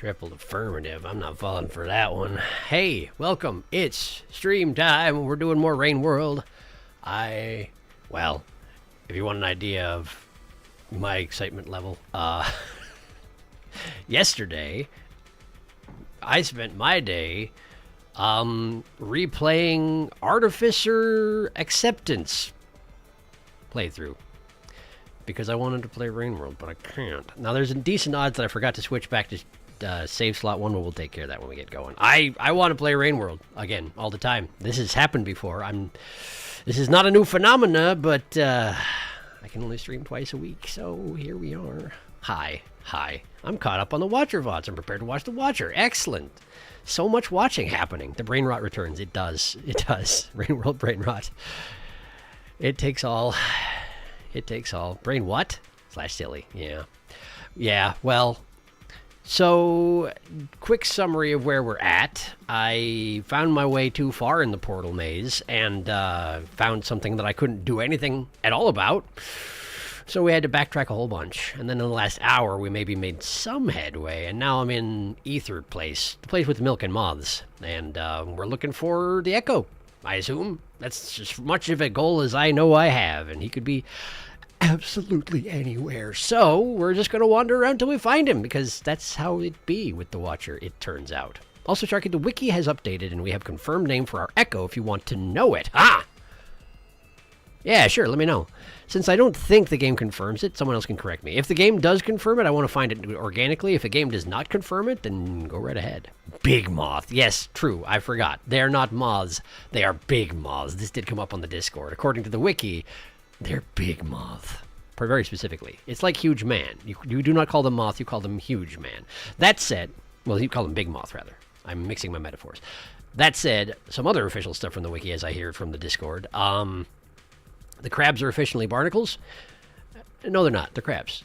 Triple affirmative. I'm not falling for that one. Hey, welcome. It's stream time. We're doing more Rain World. Well, if you want an idea of my excitement level, yesterday, I spent my day replaying Artificer Acceptance playthrough because I wanted to play Rain World, but I can't. Now, there's a decent odds that I forgot to switch back to save slot 1, but we'll take care of that when we get going. I want to play Rain World again all the time. This has happened before. This is not a new phenomena, but I can only stream twice a week, so here we are. Hi. I'm caught up on the Watcher VODs. I'm prepared to watch the Watcher. Excellent. So much watching happening. The brain rot returns. It does. Rain World brain rot. It takes all. Brain what? /silly. Yeah, well, so quick summary of where we're at. I found my way too far in the portal maze and found something that I couldn't do anything at all about. So we had to backtrack a whole bunch. And then in the last hour, we maybe made some headway. And now I'm in Ether Place, the place with milk and moths. And we're looking for the Echo, I assume. That's as much of a goal as I know I have. And he could be absolutely anywhere. So we're just going to wander around till we find him, because that's how it be with the Watcher, it turns out. Also, Sharky, the wiki has updated, and we have confirmed name for our Echo if you want to know it. Yeah, sure, let me know. Since I don't think the game confirms it, someone else can correct me. If the game does confirm it, I want to find it organically. If the game does not confirm it, then go right ahead. Big moth. Yes, true, I forgot. They are not moths. They are big moths. This did come up on the Discord. According to the wiki, they're big moth. Very specifically. It's like huge man. You do not call them moth, you call them huge man. That said, well, you call them big moth, rather. I'm mixing my metaphors. That said, some other official stuff from the wiki, as I hear from the Discord. The crabs are officially barnacles. No, they're not. They're crabs.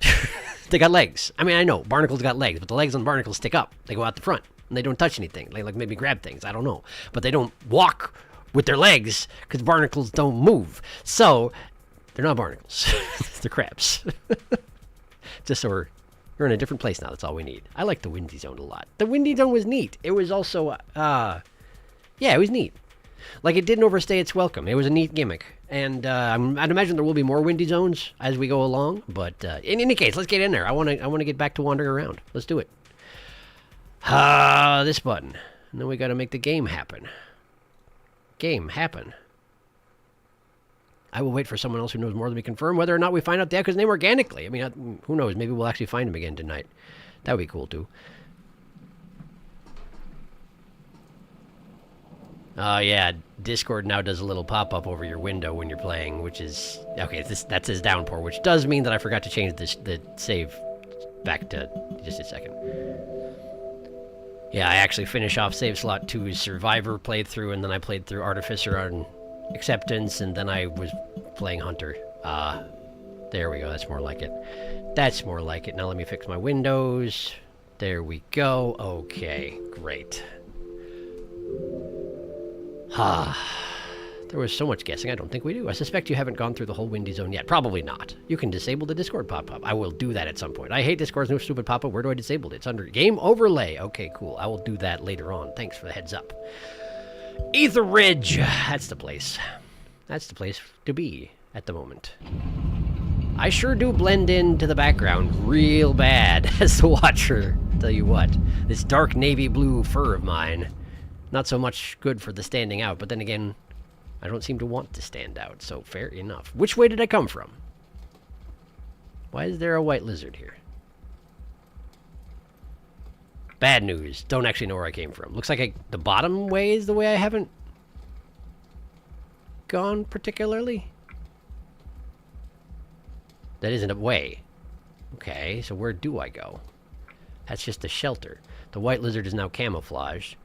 They got legs. I mean, I know, barnacles got legs, but the legs on barnacles stick up. They go out the front, and they don't touch anything. They, like, maybe grab things. I don't know. But they don't walk with their legs, because barnacles don't move. So they're not barnacles. They're crabs. Just so we're in a different place now. That's all we need. I like the Windy Zone a lot. The Windy Zone was neat. It was also, yeah, it was neat. Like, it didn't overstay its welcome. It was a neat gimmick. And I'd imagine there will be more Windy Zones as we go along. But in any case, let's get in there. I want to get back to wandering around. Let's do it. This button. And then we got to make the game happen. Game happen. I will wait for someone else who knows more than me confirm whether or not we find out the Echo's name organically. I mean, who knows? Maybe we'll actually find him again tonight. That would be cool, too. Yeah, Discord now does a little pop-up over your window when you're playing, which is... Okay, that's his downpour, which does mean that I forgot to change the save back to... Just a second. Yeah, I actually finish off save slot 2's Survivor playthrough, and then I played through Artificer on Acceptance, and then I was playing Hunter. There we go, that's more like it. That's more like it. Now let me fix my windows. There we go. Okay, great. There was so much guessing, I don't think we do. I suspect you haven't gone through the whole Windy Zone yet. Probably not. You can disable the Discord pop-up. I will do that at some point. I hate Discord's new stupid pop-up. Where do I disable it? It's under Game Overlay. Okay, cool. I will do that later on. Thanks for the heads up. Ether Ridge. That's the place. That's the place to be at the moment. I sure do blend into the background real bad as the Watcher. Tell you what. This dark navy blue fur of mine. Not so much good for the standing out, but then again, I don't seem to want to stand out, so fair enough. Which way did I come from? Why is there a white lizard here? Bad news. Don't actually know where I came from. Looks like the bottom way is the way I haven't gone particularly. That isn't a way. Okay, so where do I go? That's just a shelter. The white lizard is now camouflaged.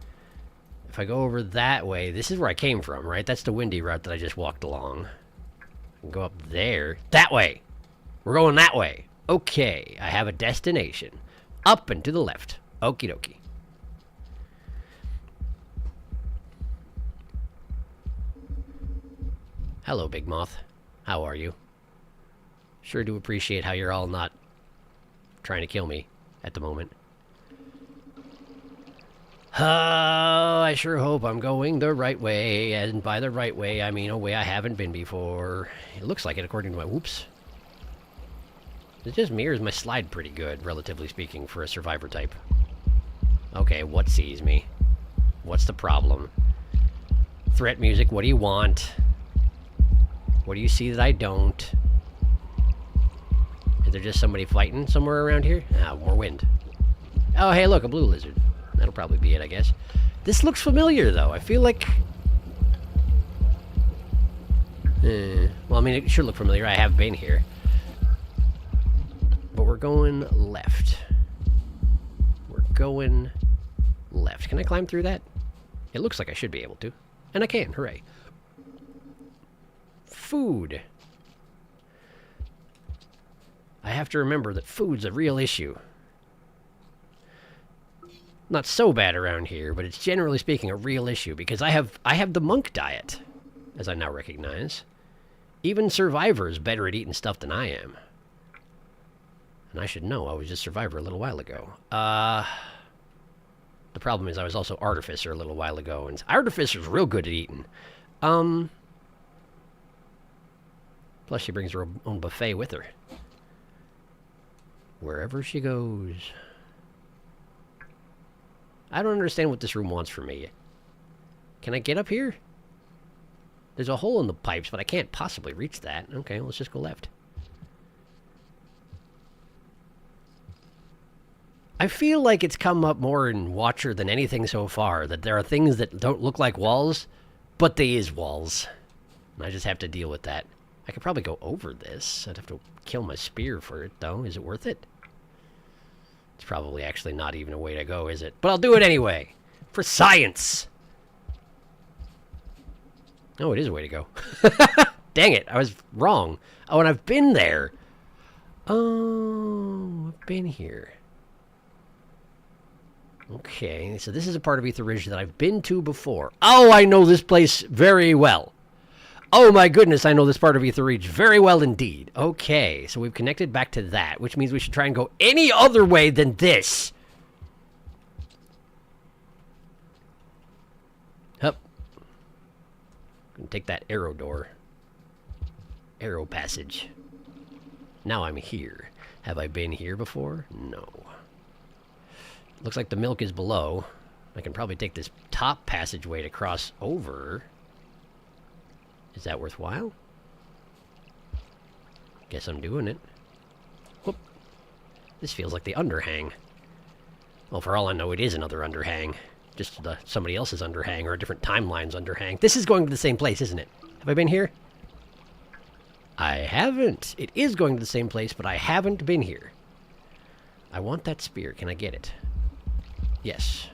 If I go over that way, this is where I came from, right? That's the windy route that I just walked along. I can go up there. That way! We're going that way. Okay, I have a destination. Up and to the left. Okie dokie. Hello, Big Moth. How are you? Sure do appreciate how you're all not trying to kill me at the moment. I sure hope I'm going the right way, and by the right way, I mean a way I haven't been before. It looks like it, according to my... Whoops. It just mirrors my slide pretty good, relatively speaking, for a survivor type. Okay, what sees me? What's the problem? Threat music, what do you want? What do you see that I don't? Is there just somebody fighting somewhere around here? Ah, more wind. Oh, hey, look, a blue lizard. That'll probably be it, I guess. This looks familiar, though. I feel like... well, I mean, it should look familiar. I have been here. But we're going left. We're going left. Can I climb through that? It looks like I should be able to. And I can. Hooray. Food. I have to remember that food's a real issue. Not so bad around here, but it's generally speaking a real issue because I have the monk diet, as I now recognize. Even survivors better at eating stuff than I am. And I should know, I was just survivor a little while ago. The problem is I was also artificer a little while ago, and artificer's real good at eating. Plus she brings her own buffet with her. Wherever she goes. I don't understand what this room wants from me. Can I get up here? There's a hole in the pipes, but I can't possibly reach that. Okay, let's just go left. I feel like it's come up more in Watcher than anything so far, that there are things that don't look like walls, but they is walls. And I just have to deal with that. I could probably go over this. I'd have to kill my spear for it, though. Is it worth it? It's probably actually not even a way to go, is it? But I'll do it anyway. For science! Oh, it is a way to go. Dang it, I was wrong. Oh, and I've been there. Oh, I've been here. Okay, so this is a part of Ether Ridge that I've been to before. Oh, I know this place very well. Oh my goodness, I know this part of Ether Ridge very well indeed. Okay, so we've connected back to that, which means we should try and go any other way than this. Hup. Gonna take that arrow door. Arrow passage. Now I'm here. Have I been here before? No. Looks like the milk is below. I can probably take this top passageway to cross over. Is that worthwhile? Guess I'm doing it. Whoop. This feels like the underhang. Well, for all I know, it is another underhang. Just somebody else's underhang or a different timeline's underhang. This is going to the same place, isn't it? Have I been here? I haven't. It is going to the same place, but I haven't been here. I want that spear. Can I get it? Yes.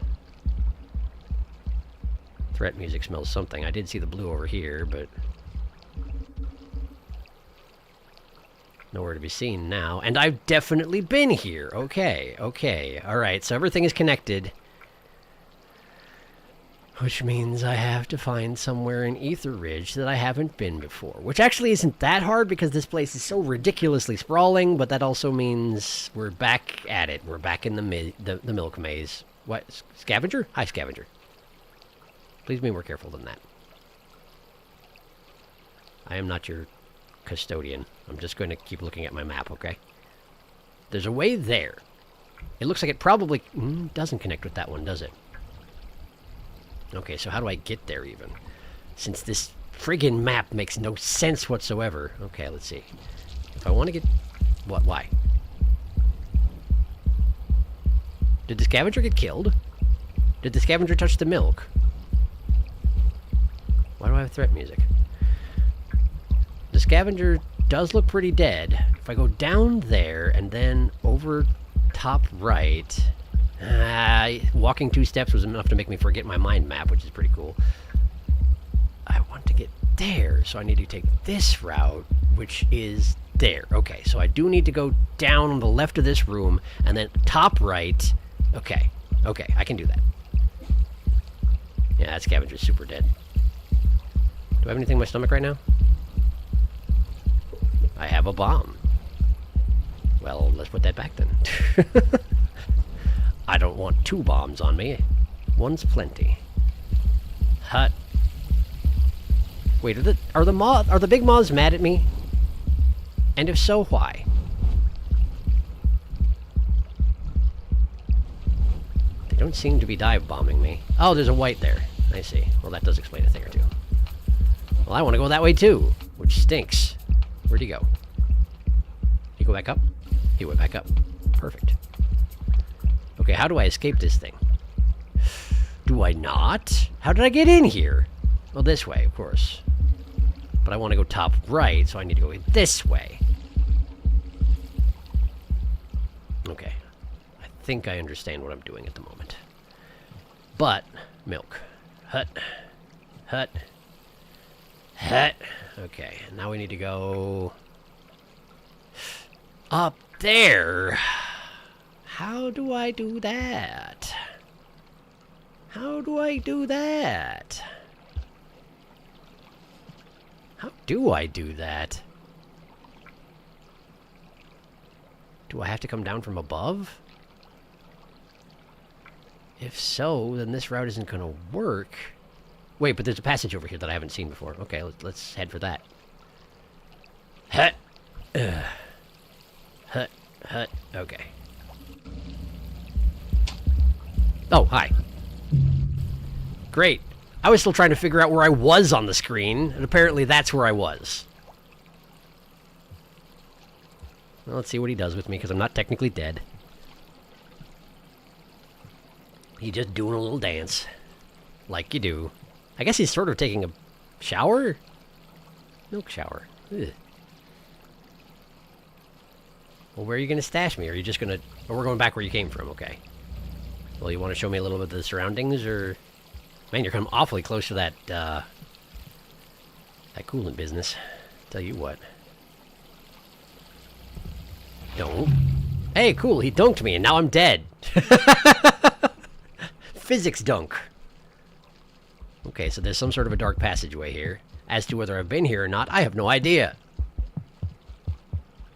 Threat music smells something. I did see the blue over here, but nowhere to be seen now. And I've definitely been here. Okay, okay. Alright, so everything is connected. Which means I have to find somewhere in Ether Ridge that I haven't been before. Which actually isn't that hard because this place is so ridiculously sprawling, but that also means we're back at it. We're back in the milk maze. What? Scavenger? Hi, Scavenger. Please be more careful than that. I am not your custodian. I'm just going to keep looking at my map, okay? There's a way there. It looks like it probably doesn't connect with that one, does it? Okay, so how do I get there even? Since this friggin' map makes no sense whatsoever. Okay, let's see. If I want to get... What? Why? Did the scavenger get killed? Did the scavenger touch the milk? Why do I have threat music? The scavenger does look pretty dead. If I go down there and then over top right... walking 2 steps was enough to make me forget my mind map, which is pretty cool. I want to get there, so I need to take this route, which is there. Okay, so I do need to go down on the left of this room, and then top right. Okay, okay, I can do that. Yeah, that scavenger's super dead. Do I have anything in my stomach right now? I have a bomb. Well, let's put that back then. I don't want 2 bombs on me. One's plenty. Hut. Wait, are the big moths mad at me? And if so, why? They don't seem to be dive bombing me. Oh, there's a white there. I see. Well, that does explain a thing or two. Well, I want to go that way too, which stinks. Where'd he go? He go back up? He went back up. Perfect. Okay, how do I escape this thing? Do I not? How did I get in here? Well, this way, of course. But I want to go top right, so I need to go this way. Okay. I think I understand what I'm doing at the moment. But, milk. Hut. Hut. Hut. Okay, now we need to go... up there. How do I do that? How do I do that? How do I do that? Do I have to come down from above? If so, then this route isn't going to work. Wait, but there's a passage over here that I haven't seen before. Okay, let's head for that. Hut. Hut. Hut. Okay. Oh, hi. Great. I was still trying to figure out where I was on the screen, and apparently that's where I was. Well, let's see what he does with me, because I'm not technically dead. He's just doing a little dance. Like you do. I guess he's sort of taking a shower? Milk shower. Ugh. Well, where are you going to stash me? Are you just going to... Oh, we're going back where you came from, okay. Well, you want to show me a little bit of the surroundings, or... Man, you're coming awfully close to that, that coolant business. Tell you what. Don't. Hey, cool, he dunked me, and now I'm dead. Physics dunk. Okay, so there's some sort of a dark passageway here. As to whether I've been here or not, I have no idea.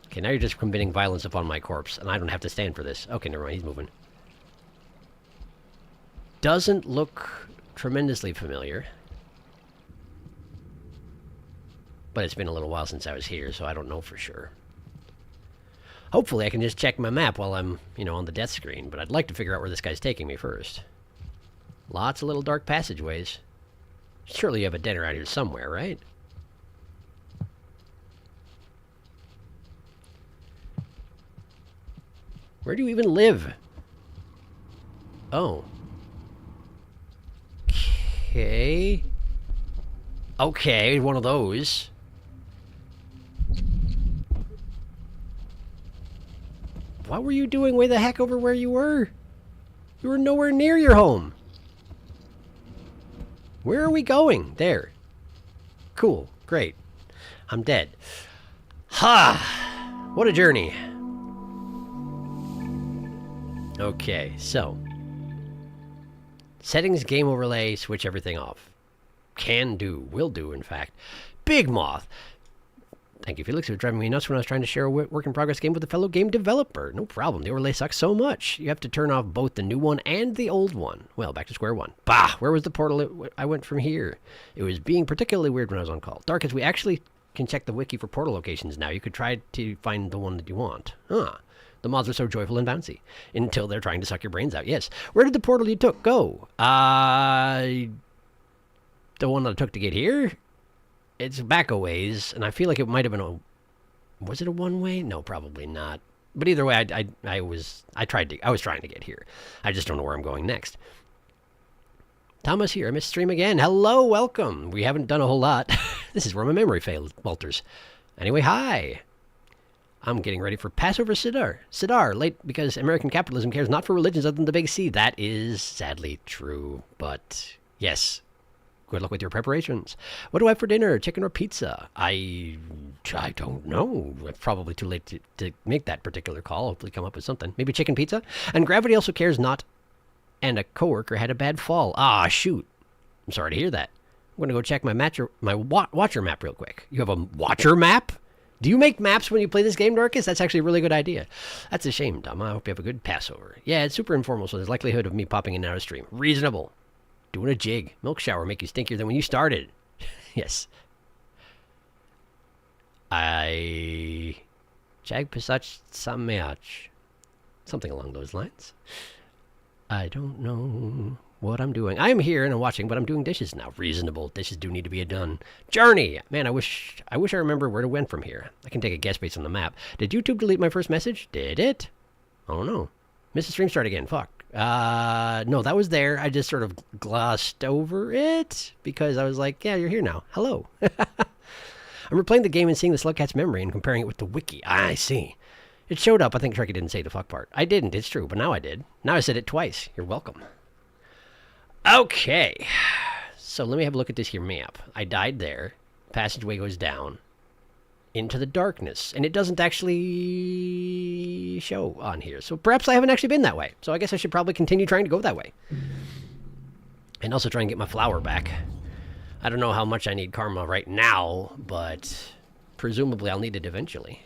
Okay, now you're just committing violence upon my corpse, and I don't have to stand for this. Okay, never mind, he's moving. Doesn't look tremendously familiar. But it's been a little while since I was here, so I don't know for sure. Hopefully I can just check my map while I'm, you know, on the death screen, but I'd like to figure out where this guy's taking me first. Lots of little dark passageways. Surely you have a den around here somewhere, right? Where do you even live? Oh. Okay. Okay, one of those. What were you doing way the heck over where you were? You were nowhere near your home. Where are we going? There. Cool. Great. I'm dead. Ha! What a journey. Okay, so. Settings, game overlay, switch everything off. Can do. Will do, in fact. Big Moth. Thank you, Felix. It was driving me nuts when I was trying to share a work-in-progress game with a fellow game developer. No problem. The overlay sucks so much. You have to turn off both the new one and the old one. Well, back to square one. Bah! Where was the portal I went from here? It was being particularly weird when I was on call. Darkest, we actually can check the wiki for portal locations now. You could try to find the one that you want. Huh. The moths are so joyful and bouncy. Until they're trying to suck your brains out. Yes. Where did the portal you took go? The one that I took to get here? It's back a ways, and I feel like it might have been a... Was it a one-way? No, probably not. But either way, I was trying to get here. I just don't know where I'm going next. Thomas here. I missed stream again. Hello, welcome. We haven't done a whole lot. This is where my memory failed, Walters. Anyway, hi. I'm getting ready for Passover Siddur. Siddur, late because American capitalism cares not for religions other than the big C. That is sadly true, but yes. Good luck with your preparations. What do I have for dinner? Chicken or pizza? I don't know. It's probably too late to make that particular call. Hopefully come up with something. Maybe chicken pizza? And Gravity also cares not. And a coworker had a bad fall. Ah, shoot. I'm sorry to hear that. I'm going to go check my watcher map real quick. You have a watcher map? Do you make maps when you play this game, Dorcas? That's actually a really good idea. That's a shame, Dom. I hope you have a good Passover. Yeah, it's super informal, so there's likelihood of me popping in and out of stream. Reasonable. Doing a jig. Milk shower make you stinkier than when you started. Yes. Jag Pisach Sameach. Something along those lines. I don't know what I'm doing. I'm here and I'm watching, but I'm doing dishes now. Reasonable. Dishes do need to be done. Journey! Man, I wish I remember where to went from here. I can take a guess based on the map. Did YouTube delete my first message? Did it? Oh no. Missed the stream start again. Fuck. No, that was there. I just sort of glossed over it because I was like, yeah, you're here now. Hello. I'm replaying the game and seeing the Slugcat's memory and comparing it with the wiki. I see. It showed up. I think Sharky didn't say the fuck part. I didn't. It's true, but now I did. Now I said it twice. You're welcome. Okay. So let me have a look at this here map. I died there. Passageway goes down into the darkness, and it doesn't actually show on here. So perhaps I haven't actually been that way. So I guess I should probably continue trying to go that way. And also try and get my flower back. I don't know how much I need karma right now, but presumably I'll need it eventually.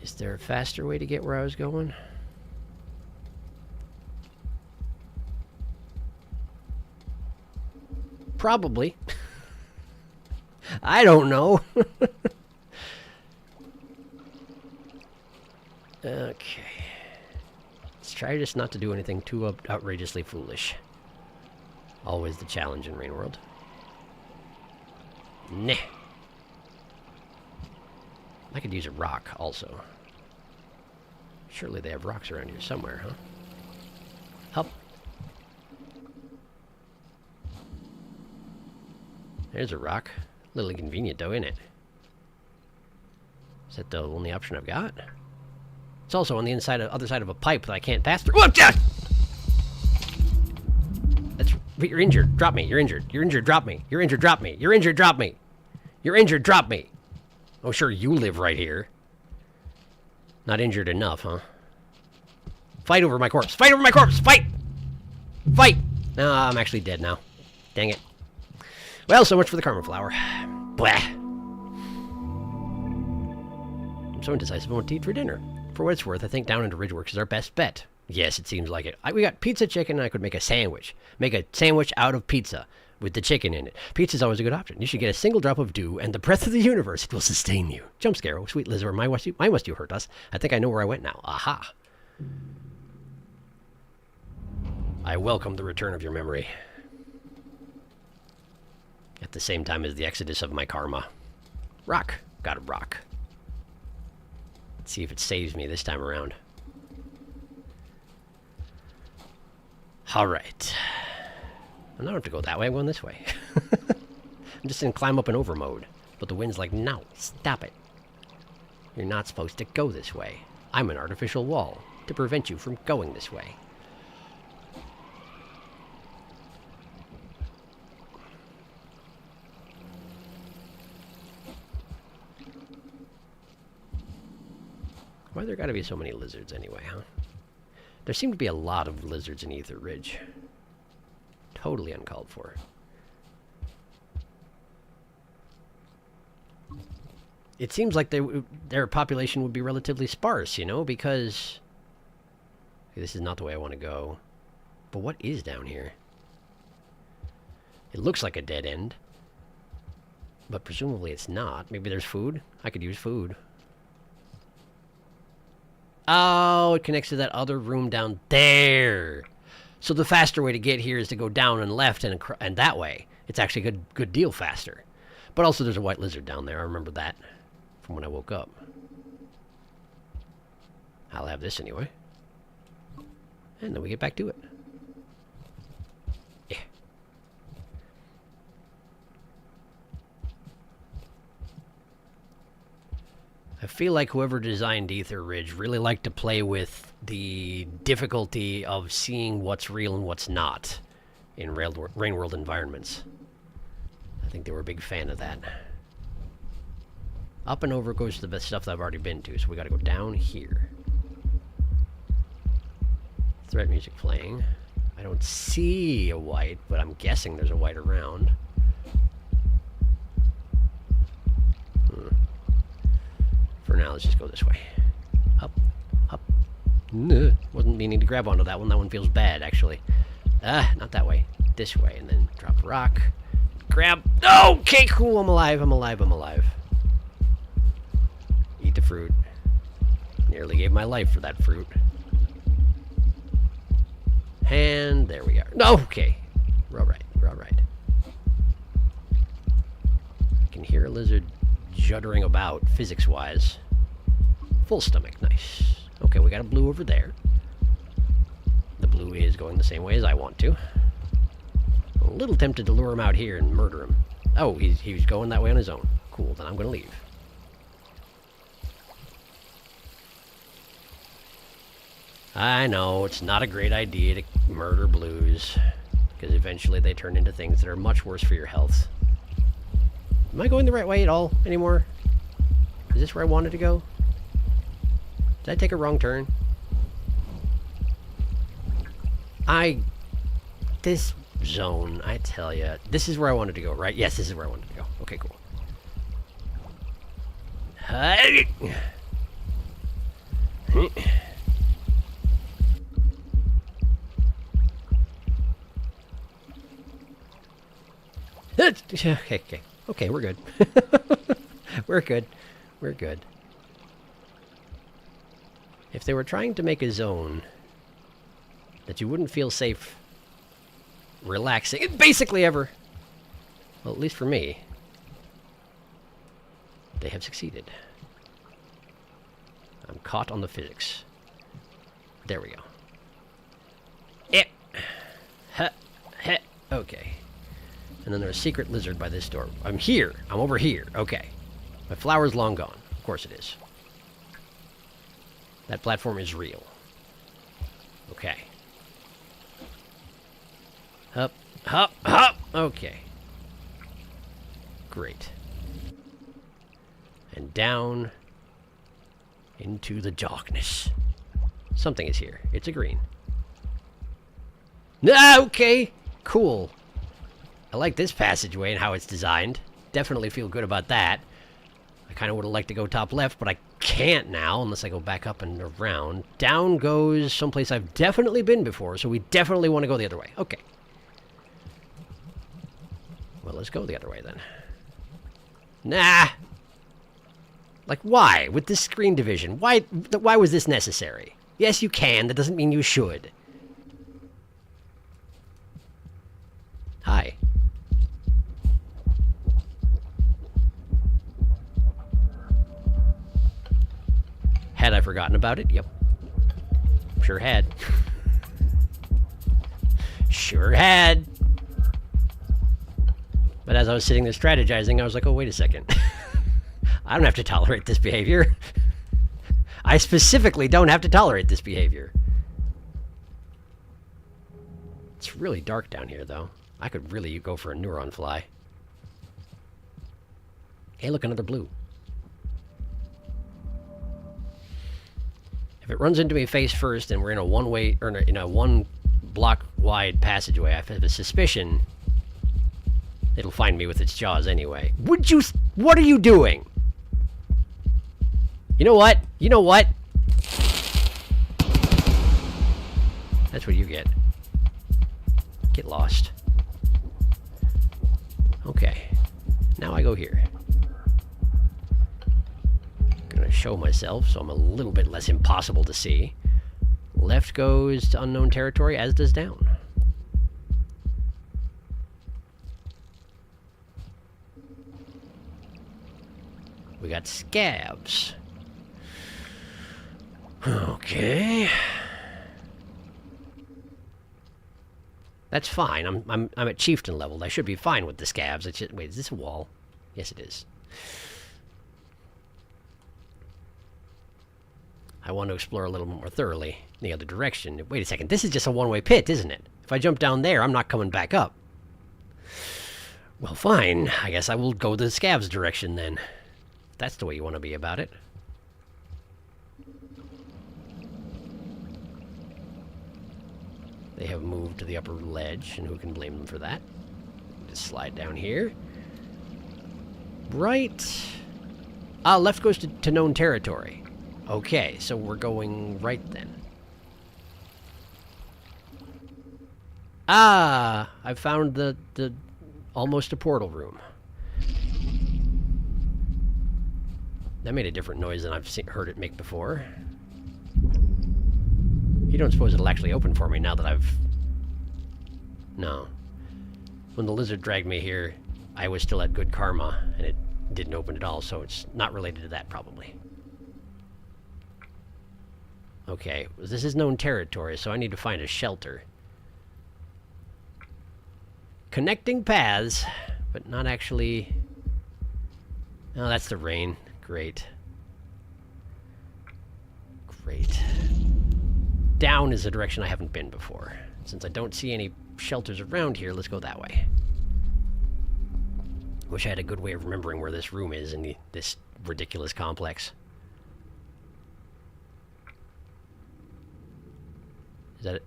Is there a faster way to get where I was going? Probably. I don't know. Okay. Let's try just not to do anything too outrageously foolish. Always the challenge in Rain World. Nah. I could use a rock also. Surely they have rocks around here somewhere, huh? Up. There's a rock. A little inconvenient though, isn't it? Is that the only option I've got? It's also on the other side of a pipe that I can't pass through. Oh, God! You're injured. Drop me. You're injured. You're injured. Drop me. You're injured. Drop me. You're injured. Drop me. You're injured. Drop me. Oh, sure, you live right here. Not injured enough, huh? Fight over my corpse. Fight over my corpse. Fight! Fight! No, I'm actually dead now. Dang it. Well, so much for the karma flower. Blah. I'm so indecisive on what to eat for dinner. For what it's worth, I think down into Ridgeworks is our best bet. Yes, it seems like it. We got pizza, chicken, and I could make a sandwich. Make a sandwich out of pizza with the chicken in it. Pizza's always a good option. You should get a single drop of dew and the breath of the universe. It will sustain you. Jump scare. Oh, sweet lizard. Why must you hurt us? I think I know where I went now. Aha. I welcome the return of your memory. At the same time as the exodus of my karma. Rock. Got a rock. Let's see if it saves me this time around. Alright. I don't have to go that way. I'm going this way. I'm just in climb up and over mode. But the wind's like, no, stop it. You're not supposed to go this way. I'm an artificial wall to prevent you from going this way. Why there gotta be so many lizards anyway, huh? There seem to be a lot of lizards in Ether Ridge. Totally uncalled for. It seems like their population would be relatively sparse, you know, because... Okay, this is not the way I want to go. But what is down here? It looks like a dead end. But presumably it's not. Maybe there's food? I could use food. Oh, it connects to that other room down there. So the faster way to get here is to go down and left and that way. It's actually a good deal faster. But also there's a white lizard down there. I remember that from when I woke up. I'll have this anyway. And then we get back to it. Yeah. I feel like whoever designed Ether Ridge really liked to play with the difficulty of seeing what's real and what's not in Rain World environments. I think they were a big fan of that. Up and over goes to the stuff that I've already been to, so we gotta go down here. Threat music playing. I don't see a white, but I'm guessing there's a white around. For now, let's just go this way. Up, up. Wasn't meaning to grab onto that one. That one feels bad, actually. Not that way. This way, and then drop a rock. Grab. Oh, okay, cool. I'm alive. I'm alive. I'm alive. Eat the fruit. Nearly gave my life for that fruit. And there we are. No, okay. We're all right. We're all right. I can hear a lizard juddering about, physics-wise. Full stomach. Nice. Okay, we got a blue over there. The blue is going the same way as I want to. I'm a little tempted to lure him out here and murder him. Oh, he's going that way on his own. Cool, then I'm going to leave. I know, it's not a great idea to murder blues, because eventually they turn into things that are much worse for your health. Am I going the right way at all anymore? Is this where I wanted to go? Did I take a wrong turn? This zone, I tell you, this is where I wanted to go, right? Yes, this is where I wanted to go. Okay, cool. Okay, we're good. We're good. We're good. If they were trying to make a zone that you wouldn't feel safe relaxing, basically ever, well, at least for me, they have succeeded. I'm caught on the physics. There we go. Okay. And then there's a secret lizard by this door. I'm here. I'm over here. Okay. My flower's long gone. Of course it is. That platform is real. Okay. Up, up, up. Okay. Great. And down into the darkness. Something is here. It's a green. Okay. Cool. I like this passageway and how it's designed. Definitely feel good about that. I kind of would have liked to go top left, but I can't now unless I go back up and around. Down goes someplace I've definitely been before, so we definitely want to go the other way. Okay. Well, let's go the other way then. Nah. Like, why? With this screen division, why was this necessary? Yes, you can. That doesn't mean you should. Hi. Had I forgotten about it? Yep. Sure had. Sure had. But as I was sitting there strategizing, I was like, oh, wait a second. I don't have to tolerate this behavior. I specifically don't have to tolerate this behavior. It's really dark down here, though. I could really go for a neuron fly. Hey, look, another blue. If it runs into me face first and we're in a one-way, or in a one-block-wide passageway, I have a suspicion it'll find me with its jaws anyway. What are you doing? You know what? You know what? That's what you get. Get lost. Okay. Now I go here. Gonna show myself so I'm a little bit less impossible to see. Left goes to unknown territory, as does down. We got scabs. Okay. That's fine. I'm at chieftain level. I should be fine with the scabs. It's just, wait, is this a wall? Yes, it is. I want to explore a little more thoroughly in the other direction. Wait a second. This is just a one-way pit, isn't it? If I jump down there, I'm not coming back up. Well, fine. I guess I will go the scabs direction then. If that's the way you want to be about it. They have moved to the upper ledge, and who can blame them for that? Just slide down here. Right. Ah, left goes to known territory. Okay, so we're going right then. Ah, I found the almost a portal room. That made a different noise than I've heard it make before. You don't suppose it'll actually open for me now that I've... No. When the lizard dragged me here, I was still at good karma, and it didn't open at all, so it's not related to that, probably. Okay, this is known territory, so I need to find a shelter. Connecting paths, but not actually... Oh, that's the rain. Great. Great. Down is a direction I haven't been before. Since I don't see any shelters around here, let's go that way. Wish I had a good way of remembering where this room is in this ridiculous complex.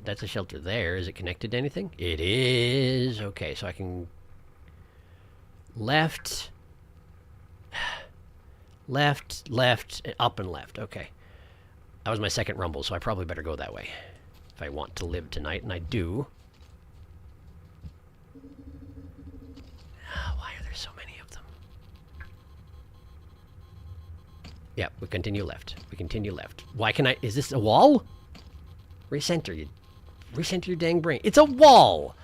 That's a shelter there. Is it connected to anything? It is. Okay, so I can... Left... Left, left, up and left. Okay. That was my second rumble, so I probably better go that way. If I want to live tonight, and I do. Why are there so many of them? Yeah, we continue left. We continue left. Why can I... Is this a wall? Recenter, you... Recenter your dang brain. It's a wall!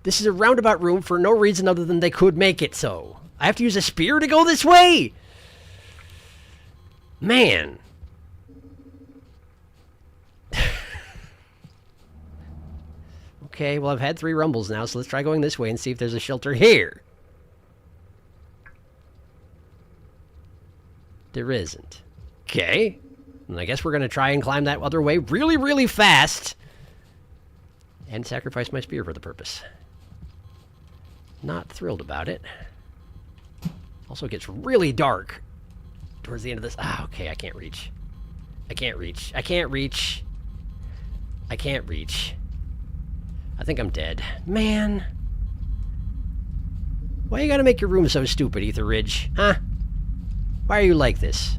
This is a roundabout room for no reason other than they could make it so. I have to use a spear to go this way? Man. Okay, well, I've had 3 rumbles now, so let's try going this way and see if there's a shelter here. There isn't. Okay. And I guess we're going to try and climb that other way really, really fast. And sacrifice my spear for the purpose. Not thrilled about it. Also, it gets really dark towards the end of this. Ah, okay, I can't reach. I can't reach. I can't reach. I can't reach. I think I'm dead. Man. Why you gotta make your room so stupid, Ether Ridge? Huh? Why are you like this?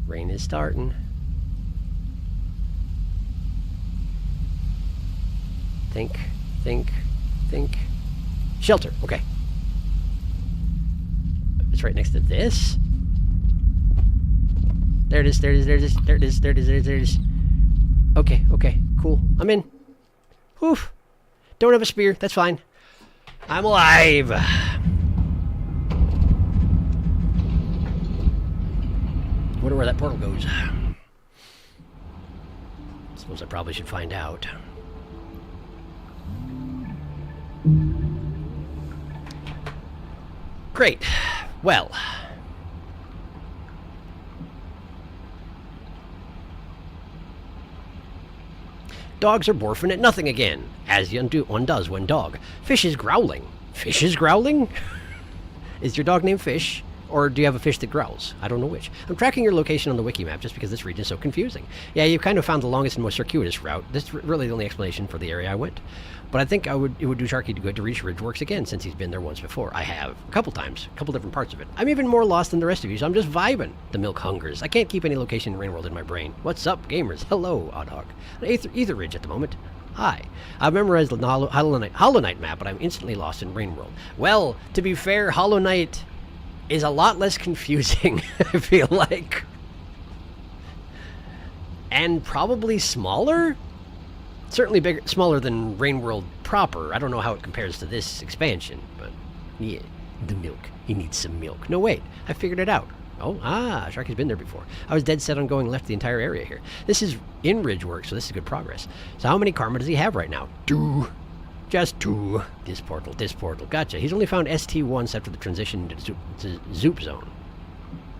Rain is starting. Think, think, think. Shelter, okay. It's right next to this. There it is, there it is, there it is, there it is, there it is, there it is, there it is. Okay, okay, cool. I'm in. Oof. Don't have a spear, that's fine. I'm alive! Wonder where that portal goes. Suppose I probably should find out. Great. Well. Dogs are borfing at nothing again, as one does when dog. Fish is growling. Fish is growling? Is your dog named Fish? Or do you have a fish that growls? I don't know which. I'm tracking your location on the wiki map just because this region is so confusing. Yeah, you kind of found the longest and most circuitous route. This is really the only explanation for the area I went. But I think it would do Sharky good to reach Ridgeworks again, since he's been there once before. I have. A couple times. A couple different parts of it. I'm even more lost than the rest of you, so I'm just vibing. The milk hungers. I can't keep any location in Rainworld in my brain. What's up, gamers? Hello, Oddhog. Ether Ridge at the moment. Hi. I've memorized the Hollow Knight map, but I'm instantly lost in Rainworld. Well, to be fair, Hollow Knight is a lot less confusing, I feel like. And probably smaller? Certainly bigger, smaller than Rainworld proper. I don't know how it compares to this expansion, but yeah, the milk. He needs some milk. No, wait, I figured it out. Oh, Sharky's been there before. I was dead set on going left the entire area here. This is in Ridgeworks, so this is good progress. So how many karma does he have right now? 2. Just 2. This portal. Gotcha. He's only found ST once after the transition to Zoop Zone.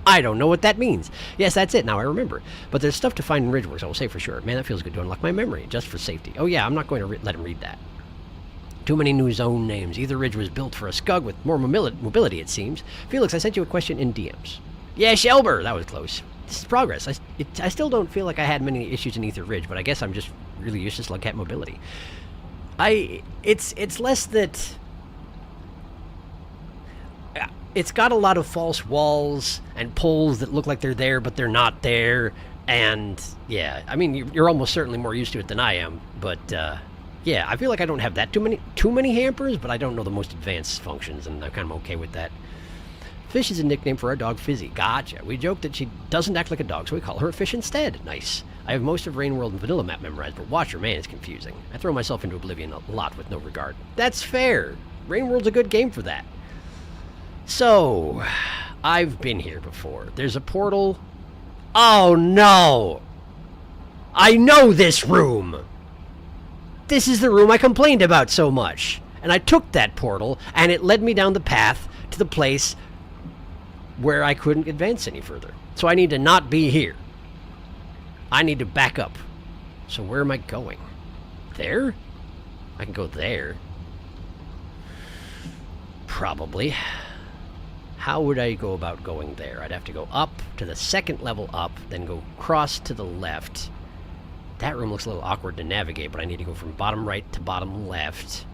I don't know what that means. Yes, that's it. Now I remember. But there's stuff to find in Ridgeworks, I will say for sure. Man, that feels good to unlock my memory, just for safety. Oh yeah, I'm not going to let him read that. Too many new zone names. Either Ridge was built for a scug with more mobility, it seems. Felix, I sent you a question in DMs. Yeah, Shelber! That was close. This is progress. I still don't feel like I had many issues in Ether Ridge, but I guess I'm just really useless slug cat mobility. It's less that... It's got a lot of false walls and poles that look like they're there, but they're not there. And, yeah, I mean, you're almost certainly more used to it than I am. But, yeah, I feel like I don't have that too many hampers, but I don't know the most advanced functions, and I'm kind of okay with that. Fish is a nickname for our dog, Fizzy. Gotcha. We joke that she doesn't act like a dog, so we call her a fish instead. Nice. I have most of Rain World and Vanilla Map memorized, but Watcher, man, it's confusing. I throw myself into oblivion a lot with no regard. That's fair. Rain World's a good game for that. So, I've been here before. There's a portal. Oh, no! I know this room! This is the room I complained about so much. And I took that portal, and it led me down the path to the place where I couldn't advance any further. So I need to not be here. I need to back up. So where am I going? There? I can go there. Probably. How would I go about going there? I'd have to go up to the second level up, then go across to the left. That room looks a little awkward to navigate, but I need to go from bottom right to bottom left.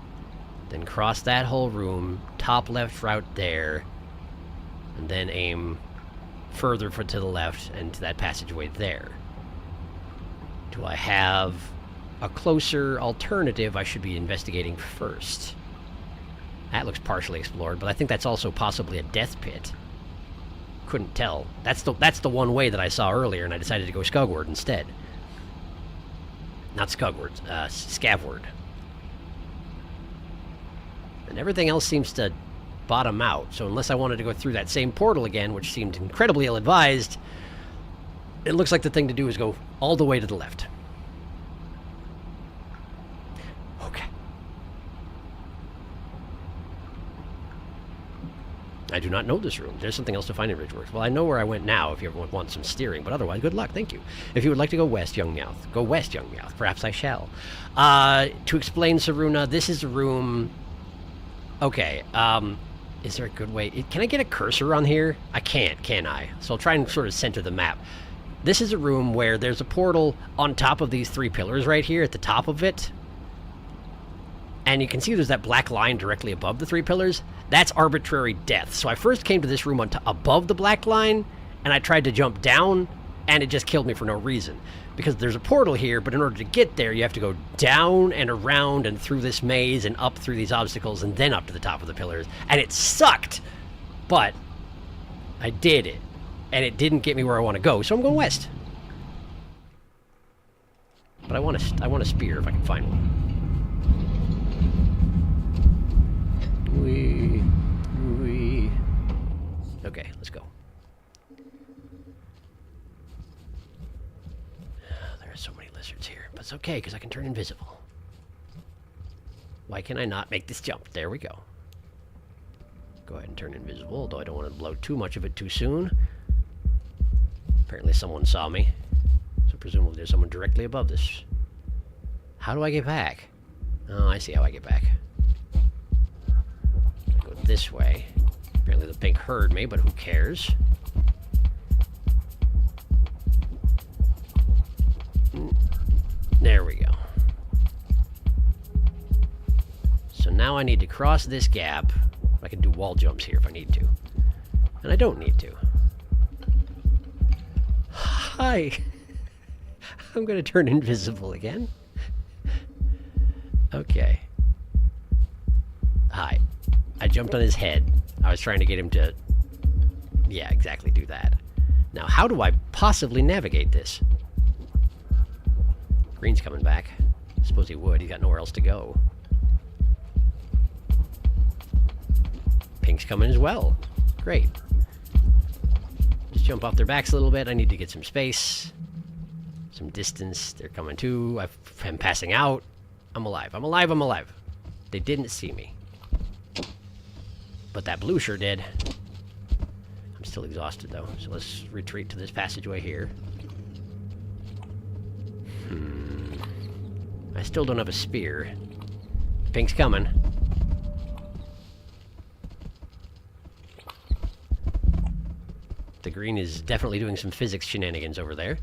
Then cross that whole room, top left route there, and then aim further to the left and to that passageway there. Do I have a closer alternative I should be investigating first? That looks partially explored, but I think that's also possibly a death pit. Couldn't tell. That's the one way that I saw earlier, and I decided to go Skugward instead. Not Skugward, Scavward. And everything else seems to bottom out, so unless I wanted to go through that same portal again, which seemed incredibly ill-advised, it looks like the thing to do is go all the way to the left. Okay. I do not know this room. There's something else to find in Ridgeworks. Well, I know where I went now if you ever want some steering, but otherwise, good luck. Thank you. If you would like to go west, Young Meowth, go west, Young Meowth. Perhaps I shall. To explain, Saruna, this is a room... Okay, is there a good way? Can I get a cursor on here? I can't, can I? So I'll try and sort of center the map. This is a room where there's a portal on top of these 3 pillars right here at the top of it. And you can see there's that black line directly above the 3 pillars. That's arbitrary death. So I first came to this room above the black line, and I tried to jump down, and it just killed me for no reason. Because there's a portal here, but in order to get there, you have to go down and around and through this maze and up through these obstacles and then up to the top of the pillars. And it sucked, but I did it. And it didn't get me where I want to go, so I'm going west. But I want a spear if I can find one. Wee. Okay, let's go. There are so many lizards here, but it's okay because I can turn invisible. Why can I not make this jump? There we go. Go ahead and turn invisible, although I don't want to blow too much of it too soon. Apparently someone saw me, so presumably there's someone directly above this. How do I get back? Oh, I see how I get back. Go this way. Apparently the pink heard me, but who cares? There we go. So now I need to cross this gap. I can do wall jumps here if I need to. And I don't need to. Hi. I'm going to turn invisible again. Okay. Hi. I jumped on his head. I was trying to get him to... Yeah, exactly do that. Now, how do I possibly navigate this? Green's coming back. I suppose he would. He's got nowhere else to go. Pink's coming as well. Great. Just jump off their backs a little bit. I need to get some space. Some distance. They're coming too. I'm passing out. I'm alive. I'm alive. I'm alive. They didn't see me. But that blue sure did. I'm still exhausted though. So let's retreat to this passageway here. I still don't have a spear. Pink's coming. The green is definitely doing some physics shenanigans over there.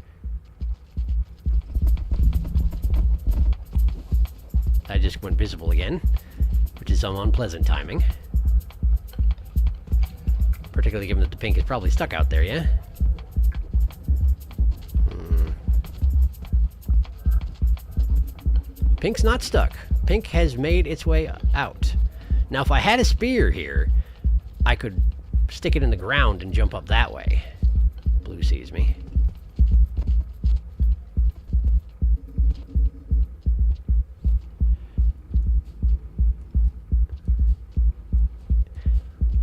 I just went visible again, which is some unpleasant timing. Particularly given that the pink is probably stuck out there, yeah? Pink's not stuck. Pink has made its way out. Now, if I had a spear here, I could stick it in the ground and jump up that way. Blue sees me.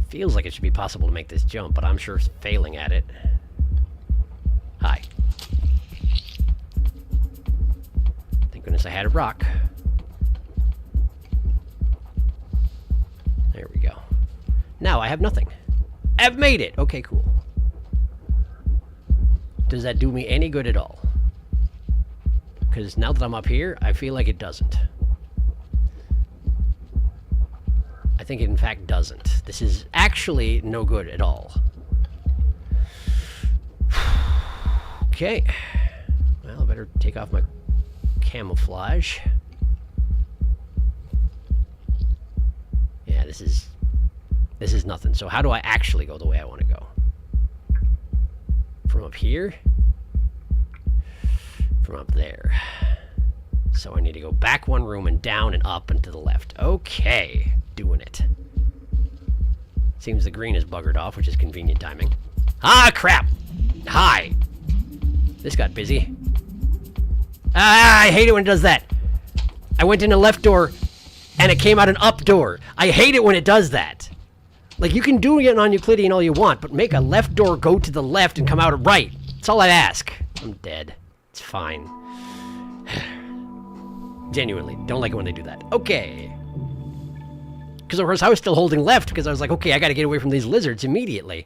Feels like it should be possible to make this jump, but I'm sure failing at it. Hi. Thank goodness I had a rock. There we go. Now I have nothing. I've made it! Okay, cool. Does that do me any good at all? Because now that I'm up here, I feel like it doesn't. I think it in fact doesn't. This is actually no good at all. Okay. Well, I better take off my camouflage. Yeah, this is nothing. So how do I actually go the way I want to go? From up here? From up there. So I need to go back one room and down and up and to the left. Okay. Doing it. Seems the green is buggered off, which is convenient timing. Ah, crap! Hi! This got busy. Ah, I hate it when it does that. I went in a left door, and it came out an up door. I hate it when it does that. Like, you can do it on Euclidean all you want, but make a left door go to the left and come out a right. That's all I ask. I'm dead. It's fine. Genuinely, don't like it when they do that. Okay. Because, of course, I was still holding left because I was like, okay, I got to get away from these lizards immediately.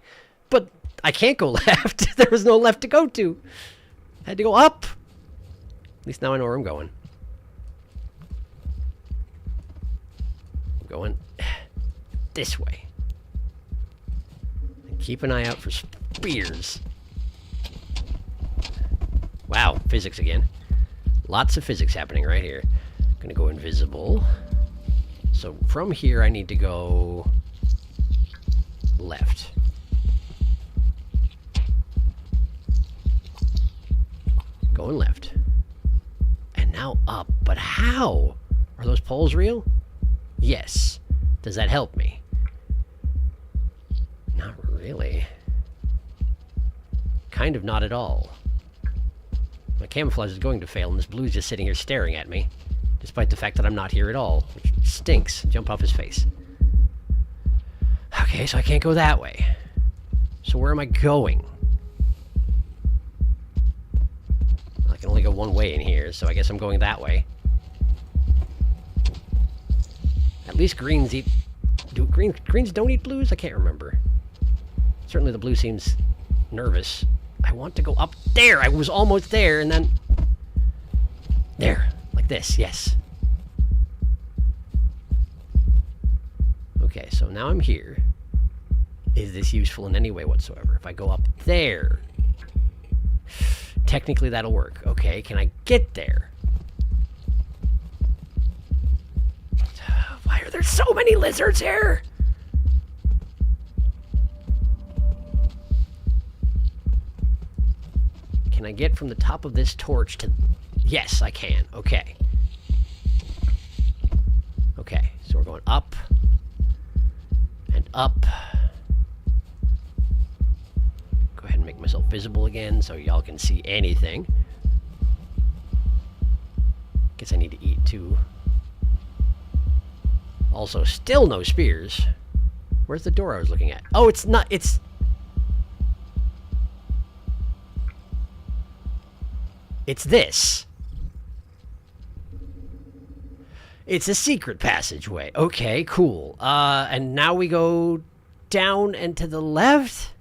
But I can't go left. There was no left to go to. I had to go up. At least now I know where I'm going. I'm going this way. And keep an eye out for spears. Wow, physics again. Lots of physics happening right here. I'm going to go invisible. So from here, I need to go left. Going left. And now up. But how? Are those poles real? Yes. Does that help me? Not really. Kind of not at all. My camouflage is going to fail, and this blue's just sitting here staring at me. Despite the fact that I'm not here at all, which stinks. Jump off his face. Okay, so I can't go that way. So where am I going? I can only go one way in here, so I guess I'm going that way. At least greens eat... Do greens don't eat blues? I can't remember. Certainly the blue seems nervous. I want to go up there! I was almost there, and then... There. Like this, yes. Okay, so now I'm here. Is this useful in any way whatsoever? If I go up there... Technically that'll work. Okay, can I get there? Why are there so many lizards here? Can I get from the top of this torch to... Yes, I can. Okay. Okay, so we're going up. And up. Go ahead and make myself visible again so y'all can see anything. Guess I need to eat too. Also, still no spears. Where's the door I was looking at? Oh, it's not... It's... It's this. It's a secret passageway. Okay, cool. And now we go down and to the left?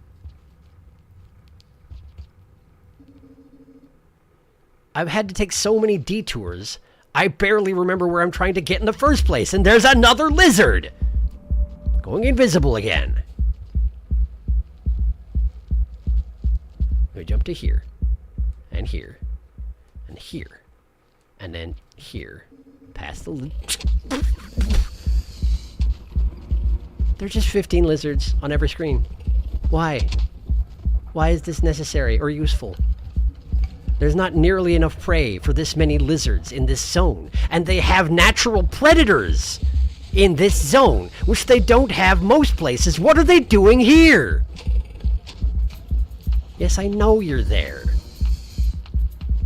I've had to take so many detours, I barely remember where I'm trying to get in the first place, and there's another lizard! Going invisible again. We jump to here, and here, and here, and then here, Past the... There's just 15 lizards on every screen. Why? Why is this necessary or useful? There's not nearly enough prey for this many lizards in this zone. And they have natural predators in this zone, which they don't have most places. What are they doing here? Yes, I know you're there.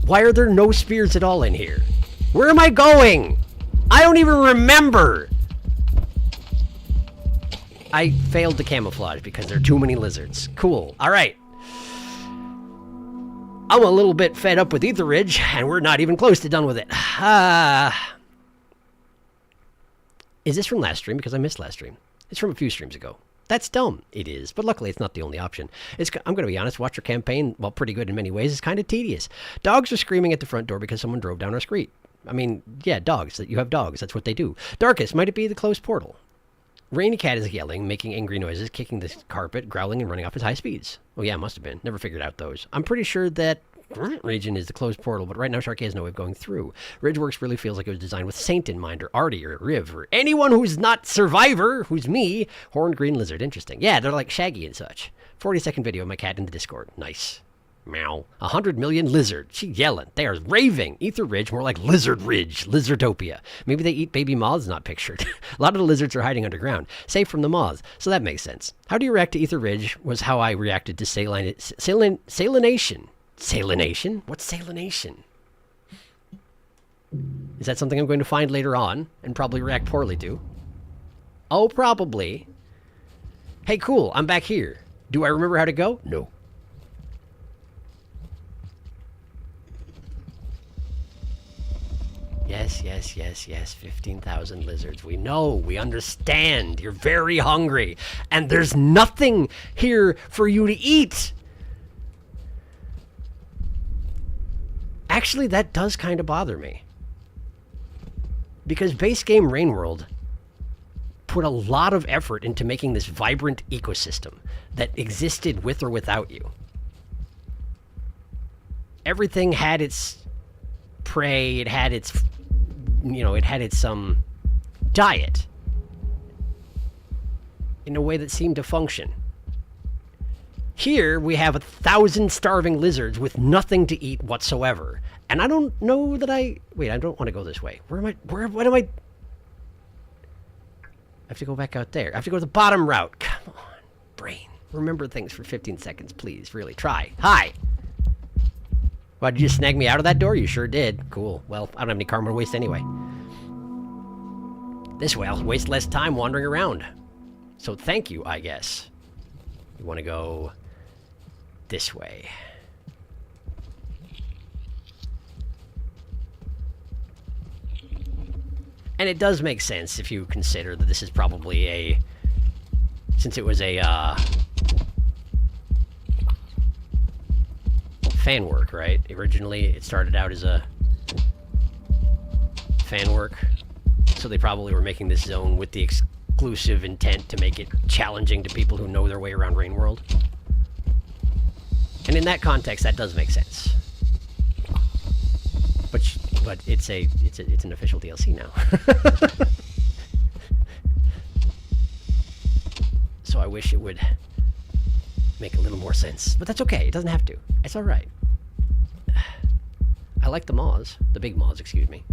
Why are there no spears at all in here? Where am I going? I don't even remember. I failed to camouflage because there are too many lizards. Cool. All right. I'm a little bit fed up with Ether Ridge, and we're not even close to done with it. Is this from last stream? Because I missed last stream. It's from a few streams ago. That's dumb. It is, but luckily it's not the only option. I'm going to be honest, Watcher campaign, while pretty good in many ways, is kind of tedious. Dogs are screaming at the front door because someone drove down our street. I mean, yeah, dogs. You have dogs. That's what they do. Darkest, might it be the closed portal? Rainy Cat is yelling, making angry noises, kicking the carpet, growling, and running off at high speeds. Oh yeah, must have been. Never figured out those. I'm pretty sure that region is the closed portal, but right now Sharky has no way of going through. Ridgeworks really feels like it was designed with Saint in mind, or Artie, or Riv, or anyone who's not Survivor, who's me. Horned green lizard, interesting. Yeah, they're like Shaggy and such. 40-second video of my cat in the Discord. Nice. Meow. 100 million lizard. She yelling. They are raving. Ether Ridge, more like Lizard Ridge. Lizardopia. Maybe they eat baby moths not pictured. A lot of the lizards are hiding underground, safe from the moths, so that makes sense. How do you react to Ether Ridge was how I reacted to salination. Salination? What's salination? Is that something I'm going to find later on and probably react poorly to? Oh, probably. Hey, cool. I'm back here. Do I remember how to go? No. Yes, yes, yes, yes. 15,000 lizards. We know. We understand. You're very hungry. And there's nothing here for you to eat. Actually, that does kind of bother me. Because base game Rain World put a lot of effort into making this vibrant ecosystem that existed with or without you. Everything had its prey, it had its, it had its diet in a way that seemed to function. Here, we have 1,000 starving lizards with nothing to eat whatsoever. And I don't know that wait, I don't want to go this way. What am I? I have to go back out there. I have to go the bottom route. Come on, brain. Remember things for 15 seconds, please. Really, try. Hi. Why, did you snag me out of that door? You sure did. Cool. Well, I don't have any karma to waste anyway. This way, I'll waste less time wandering around. So thank you, I guess. You want to go this way. And it does make sense if you consider that this is probably since it was a fan work, right? Originally, it started out as a fan work, so they probably were making this zone with the exclusive intent to make it challenging to people who know their way around Rain World. And in that context, that does make sense. But it's an official DLC now. So I wish it would make a little more sense. But that's okay. It doesn't have to. It's all right. I like the moths. The big moths, excuse me.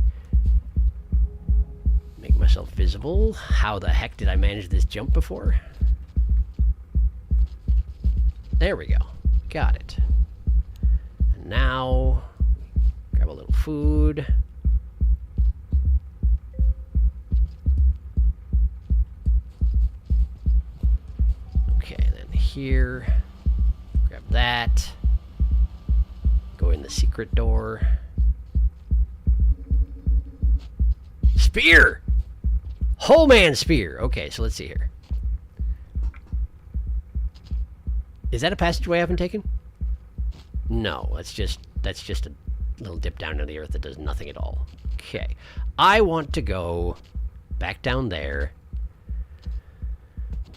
Make myself visible. How the heck did I manage this jump before? There we go. Got it. And now, grab a little food. Okay, then here, grab that. Go in the secret door. Spear! Whole man spear! Okay, so let's see here. Is that a passageway I haven't taken? No, that's just a little dip down into the earth that does nothing at all. Okay. I want to go back down there.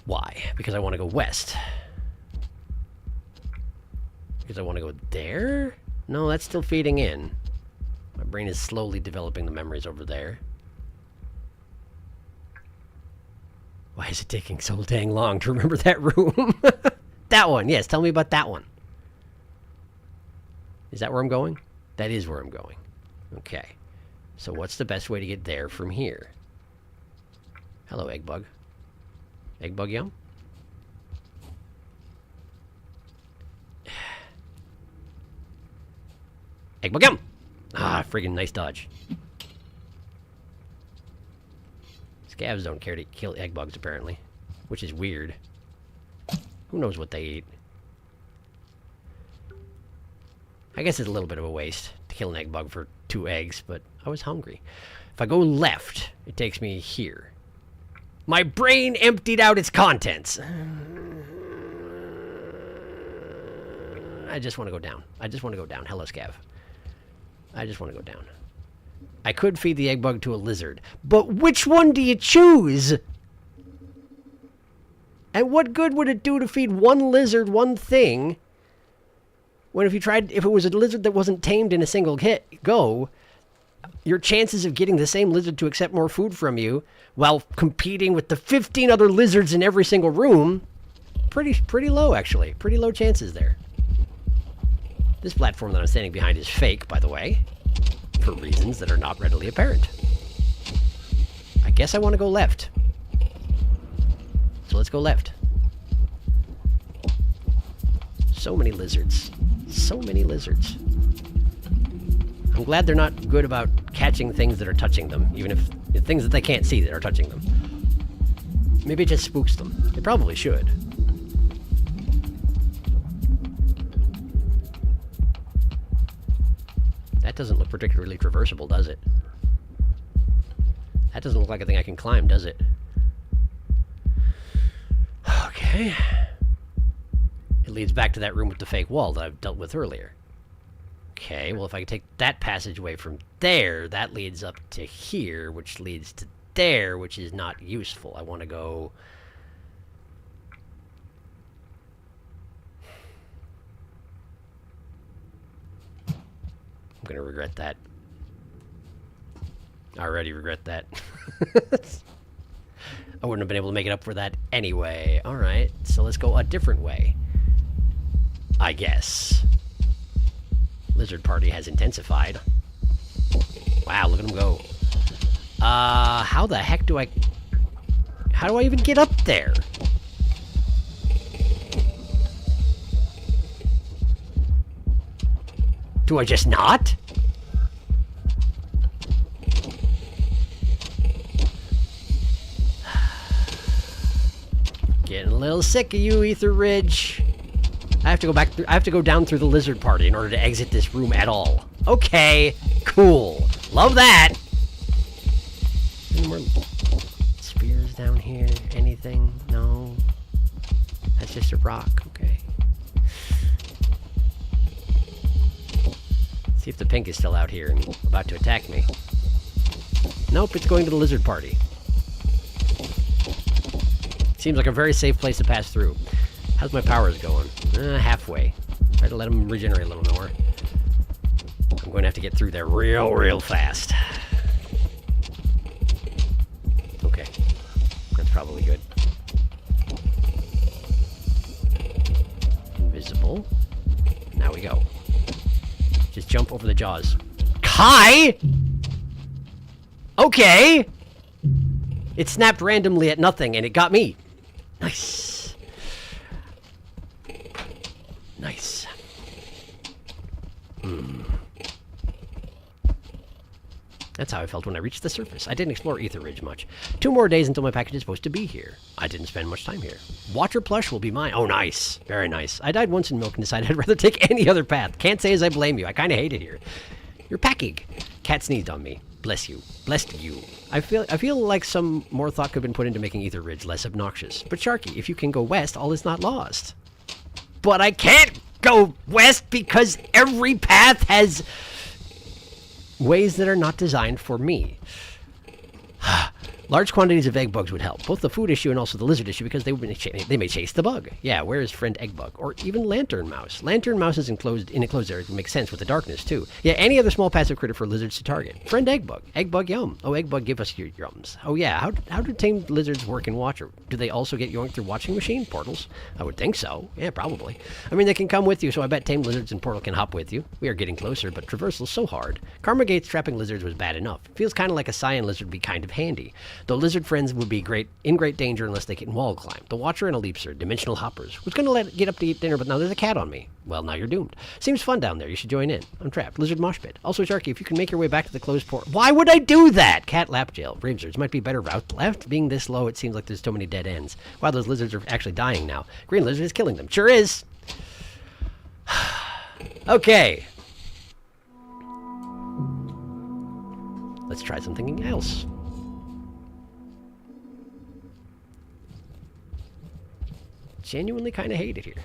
Why? Because I want to go west. Because I want to go there? No, that's still feeding in. My brain is slowly developing the memories over there. Why is it taking so dang long to remember that room? That one, yes. Tell me about that one. Is that where I'm going? That is where I'm going. Okay. So what's the best way to get there from here? Hello, egg bug. Egg bug yum? Egg bug yum! Ah, friggin' nice dodge. Scavs don't care to kill egg bugs, apparently. Which is weird. Who knows what they eat? I guess it's a little bit of a waste to kill an egg bug for 2 eggs, but I was hungry. If I go left, it takes me here. My brain emptied out its contents. I just want to go down. I just want to go down. Hello, Scav. I just want to go down. I could feed the egg bug to a lizard, but which one do you choose? And what good would it do to feed one lizard one thing when if it was a lizard that wasn't tamed in a single go, your chances of getting the same lizard to accept more food from you while competing with the 15 other lizards in every single room, pretty low, actually. Pretty low chances there. This platform that I'm standing behind is fake, by the way, for reasons that are not readily apparent. I guess I want to go left. So let's go left. So many lizards. So many lizards. I'm glad they're not good about catching things that are touching them, even if things that they can't see that are touching them. Maybe it just spooks them. It probably should. That doesn't look particularly traversable, does it? That doesn't look like a thing I can climb, does it? Okay. It leads back to that room with the fake wall that I've dealt with earlier. Okay, well if I can take that passageway from there, that leads up to here, which leads to there, which is not useful. I want to go... I'm gonna regret that. I already regret that. I wouldn't have been able to make it up for that anyway. Alright, so let's go a different way. I guess. Lizard party has intensified. Wow, look at him go. How the heck do I... How do I even get up there? Do I just not? Getting a little sick of you, Ether Ridge. I have to go back through, I have to go down through the lizard party in order to exit this room at all. Okay, cool. Love that. Any more spears down here? Anything? No. That's just a rock. Okay. See if the pink is still out here and about to attack me. Nope, it's going to the lizard party. Seems like a very safe place to pass through. How's my powers going? Halfway. Try to let them regenerate a little more. I'm going to have to get through there real fast. Okay. That's probably good. Invisible. Now we go. Just jump over the jaws. Kai! Okay! It snapped randomly at nothing and it got me. Nice. Nice. That's how I felt when I reached the surface. I didn't explore Ether Ridge much. 2 more days until my package is supposed to be here. I didn't spend much time here. Water plush will be mine. Oh, nice. Very nice. I died once in milk and decided I'd rather take any other path. Can't say as I blame you. I kind of hate it here. You're packing. Cat sneezed on me. Bless you. Blessed you. I feel like some more thought could have been put into making Ether Ridge less obnoxious. But Sharky, if you can go west, all is not lost. But I can't go west because every path has ways that are not designed for me. Large quantities of egg bugs would help, both the food issue and also the lizard issue, because they may chase the bug. Yeah, where is friend egg bug? Or even lantern mouse. Lantern mouse is in enclosed areas. It makes sense with the darkness, too. Yeah, any other small passive critter for lizards to target. Friend egg bug. Egg bug yum. Oh, egg bug, give us your yums. Oh, yeah, how do tamed lizards work in Watcher? Do they also get yoinked through watching machine portals? I would think so. Yeah, probably. I mean, they can come with you, so I bet tamed lizards in portal can hop with you. We are getting closer, but traversal's so hard. Karma Gates trapping lizards was bad enough. Feels kind of like a cyan lizard would be kind of handy. Though lizard friends would be in great danger unless they can wall climb. The Watcher and a Leapster, dimensional hoppers. Was going to get up to eat dinner, but now there's a cat on me. Well, now you're doomed. Seems fun down there. You should join in. I'm trapped. Lizard mosh pit. Also, Sharky, if you can make your way back to the closed port. Why would I do that? Cat lap jail. Brave lizards might be better route left. Being this low, it seems like there's so many dead ends. Wow, those lizards are actually dying now. Green lizard is killing them. Sure is. Okay. Let's try something else. Genuinely kind of hate it here.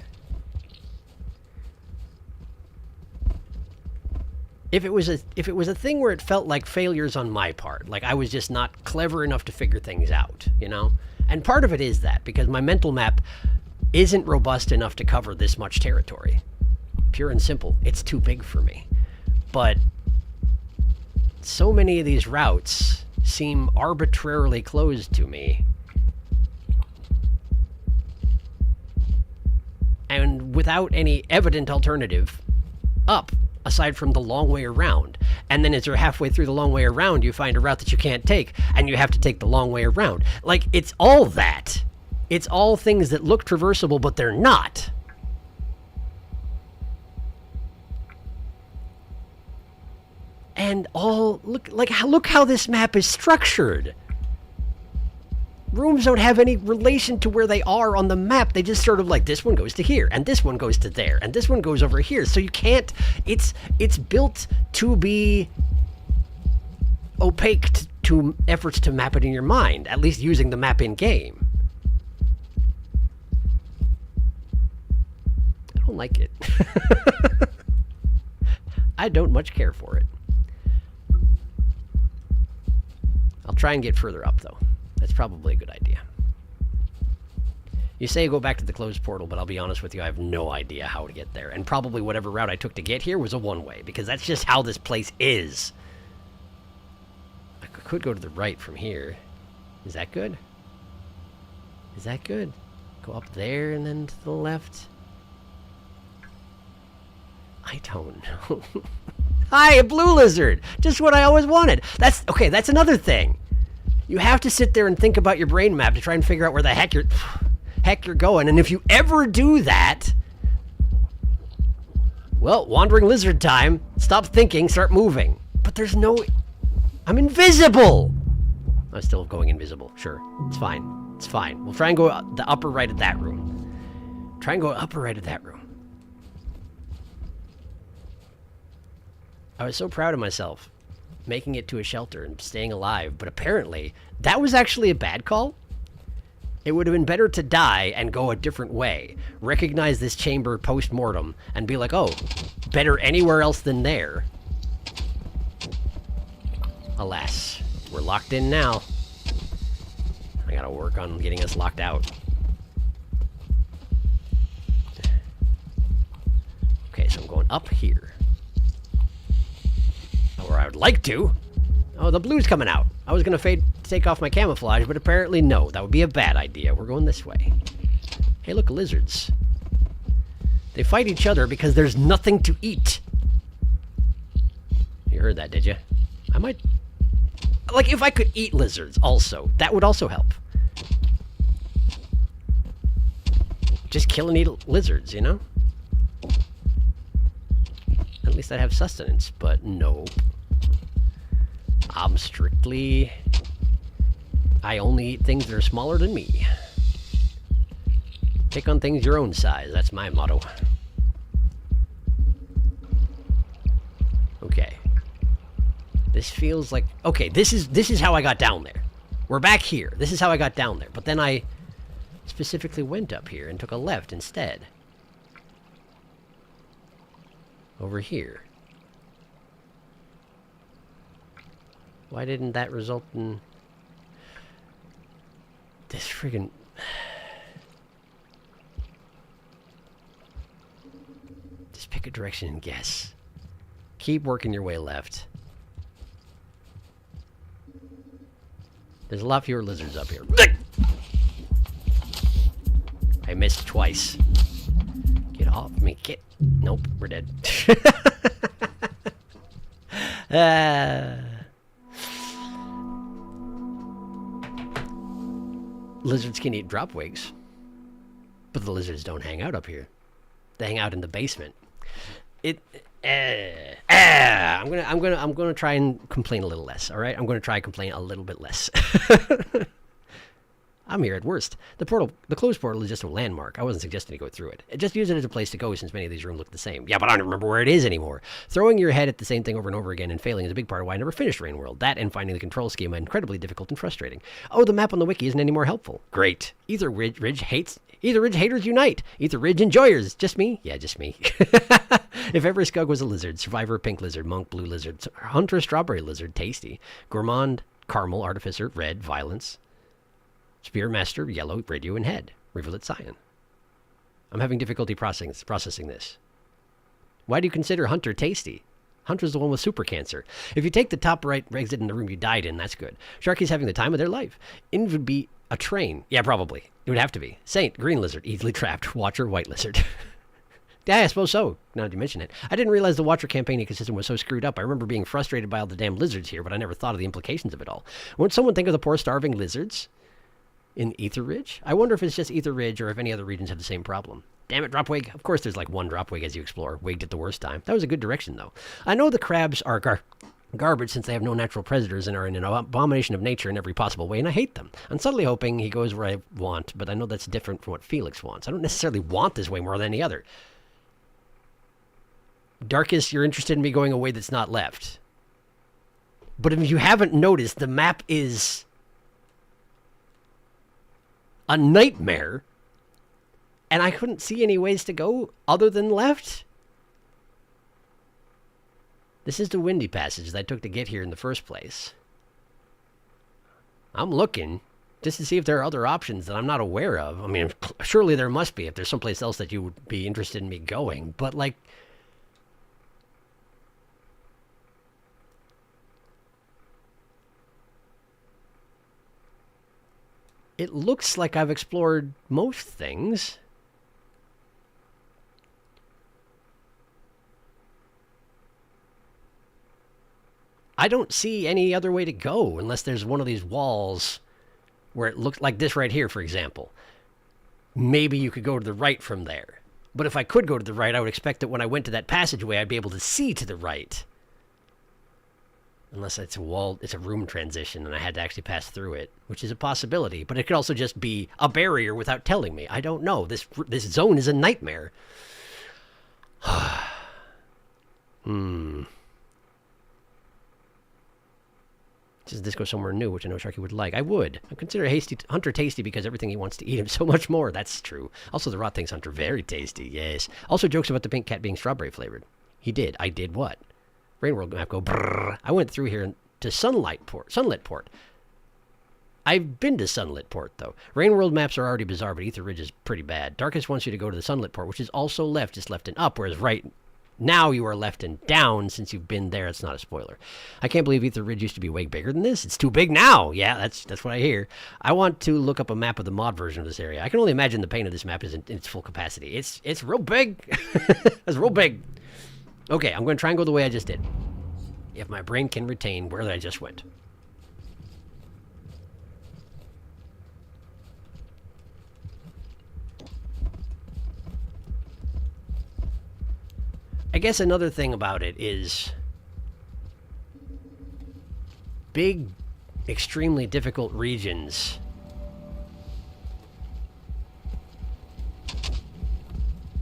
If it was a thing where it felt like failures on my part, like I was just not clever enough to figure things out, you know? And part of it is that, because my mental map isn't robust enough to cover this much territory. Pure and simple, it's too big for me. But so many of these routes seem arbitrarily closed to me. And without any evident alternative up, aside from the long way around. And then as you're halfway through the long way around, you find a route that you can't take, and you have to take the long way around. Like, it's all that. It's all things that look traversable, but they're not. And all, look how this map is structured. Rooms don't have any relation to where they are on the map. They just sort of like, this one goes to here, and this one goes to there, and this one goes over here. So you can't, it's built to be opaque to efforts to map it in your mind, at least using the map in game. I don't like it. I don't much care for it. I'll try and get further up, though. That's probably a good idea. You say go back to the closed portal, but I'll be honest with you, I have no idea how to get there. And probably whatever route I took to get here was a one-way, because that's just how this place is. I could go to the right from here. Is that good? Is that good? Go up there and then to the left? I don't know. Hi, a blue lizard! Just what I always wanted. That's another thing. You have to sit there and think about your brain map to try and figure out where the heck you're going. And if you ever do that, well, wandering lizard time. Stop thinking, start moving. But there's no... I'm invisible! I'm still going invisible. Sure, it's fine. It's fine. We'll try and go the upper right of that room. Try and go upper right of that room. I was so proud of myself making it to a shelter and staying alive, but apparently that was actually a bad call. It would have been better to die and go a different way, recognize this chamber post-mortem, and be like, oh, better anywhere else than there. Alas, we're locked in now. I gotta work on getting us locked out. Okay, so I'm going up here. Or I would like to. Oh, the blue's coming out. I was going to take off my camouflage, but apparently no. That would be a bad idea. We're going this way. Hey, look, lizards. They fight each other because there's nothing to eat. You heard that, did you? I might... Like, if I could eat lizards also, that would also help. Just kill and eat lizards, you know? At least I'd have sustenance, but no. I'm strictly... I only eat things that are smaller than me. Pick on things your own size. That's my motto. Okay. This feels like... Okay, this is how I got down there. We're back here. This is how I got down there. But then I specifically went up here and took a left instead. Over here. Why didn't that result in... This friggin'... Just pick a direction and guess. Keep working your way left. There's a lot fewer lizards up here. I missed twice. Get off me, get... Nope, we're dead. Lizards can eat drop wigs, but the lizards don't hang out up here. They hang out in the basement. I'm gonna try and complain a little less. All right, I'm gonna try and complain a little bit less. I'm here at worst. The closed portal is just a landmark. I wasn't suggesting to go through it. Just use it as a place to go since many of these rooms look the same. Yeah, but I don't remember where it is anymore. Throwing your head at the same thing over and over again and failing is a big part of why I never finished Rain World. That and finding the control schema incredibly difficult and frustrating. Oh, the map on the wiki isn't any more helpful. Great. Ether Ridge haters unite. Ether Ridge enjoyers. Just me? Yeah, just me. If every Skug was a lizard, Survivor pink lizard, Monk blue lizard, Hunter strawberry lizard, tasty, Gourmand caramel, Artificer red, Violence, Spearmaster, yellow, radio, and head. Rivulet cyan. I'm having difficulty processing this. Why do you consider Hunter tasty? Hunter's the one with super cancer. If you take the top right exit in the room you died in, that's good. Sharky's having the time of their life. In would be a train. Yeah, probably. It would have to be. Saint, green lizard, easily trapped. Watcher, white lizard. Yeah, I suppose so, now that you mention it. I didn't realize the Watcher campaign ecosystem was so screwed up. I remember being frustrated by all the damn lizards here, but I never thought of the implications of it all. Won't someone think of the poor starving lizards in Ether Ridge? I wonder if it's just Ether Ridge or if any other regions have the same problem. Damn it, Dropwig. Of course there's like one Dropwig as you explore. Wigged at the worst time. That was a good direction, though. I know the crabs are garbage since they have no natural predators and are an abomination of nature in every possible way, and I hate them. I'm subtly hoping he goes where I want, but I know that's different from what Felix wants. I don't necessarily want this way more than any other. Darkest, you're interested in me going a way that's not left. But if you haven't noticed, the map is a nightmare, and I couldn't see any ways to go other than left. This is the windy passage that I took to get here in the first place. I'm looking just to see if there are other options that I'm not aware of. I mean, surely there must be if there's someplace else that you would be interested in me going, but like... It looks like I've explored most things. I don't see any other way to go unless there's one of these walls where it looks like this right here, for example. Maybe you could go to the right from there. But if I could go to the right, I would expect that when I went to that passageway, I'd be able to see to the right. Unless it's a wall, it's a room transition, and I had to actually pass through it, which is a possibility. But it could also just be a barrier without telling me. I don't know. This zone is a nightmare. Does this go somewhere new, which I know Sharky would like? I would. I consider Hunter tasty because everything he wants to eat him so much more. That's true. Also, the Rot thinks Hunter very tasty. Yes. Also, jokes about the pink cat being strawberry flavored. He did. I did what? Rain World map go brrr. I went through here to Sunlit Port. I've been to Sunlit Port, though. Rain World maps are already bizarre, but Ether Ridge is pretty bad. Darkest wants you to go to the Sunlit Port, which is also left, just left and up, whereas right now you are left and down. Since you've been there, it's not a spoiler. I can't believe Ether Ridge used to be way bigger than this. It's too big now. Yeah, that's what I hear. I want to look up a map of the mod version of this area. I can only imagine the pain of this map is in its full capacity. It's real big. It's real big. Okay, I'm going to try and go the way I just did. If my brain can retain where I just went. I guess another thing about it is big, extremely difficult regions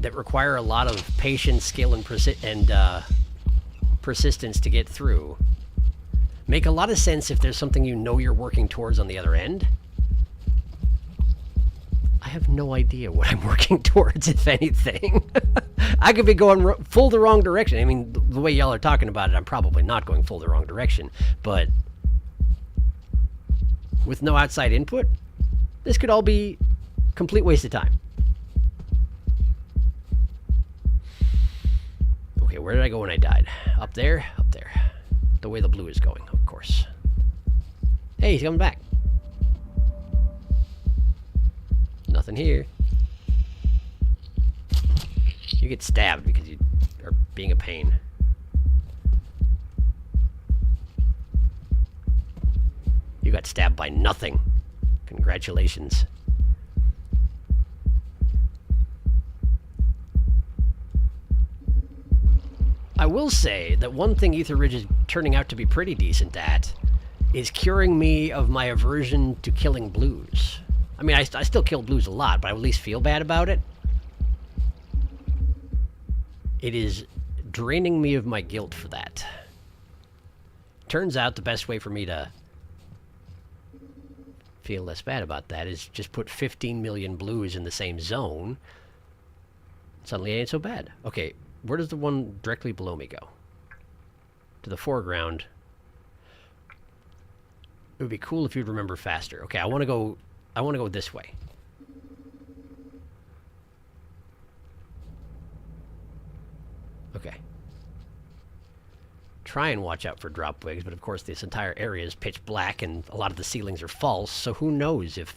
that require a lot of patience, skill, and persistence to get through make a lot of sense if there's something you know you're working towards on the other end. I have no idea what I'm working towards, if anything. I could be going full the wrong direction. I mean, the way y'all are talking about it, I'm probably not going full the wrong direction. But with no outside input, This could all be complete waste of time. Okay, where did I go when I died? Up there? Up there. The way the blue is going, of course. Hey, he's coming back. Nothing here. You get stabbed because you are being a pain. You got stabbed by nothing. Congratulations. I will say that one thing Ether Ridge is turning out to be pretty decent at is curing me of my aversion to killing blues. I mean, I still kill blues a lot, but I at least feel bad about it. It is draining me of my guilt for that. Turns out the best way for me to feel less bad about that is just put 15 million blues in the same zone. Suddenly it ain't so bad. Okay, where does the one directly below me go? To the foreground. It would be cool if you'd remember faster. Okay, I want to go this way. Okay. Try and watch out for drop wigs, but of course this entire area is pitch black and a lot of the ceilings are false, so who knows if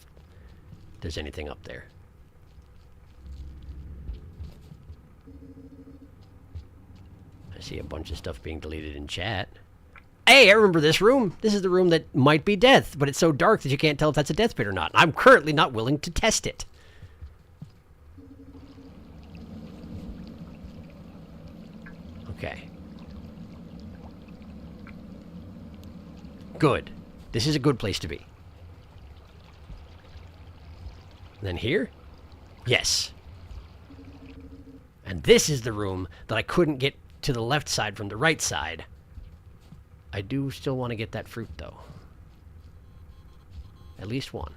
there's anything up there. I see a bunch of stuff being deleted in chat. Hey, I remember this room. This is the room that might be death, but it's so dark that you can't tell if that's a death pit or not. I'm currently not willing to test it. Okay. Good. This is a good place to be. And then here? Yes. And this is the room that I couldn't get to the left side from the right side. I do still want to get that fruit, though. At least one.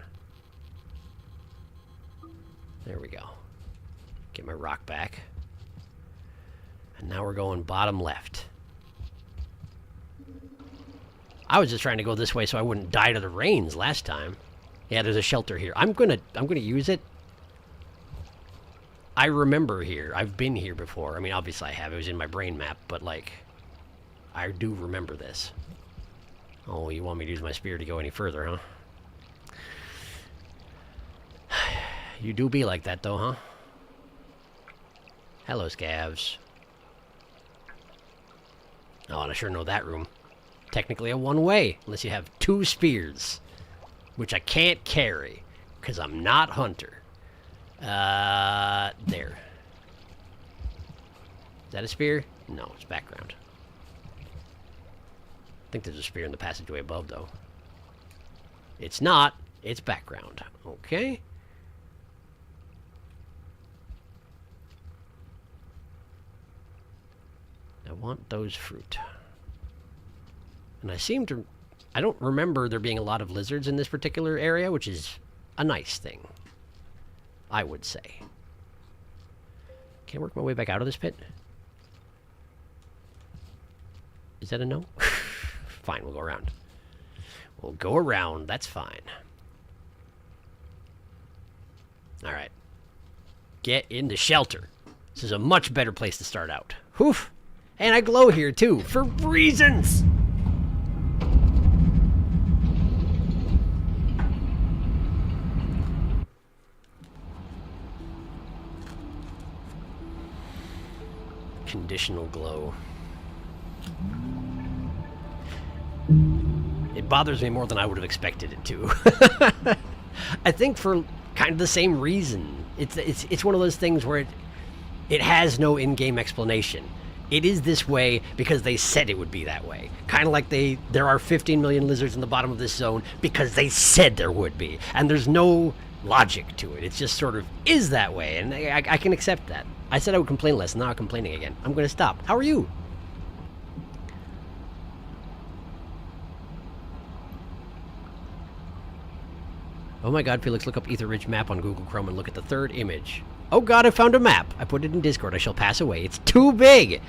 There we go. Get my rock back. And now we're going bottom left. I was just trying to go this way so I wouldn't die to the rains last time. Yeah, there's a shelter here. I'm gonna use it. I remember here. I've been here before. I mean, obviously I have. It was in my brain map, but like, I do remember this. Oh, you want me to use my spear to go any further, huh? You do be like that, though, huh? Hello, scavs. Oh, and I sure know that room. Technically a one-way, unless you have 2 spears, which I can't carry, because I'm not Hunter. There. Is that a spear? No, it's background. I think there's a spear in the passageway above, though. It's not. It's background. Okay. I want those fruit. And I don't remember there being a lot of lizards in this particular area, which is a nice thing, I would say. Can I work my way back out of this pit? Is that a no? Fine, we'll go around. We'll go around, that's fine. Alright. Get in the shelter. This is a much better place to start out. Whew! And I glow here, too, for reasons! Conditional glow. It bothers me more than I would have expected it to. I think for kind of the same reason. It's one of those things where it has no in-game explanation. It is this way because they said it would be that way. Kind of like there are 15 million lizards in the bottom of this zone because they said there would be. And there's no logic to it. It just sort of is that way, and I can accept that. I said I would complain less, now I'm complaining again. I'm going to stop. How are you? Oh my god, Felix, look up Ether Ridge map on Google Chrome and look at the 3rd image. Oh god, I found a map. I put it in Discord. I shall pass away. It's too big.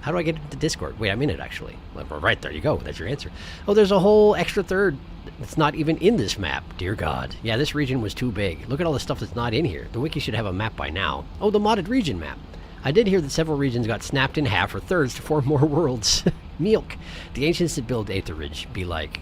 How do I get into Discord? Wait, I'm in it, actually. Right, there you go. That's your answer. Oh, there's a whole extra third that's not even in this map. Dear God. Yeah, this region was too big. Look at all the stuff that's not in here. The wiki should have a map by now. Oh, the modded region map. I did hear that several regions got snapped in half or thirds to form more worlds. Milk. The ancients that build Aetherridge be like...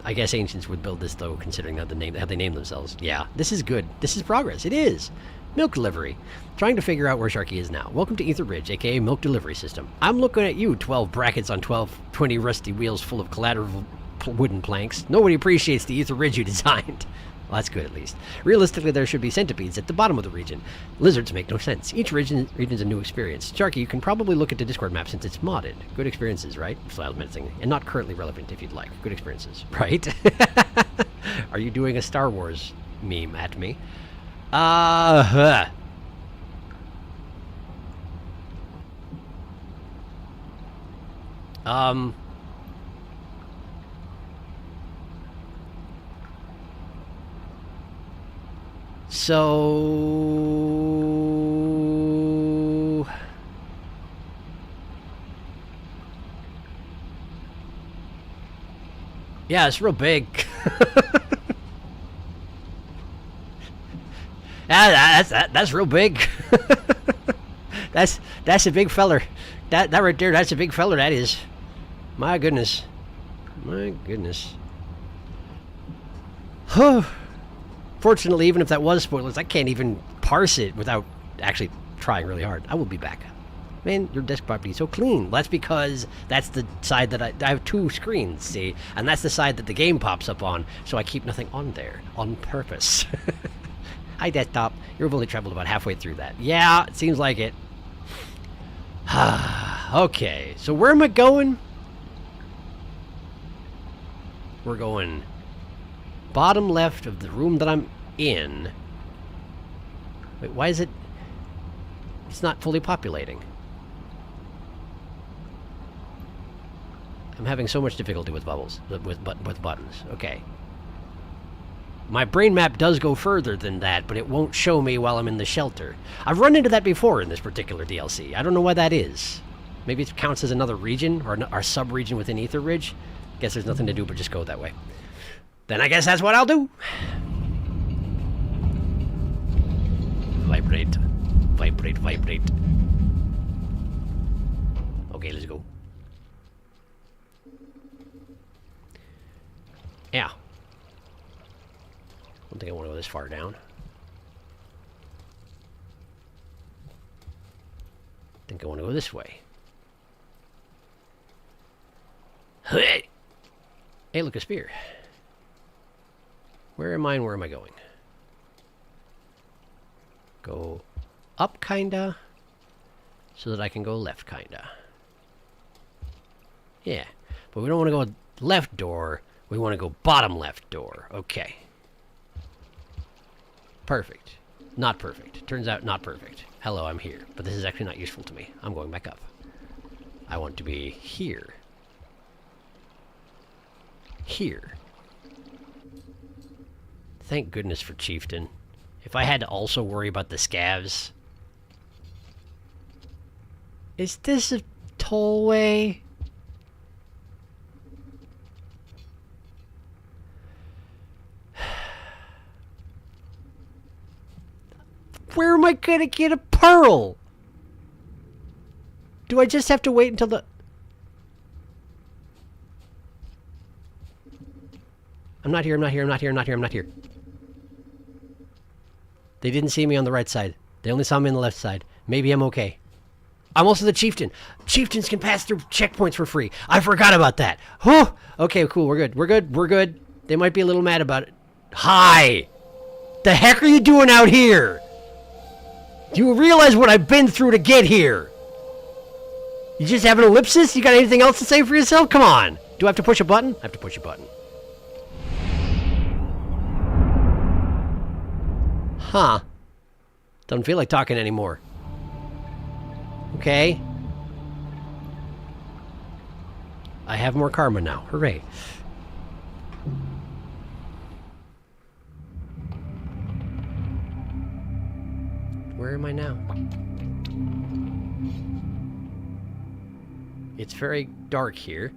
I guess ancients would build this, though, considering how they name themselves. Yeah, this is good. This is progress. It is. Milk delivery. Trying to figure out where Sharky is now. Welcome to Ether Ridge, aka Milk Delivery System. I'm looking at you, 12 brackets on 20 rusty wheels full of collateral wooden planks. Nobody appreciates the Ether Ridge you designed. Well, that's good, at least. Realistically, there should be centipedes at the bottom of the region. Lizards make no sense. Each region's a new experience. Sharky, you can probably look at the Discord map since it's modded. Good experiences, right? Style menacing. And not currently relevant if you'd like. Good experiences, right? Are you doing a Star Wars meme at me? So... Yeah, it's real big. That's real big. That's a big feller. That right there, that's a big feller, that is. My goodness. My goodness. Fortunately, even if that was spoilers, I can't even parse it without actually trying really hard. I will be back. Man, your desk property is so clean. That's because that's the side that I have two screens, see? And that's the side that the game pops up on, so I keep nothing on there, on purpose. Hi, desktop. You've only traveled about halfway through that. Yeah, it seems like it. Okay, so where am I going? We're going bottom left of the room that I'm in. Wait, why is it... It's not fully populating. I'm having so much difficulty with bubbles, with buttons. Okay. My brain map does go further than that, but it won't show me while I'm in the shelter. I've run into that before in this particular DLC. I don't know why that is. Maybe it counts as another region, or our sub-region within Ether Ridge. Guess there's nothing to do but just go that way. Then I guess that's what I'll do. Vibrate. Vibrate, vibrate. Okay, let's go. Yeah. I don't think I want to go this far down. I think I want to go this way. Hey! Hey, look, a spear. Where am I and where am I going? Go up, kinda, so that I can go left, kinda. Yeah, but we don't want to go left door. We want to go bottom left door. Okay. Perfect. Not perfect. Turns out not perfect. Hello, I'm here. But this is actually not useful to me. I'm going back up. I want to be here. Here. Thank goodness for Chieftain. If I had to also worry about the scavs... Is this a tollway? Where am I gonna get a pearl? Do I just have to wait until the... I'm not here, I'm not here, I'm not here, I'm not here, I'm not here. They didn't see me on the right side. They only saw me on the left side. Maybe I'm okay. I'm also the chieftain. Chieftains can pass through checkpoints for free. I forgot about that. Huh. Okay, cool. We're good. We're good. We're good. They might be a little mad about it. Hi. The heck are you doing out here? Do you realize what I've been through to get here? You just have an ellipsis? You got anything else to say for yourself? Come on. Do I have to push a button? I have to push a button. Huh. Doesn't feel like talking anymore. Okay. I have more karma now. Hooray. Where am I now? It's very dark here.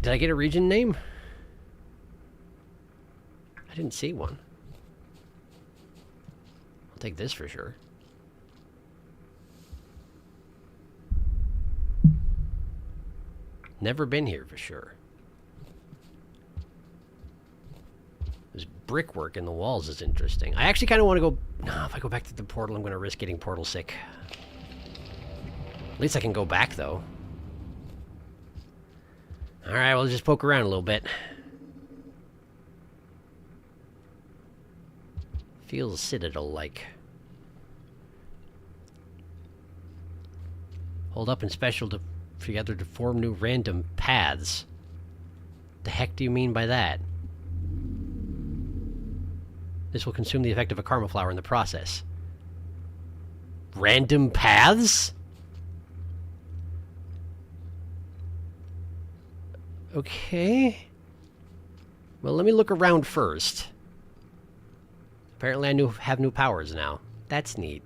Did I get a region name? I didn't see one. I'll take this for sure. Never been here for sure. This brickwork in the walls is interesting. I actually kind of want to go... No, if I go back to the portal, I'm going to risk getting portal sick. At least I can go back, though. Alright, we'll just poke around a little bit. Feels Citadel-like. Hold up and special together to form new random paths. The heck do you mean by that? This will consume the effect of a karma flower in the process. Random paths? Okay. Well, let me look around first. Apparently I have new powers now. That's neat.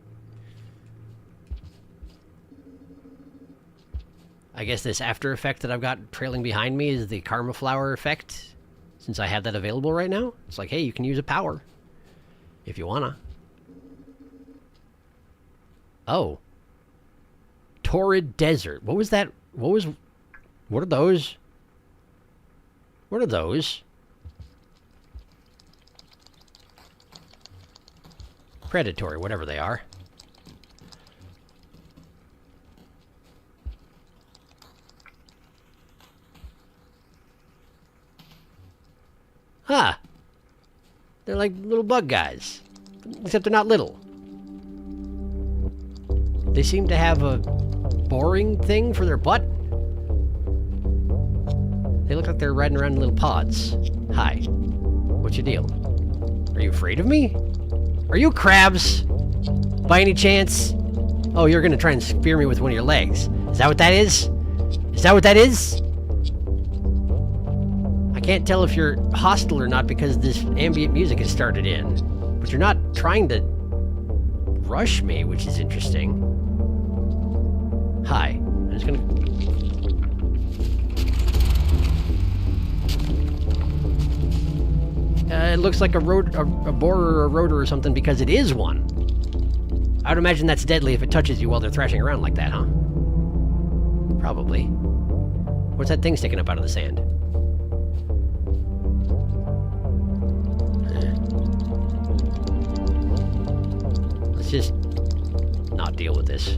I guess this after effect that I've got trailing behind me is the karma flower effect. Since I have that available right now. It's like, hey, you can use a power. If you wanna. Oh. Torrid Desert. What was that? What are those? What are those? Predatory, whatever they are. Huh. They're like little bug guys. Except they're not little. They seem to have a boring thing for their butt. They look like they're riding around in little pods. Hi. What's your deal? Are you afraid of me? Are you crabs? By any chance? Oh, you're gonna try and spear me with one of your legs. Is that what that is? Is that what that is? I can't tell if you're hostile or not because this ambient music has started in. But you're not trying to rush me, which is interesting. Hi. I'm just gonna... it looks like a borer or a rotor or something because it is one. I would imagine that's deadly if it touches you while they're thrashing around like that, huh? Probably. What's that thing sticking up out of the sand? Let's just not deal with this.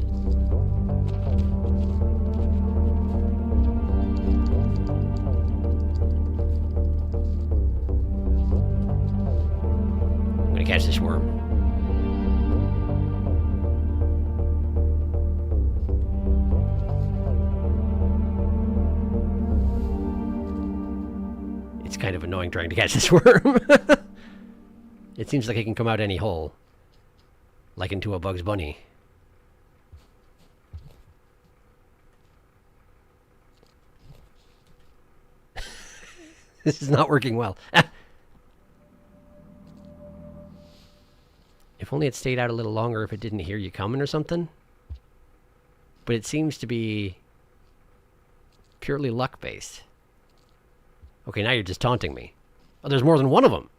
I'm gonna catch this worm. It's kind of annoying trying to catch this worm. It seems like it can come out any hole. Like into a Bugs Bunny. This is not working well. If only it stayed out a little longer if it didn't hear you coming or something. But it seems to be purely luck-based. Okay, now you're just taunting me. Oh, there's more than one of them.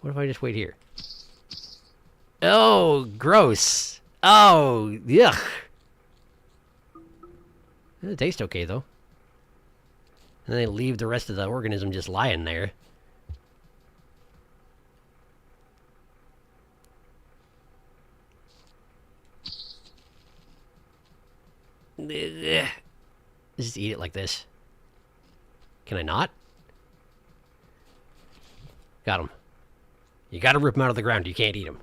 What if I just wait here? Oh, gross. Oh, yuck. It tastes okay, though. And then they leave the rest of the organism just lying there. Just eat it like this. Can I not? Got him. You gotta rip them out of the ground. You can't eat them.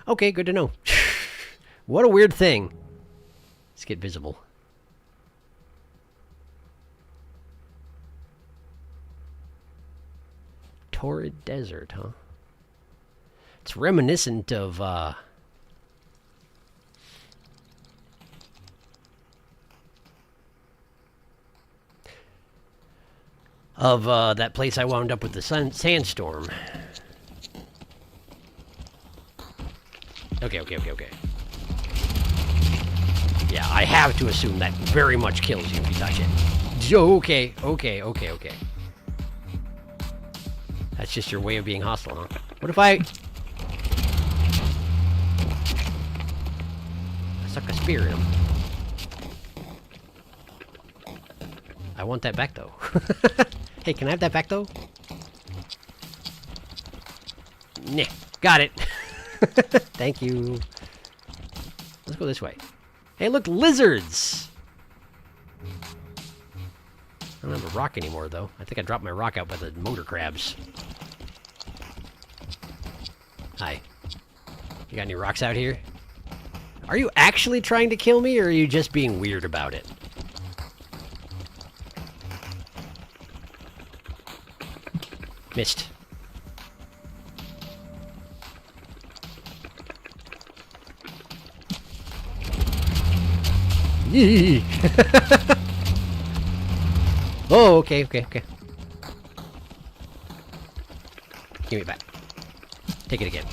Okay, good to know. What a weird thing. Let's get visible. Torrid Desert, huh? It's reminiscent of, that place I wound up with the sandstorm. Okay. Yeah, I have to assume that very much kills you if you touch it. Okay. That's just your way of being hostile, huh? What if I stuck a spear in him? I want that back, though. Hey, can I have that back, though? Nah, got it. Thank you. Let's go this way. Hey, look, lizards! I don't have a rock anymore, though. I think I dropped my rock out by the motor crabs. Hi. You got any rocks out here? Are you actually trying to kill me, or are you just being weird about it? Missed. Oh, okay. Give me it back. Take it again.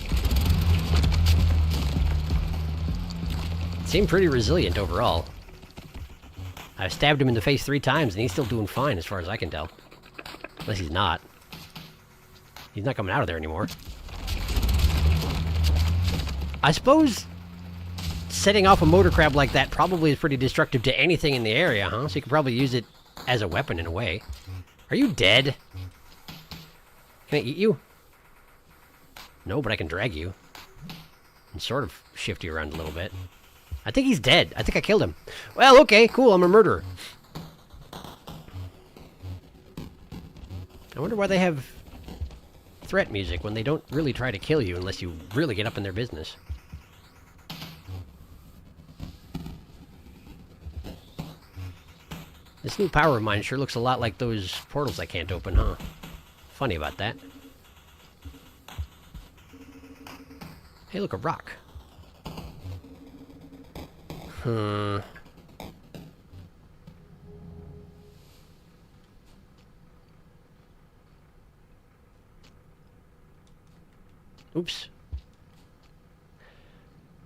Seemed pretty resilient overall. I've stabbed him in the face 3 times and he's still doing fine as far as I can tell. Unless he's not. He's not coming out of there anymore. I suppose setting off a motor crab like that probably is pretty destructive to anything in the area, huh? So you could probably use it as a weapon in a way. Are you dead? Can I eat you? No, but I can drag you. And sort of shift you around a little bit. I think he's dead. I think I killed him. Well, okay, cool, I'm a murderer. I wonder why they have threat music when they don't really try to kill you unless you really get up in their business. This new power of mine sure looks a lot like those portals I can't open, huh? Funny about that. Hey, look, a rock. Oops.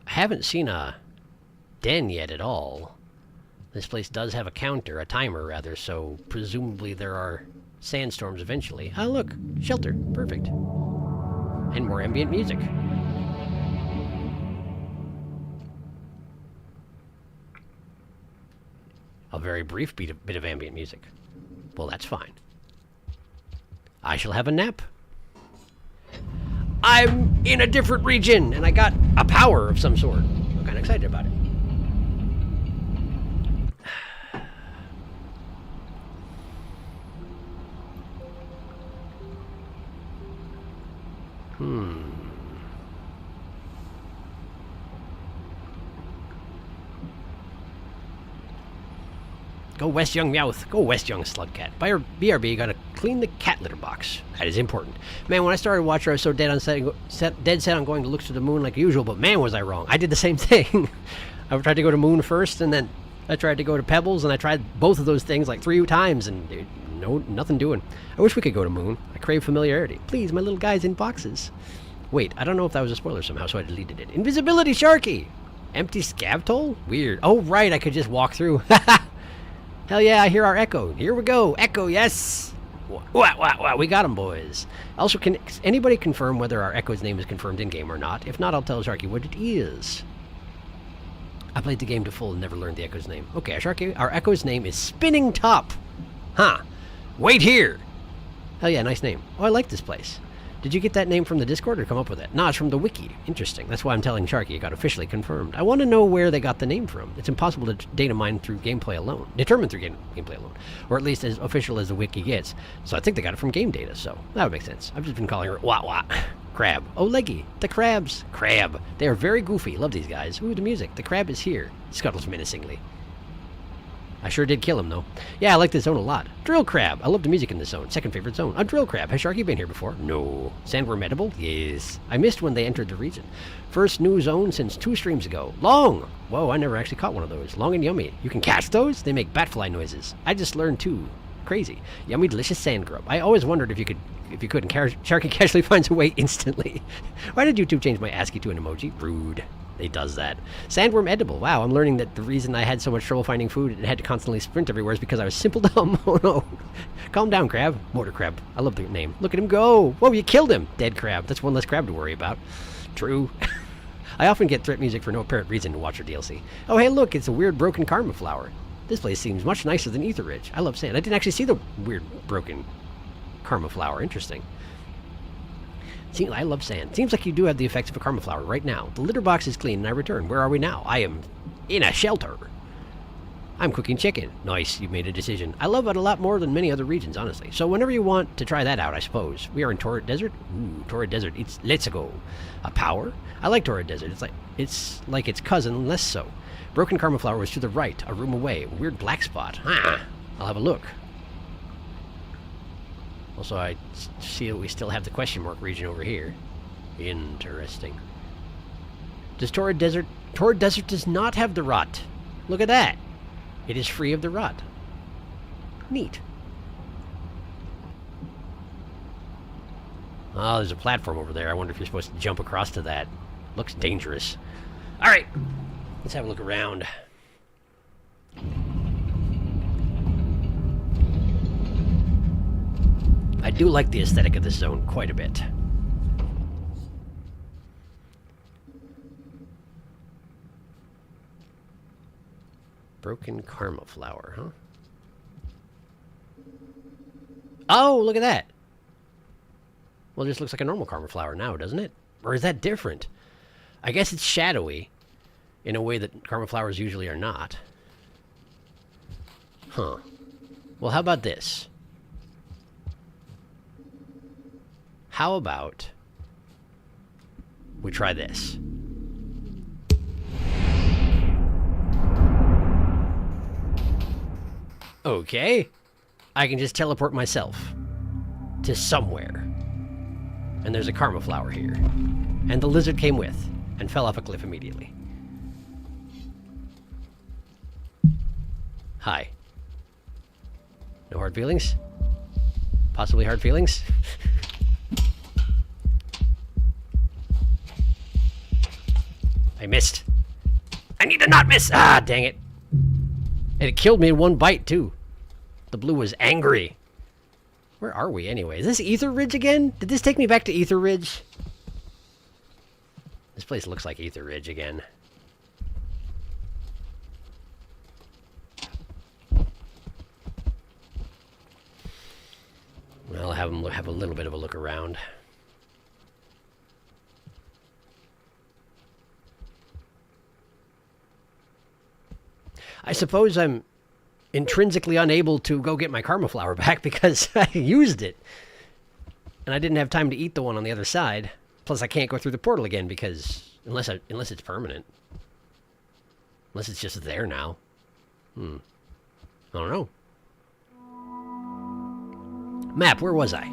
I haven't seen a den yet at all. This place does have a counter, a timer rather, so presumably there are sandstorms eventually. Oh, look, shelter, perfect. And more ambient music. A very brief bit of ambient music. Well, that's fine. I shall have a nap. I'm in a different region, and I got a power of some sort. I'm kind of excited about it. Go west, young Meowth. Go west, young Slugcat. BRB, gotta clean the cat litter box. That is important. Man, when I started Watcher, I was so dead set on going to look to the moon like usual, but man, was I wrong. I did the same thing. I tried to go to moon first, and then I tried to go to Pebbles, and I tried both of those things like 3 times, and nothing doing. I wish we could go to moon. I crave familiarity. Please, my little guy's in boxes. Wait, I don't know if that was a spoiler somehow, so I deleted it. Invisibility Sharky! Empty scab toll? Weird. Oh, right, I could just walk through. Hell yeah, I hear our echo. Here we go. Echo, yes! Wow, we got him, boys. Also, can anybody confirm whether our echo's name is confirmed in-game or not? If not, I'll tell Sharky what it is. I played the game to full and never learned the echo's name. Okay, Sharky, our echo's name is Spinning Top. Huh. Wait here! Hell yeah, nice name. Oh, I like this place. Did you get that name from the Discord or come up with it? No, it's from the wiki. Interesting. That's why I'm telling Sharky it got officially confirmed. I want to know where they got the name from. It's impossible to data mine through gameplay alone. Determine through gameplay alone. Or at least as official as the wiki gets. So I think they got it from game data, so that would make sense. I've just been calling her Wah. Crab. Oh, Leggy. The crabs. Crab. They are very goofy. Love these guys. Ooh, the music. The crab is here. Scuttles menacingly. I sure did kill him, though. Yeah, I like this zone a lot. Drill crab. I love the music in this zone. Second favorite zone. A drill crab. Has Sharky been here before? No. Sandworm edible? Yes. I missed when they entered the region. First new zone since 2 streams ago. Long! Whoa, I never actually caught one of those. Long and yummy. You can catch those? They make batfly noises. I just learned 2. crazy. Yummy, delicious sand grub. I always wondered if you could, and Sharky casually finds a way instantly. Why did YouTube change my ASCII to an emoji? Rude. It does that. Sandworm edible. Wow, I'm learning that the reason I had so much trouble finding food and had to constantly sprint everywhere is because I was simple dumb. Oh no. Calm down, crab. Motor crab. I love the name. Look at him go. Whoa, you killed him. Dead crab. That's one less crab to worry about. True. I often get threat music for no apparent reason to watch your DLC. Oh, hey, look, it's a weird broken karma flower. This place seems much nicer than Ether Ridge. I love sand. I didn't actually see the weird broken karma flower. Interesting. See, I love sand. Seems like you do have the effects of a karma flower right now. The litter box is clean and I return. Where are we now? I am in a shelter. I'm cooking chicken. Nice, you've made a decision. I love it a lot more than many other regions, honestly. So whenever you want to try that out, I suppose. We are in Torrid Desert. Ooh, Torrid Desert. Let's go. A power? I like Torrid Desert. It's like its cousin, less so. Broken karma flower was to the right, a room away. A weird black spot. Ah, I'll have a look. Also, I see that we still have the question mark region over here. Interesting. Does Torrid Desert... Torrid Desert does not have the rot. Look at that. It is free of the rot. Neat. Oh, there's a platform over there. I wonder if you're supposed to jump across to that. Looks dangerous. Alright. Let's have a look around. I do like the aesthetic of this zone quite a bit. Broken karma flower, huh? Oh, look at that! Well, it just looks like a normal karma flower now, doesn't it? Or is that different? I guess it's shadowy in a way that karma flowers usually are not. Huh. Well, how about this? How about we try this? Okay. I can just teleport myself to somewhere. And there's a karma flower here. And the lizard came with and fell off a cliff immediately. Hi. No hard feelings? Possibly hard feelings? I missed. I need to not miss! Ah, dang it. And it killed me in one bite, too. The blue was angry. Where are we, anyway? Is this Ether Ridge again? Did this take me back to Ether Ridge? This place looks like Ether Ridge again. I'll have a little bit of a look around. I suppose I'm intrinsically unable to go get my karma flower back because I used it. And I didn't have time to eat the one on the other side. Plus, I can't go through the portal again because... Unless it's permanent. Unless it's just there now. I don't know. Map, where was I?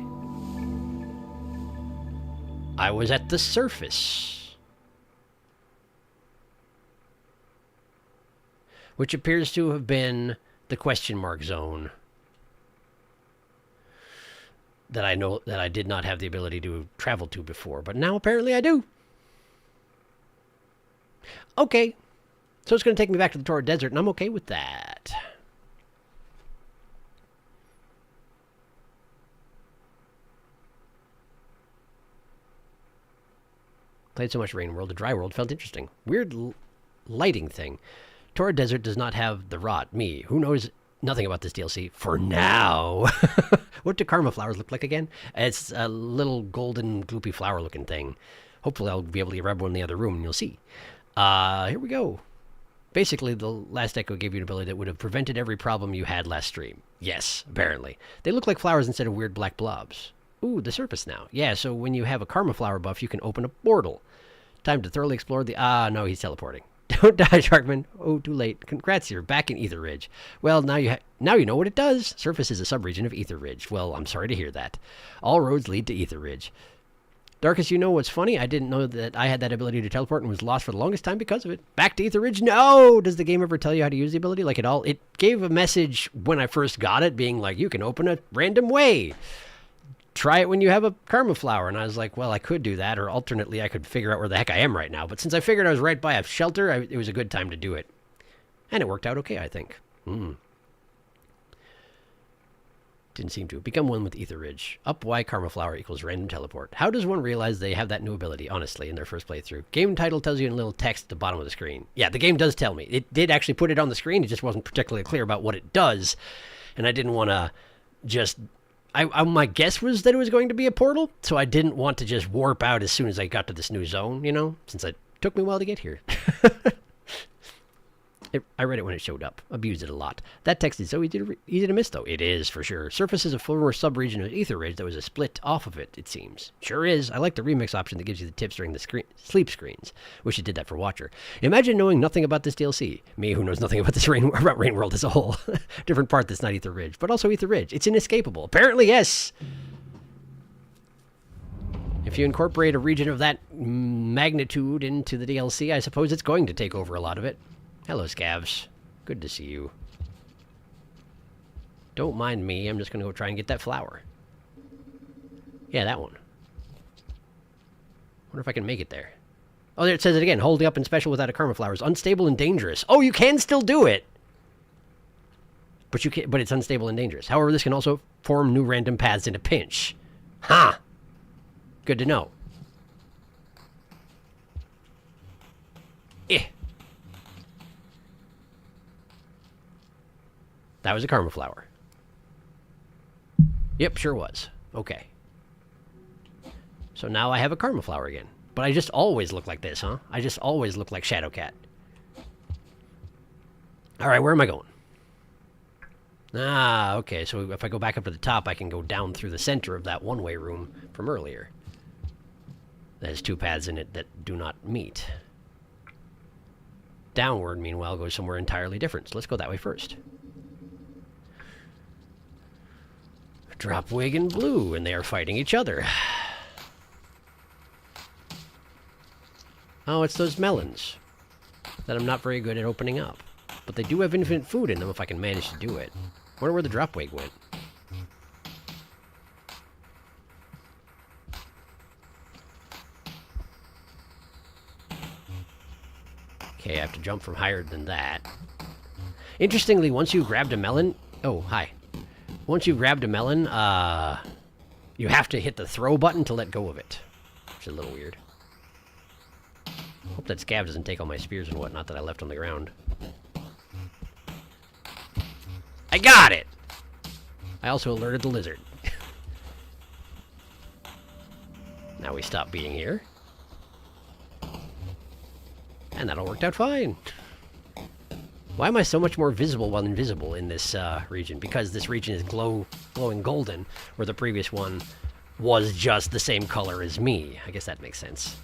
I was at the surface. Which appears to have been the question mark zone. That I know that I did not have the ability to travel to before, but now apparently I do. Okay. So it's going to take me back to the Torrid Desert, and I'm okay with that. Played so much Rain World, the Dry World felt interesting. Weird lighting thing. Torrid Desert does not have the rot. Me, who knows nothing about this DLC for now. What do karma flowers look like again? It's a little golden gloopy flower looking thing. Hopefully I'll be able to grab one in the other room and you'll see. Here we go. Basically, the last echo gave you an ability that would have prevented every problem you had last stream. Yes, apparently. They look like flowers instead of weird black blobs. Ooh, the surface now. Yeah, so when you have a karma flower buff, you can open a portal. Time to thoroughly explore the... Ah, no, he's teleporting. Don't die, Sharkman. Oh, too late. Congrats, you're back in Ether Ridge. Well, now you know what it does. Surface is a subregion of Ether Ridge. Well, I'm sorry to hear that. All roads lead to Ether Ridge. Darkest, you know what's funny? I didn't know that I had that ability to teleport and was lost for the longest time because of it. Back to Ether Ridge. No! Does the game ever tell you how to use the ability? Like, at all? It gave a message when I first got it, being like, you can open a random way. Try it when you have a karma flower. And I was like, well, I could do that, or alternately, I could figure out where the heck I am right now. But since I figured I was right by a shelter, it was a good time to do it. And it worked out okay, I think. Didn't seem to have become one with Ether Ridge. Up Y Karma Flower equals random teleport. How does one realize they have that new ability, honestly, in their first playthrough? Game title tells you in a little text at the bottom of the screen. Yeah, the game does tell me. It did actually put it on the screen. It just wasn't particularly clear about what it does. And I didn't want to just... my guess was that it was going to be a portal, so I didn't want to just warp out as soon as I got to this new zone, you know, since it took me a while to get here. I read it when it showed up. Abused it a lot. That text is so easy to miss, though. It is, for sure. Surface is a former sub-region of Ether Ridge that was a split off of it, it seems. Sure is. I like the remix option that gives you the tips during the sleep screens. Wish it did that for Watcher. Imagine knowing nothing about this DLC. Me, who knows nothing about this Rain World as a whole. Different part that's not Ether Ridge, but also Ether Ridge. It's inescapable. Apparently, yes. If you incorporate a region of that magnitude into the DLC, I suppose it's going to take over a lot of it. Hello, Scavs. Good to see you. Don't mind me. I'm just going to go try and get that flower. Yeah, that one. Wonder if I can make it there. Oh, there it says it again. Holding up in special without a karma flower is unstable and dangerous. Oh, you can still do it! But you can't, but it's unstable and dangerous. However, this can also form new random paths in a pinch. Huh. Good to know. Eh. That was a karma flower. Yep, sure was. Okay. So now I have a karma flower again. But I just always look like this, huh? I just always look like Shadowcat. Alright, where am I going? Ah, okay. So if I go back up to the top, I can go down through the center of that one-way room from earlier. There's two paths in it that do not meet. Downward, meanwhile, goes somewhere entirely different. So let's go that way first. Dropwig and Blue, and they are fighting each other. Oh, it's those melons that I'm not very good at opening up. But they do have infinite food in them if I can manage to do it. Wonder where the Dropwig went. Okay, I have to jump from higher than that. Interestingly, once you grabbed a melon... Oh, hi. Once you've grabbed a melon, you have to hit the throw button to let go of it. Which is a little weird. Hope that Scav doesn't take all my spears and whatnot that I left on the ground. I got it! I also alerted the lizard. Now we stop being here. And that all worked out fine. Why am I so much more visible while invisible in this region? Because this region is glowing golden, where the previous one was just the same color as me. I guess that makes sense.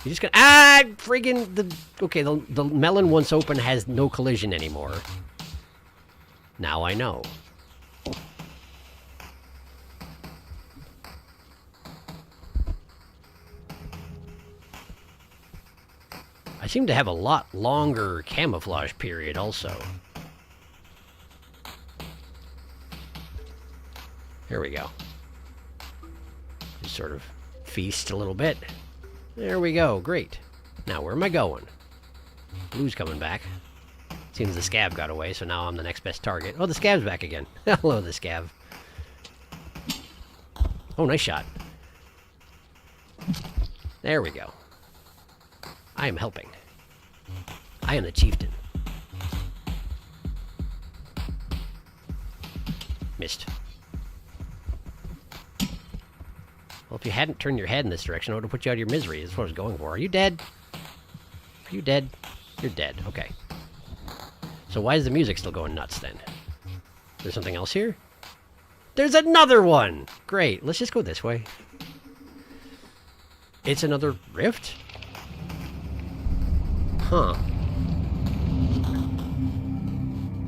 You just got... Ah! Friggin' the... Okay, the melon once open has no collision anymore. Now I know. I seem to have a lot longer camouflage period also. Here we go. Just sort of feast a little bit. There we go. Great. Now, where am I going? Blue's coming back. Seems the Scav got away, so now I'm the next best target. Oh, the Scav's back again. Hello, the Scav. Oh, nice shot. There we go. I am helping. I am the chieftain. Missed. Well, if you hadn't turned your head in this direction, I would have put you out of your misery. That's what I was going for. Are you dead? Are you dead? You're dead. Okay. So why is the music still going nuts, then? There's something else here? There's another one! Great. Let's just go this way. It's another rift? Huh.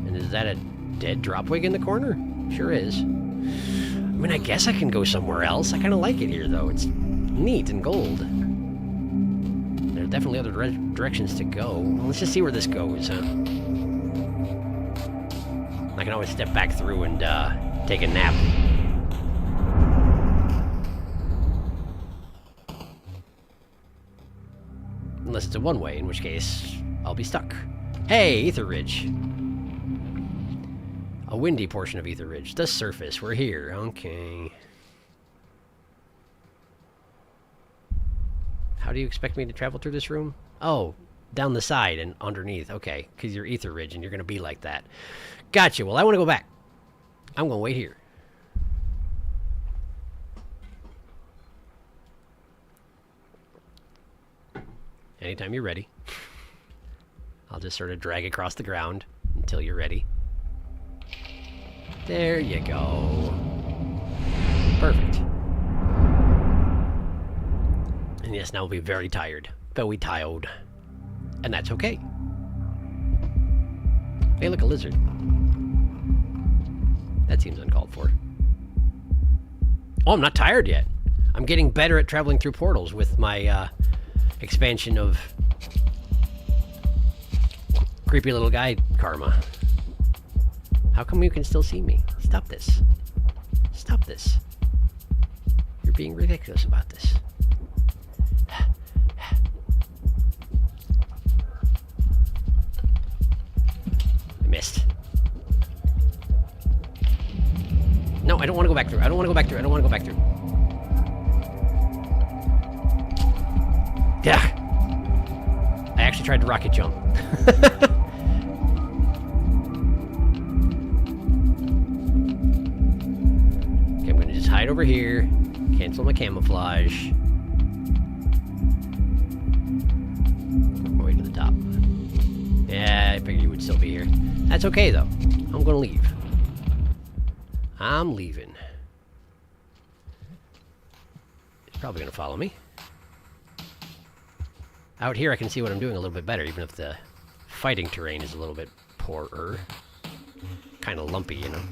And is that a dead Dropwig in the corner? Sure is. I mean, I guess I can go somewhere else. I kind of like it here, though. It's Neat, and gold. There are definitely other directions to go. Well, let's just see where this goes, huh? I can always step back through and take a nap. Unless it's a one-way, in which case I'll be stuck. Hey, Ether Ridge. A windy portion of Ether Ridge. The surface. We're here. Okay. How do you expect me to travel through this room? Oh, down the side and underneath. Okay, because you're Ether Ridge and you're going to be like that. Gotcha. Well, I want to go back. I'm going to wait here. Anytime you're ready. I'll just sort of drag across the ground until you're ready. There you go. Perfect. And yes, now we'll be very tired. Very tired. And that's okay. Hey, look, a lizard. That seems uncalled for. Oh, I'm not tired yet. I'm getting better at traveling through portals with my expansion of creepy little guy karma. How come you can still see me? Stop this. Stop this. You're being ridiculous about this. I missed. No, I don't want to go back through. I don't want to go back through. I don't want to go back through. Yeah. I actually tried to rocket jump. Okay, I'm going to just hide over here. Cancel my camouflage. Work my way to the top. Yeah, I figured you would still be here. That's okay, though. I'm going to leave. I'm leaving. He's probably going to follow me. Out here I can see what I'm doing a little bit better, even if the fighting terrain is a little bit poorer. Kind of lumpy, you know.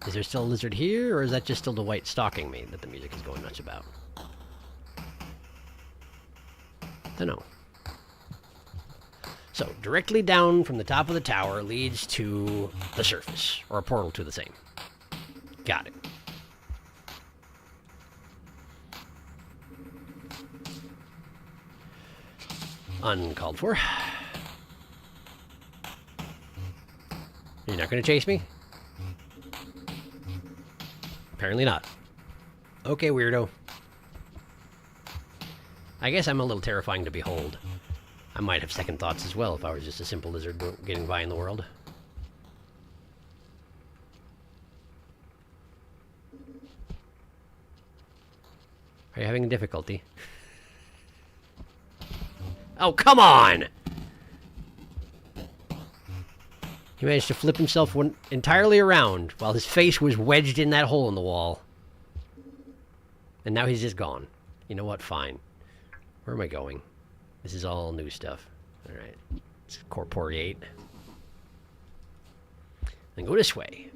Is there still a lizard here, or is that just still the white stalking me that the music is going nuts about? Dunno. So, directly down from the top of the tower leads to the surface, or a portal to the same. Got it. Uncalled for. You're not going to chase me? Apparently not. Okay, weirdo. I guess I'm a little terrifying to behold. I might have second thoughts as well if I was just a simple lizard getting by in the world. Are you having difficulty? Oh, come on! He managed to flip himself entirely around while his face was wedged in that hole in the wall. And now he's just gone. You know what? Fine. Where am I going? This is all new stuff. Alright. Let's corporeate. Then go this way.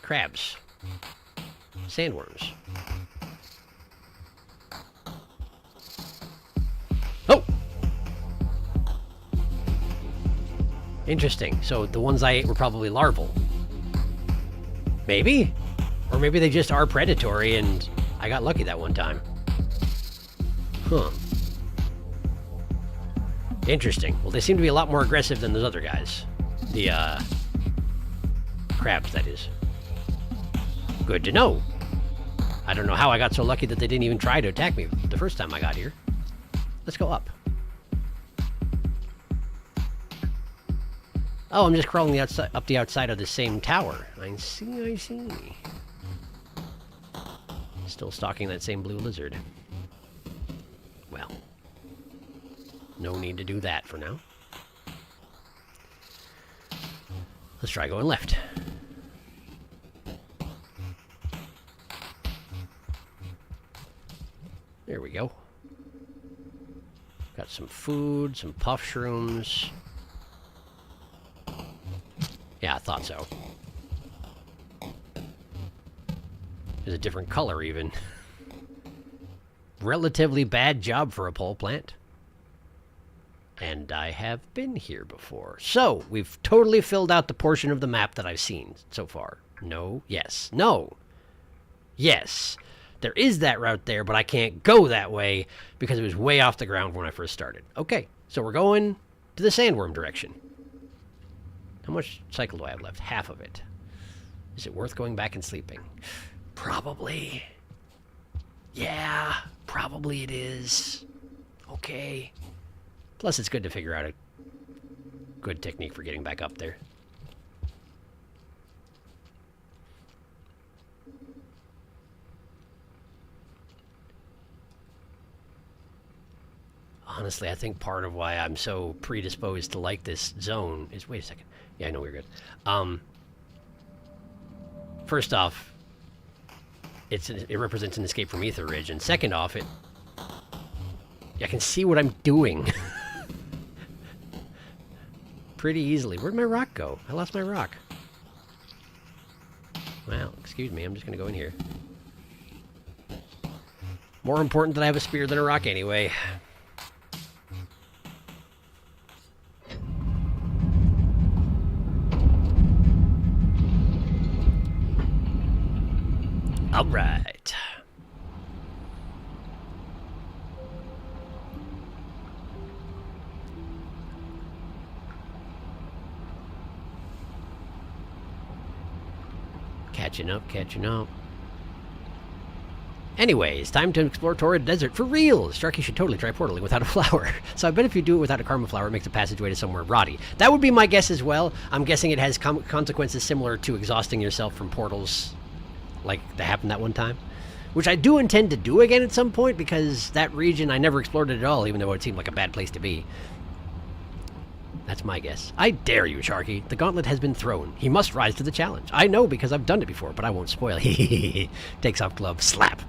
Crabs. Sandworms. Oh! Interesting. So the ones I ate were probably larval. Maybe? Or maybe they just are predatory and I got lucky that one time. Huh. Interesting. Well, they seem to be a lot more aggressive than those other guys. The, crabs, that is. Good to know. I don't know how I got so lucky that they didn't even try to attack me the first time I got here. Let's go up. Oh, I'm just crawling the outside, up the outside of the same tower. I see, I see. Still stalking that same blue lizard. Well, no need to do that for now. Let's try going left. There we go. Got some food, some puff shrooms. Yeah, I thought so. Is a different color, even. Relatively bad job for a pole plant. And I have been here before. So, we've totally filled out the portion of the map that I've seen so far. No, yes, no. Yes. There is that route there, but I can't go that way because it was way off the ground when I first started. Okay, so we're going to the sandworm direction. How much cycle do I have left? Half of it. Is it worth going back and sleeping? Probably. Yeah, probably it is. Okay. Plus, it's good to figure out a good technique for getting back up there. Honestly, I think part of why I'm so predisposed to like this zone is... Wait a second. Yeah, I know we're good. First off, it represents an escape from Ether Ridge, and second off, I can see what I'm doing. Pretty easily. Where'd my rock go? I lost my rock. Well, excuse me, I'm just gonna go in here. More important that I have a spear than a rock anyway. All right. Catching up, catching up. Anyways, time to explore Torrid Desert for real. Sharky should totally try portaling without a flower. So I bet if you do it without a karma flower, it makes a passageway to somewhere rotty. That would be my guess as well. I'm guessing it has consequences similar to exhausting yourself from portals like that happened that one time. Which I do intend to do again at some point, because that region, I never explored it at all, even though it seemed like a bad place to be. That's my guess. I dare you, Sharky. The gauntlet has been thrown. He must rise to the challenge. I know because I've done it before, but I won't spoil. Takes off glove. Slap.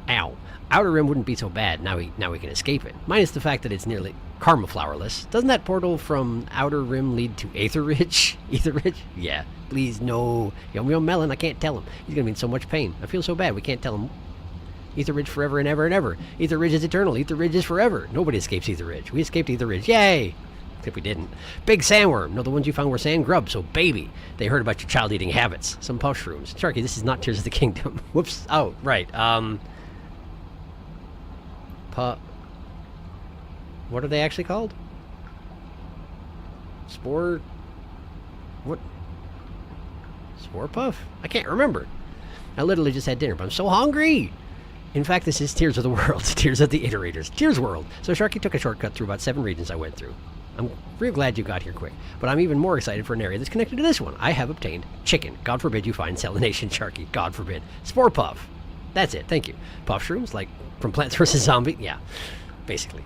Ow. Outer Rim wouldn't be so bad. Now we can escape it. Minus the fact that it's nearly karma flowerless. Doesn't that portal from Outer Rim lead to Aether Ridge? Aether Ridge? Yeah. Please, no. Yum Yum Melon, I can't tell him. He's gonna be in so much pain. I feel so bad. We can't tell him. Aether Ridge forever and ever and ever. Aether Ridge is eternal. Aether Ridge is forever. Nobody escapes Aether Ridge. We escaped Aether Ridge. Yay! Except we didn't. Big sandworm. No, the ones you found were sand grubs, so baby. They heard about your child-eating habits. Some mushrooms. Sharky, this is not Tears of the Kingdom. Whoops. Oh, right. What are they actually called? Spore... What? Spore Puff? I can't remember. I literally just had dinner, but I'm so hungry! In fact, this is Tears of the World. Tears of the Iterators. Tears World. So Sharky took a shortcut through about 7 regions I went through. I'm real glad you got here quick, but I'm even more excited for an area that's connected to this one. I have obtained chicken. God forbid you find Salination, Sharky. God forbid. Spore Puff. That's it. Thank you. Puff shrooms, like from Plants vs. Zombie? Yeah, basically.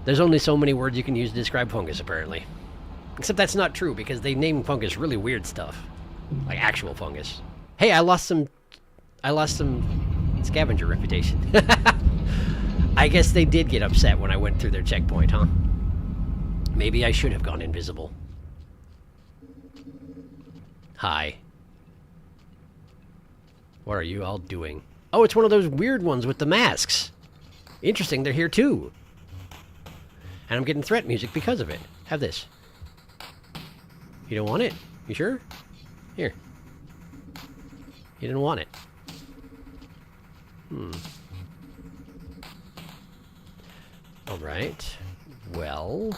There's only so many words you can use to describe fungus, apparently. Except that's not true, because they name fungus really weird stuff. Like actual fungus. Hey, I lost some scavenger reputation. I guess they did get upset when I went through their checkpoint, huh? Maybe I should have gone invisible. Hi. What are you all doing? Oh, it's one of those weird ones with the masks. Interesting, they're here too. And I'm getting threat music because of it. Have this. You don't want it? You sure? Here. You didn't want it. Alright. Well...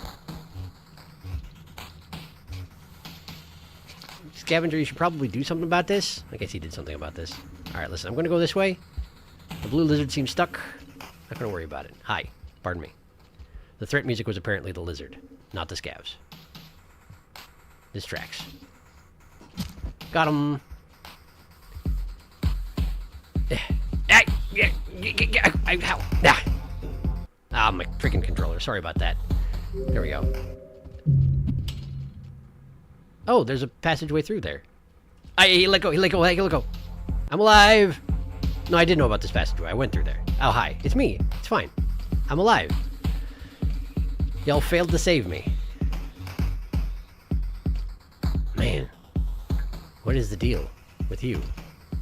Scavenger, you should probably do something about this. I guess he did something about this. Alright, listen, I'm gonna go this way. The blue lizard seems stuck. Not gonna worry about it. Hi. Pardon me. The threat music was apparently the lizard, not the scavs. This tracks. Got him. Ah, my freaking controller. Sorry about that. There we go. Oh, there's a passageway through there. He let go. He let go. He let go. I'm alive. No, I didn't know about this passageway. I went through there. Oh, hi. It's me. It's fine. I'm alive. Y'all failed to save me. Man. What is the deal with you?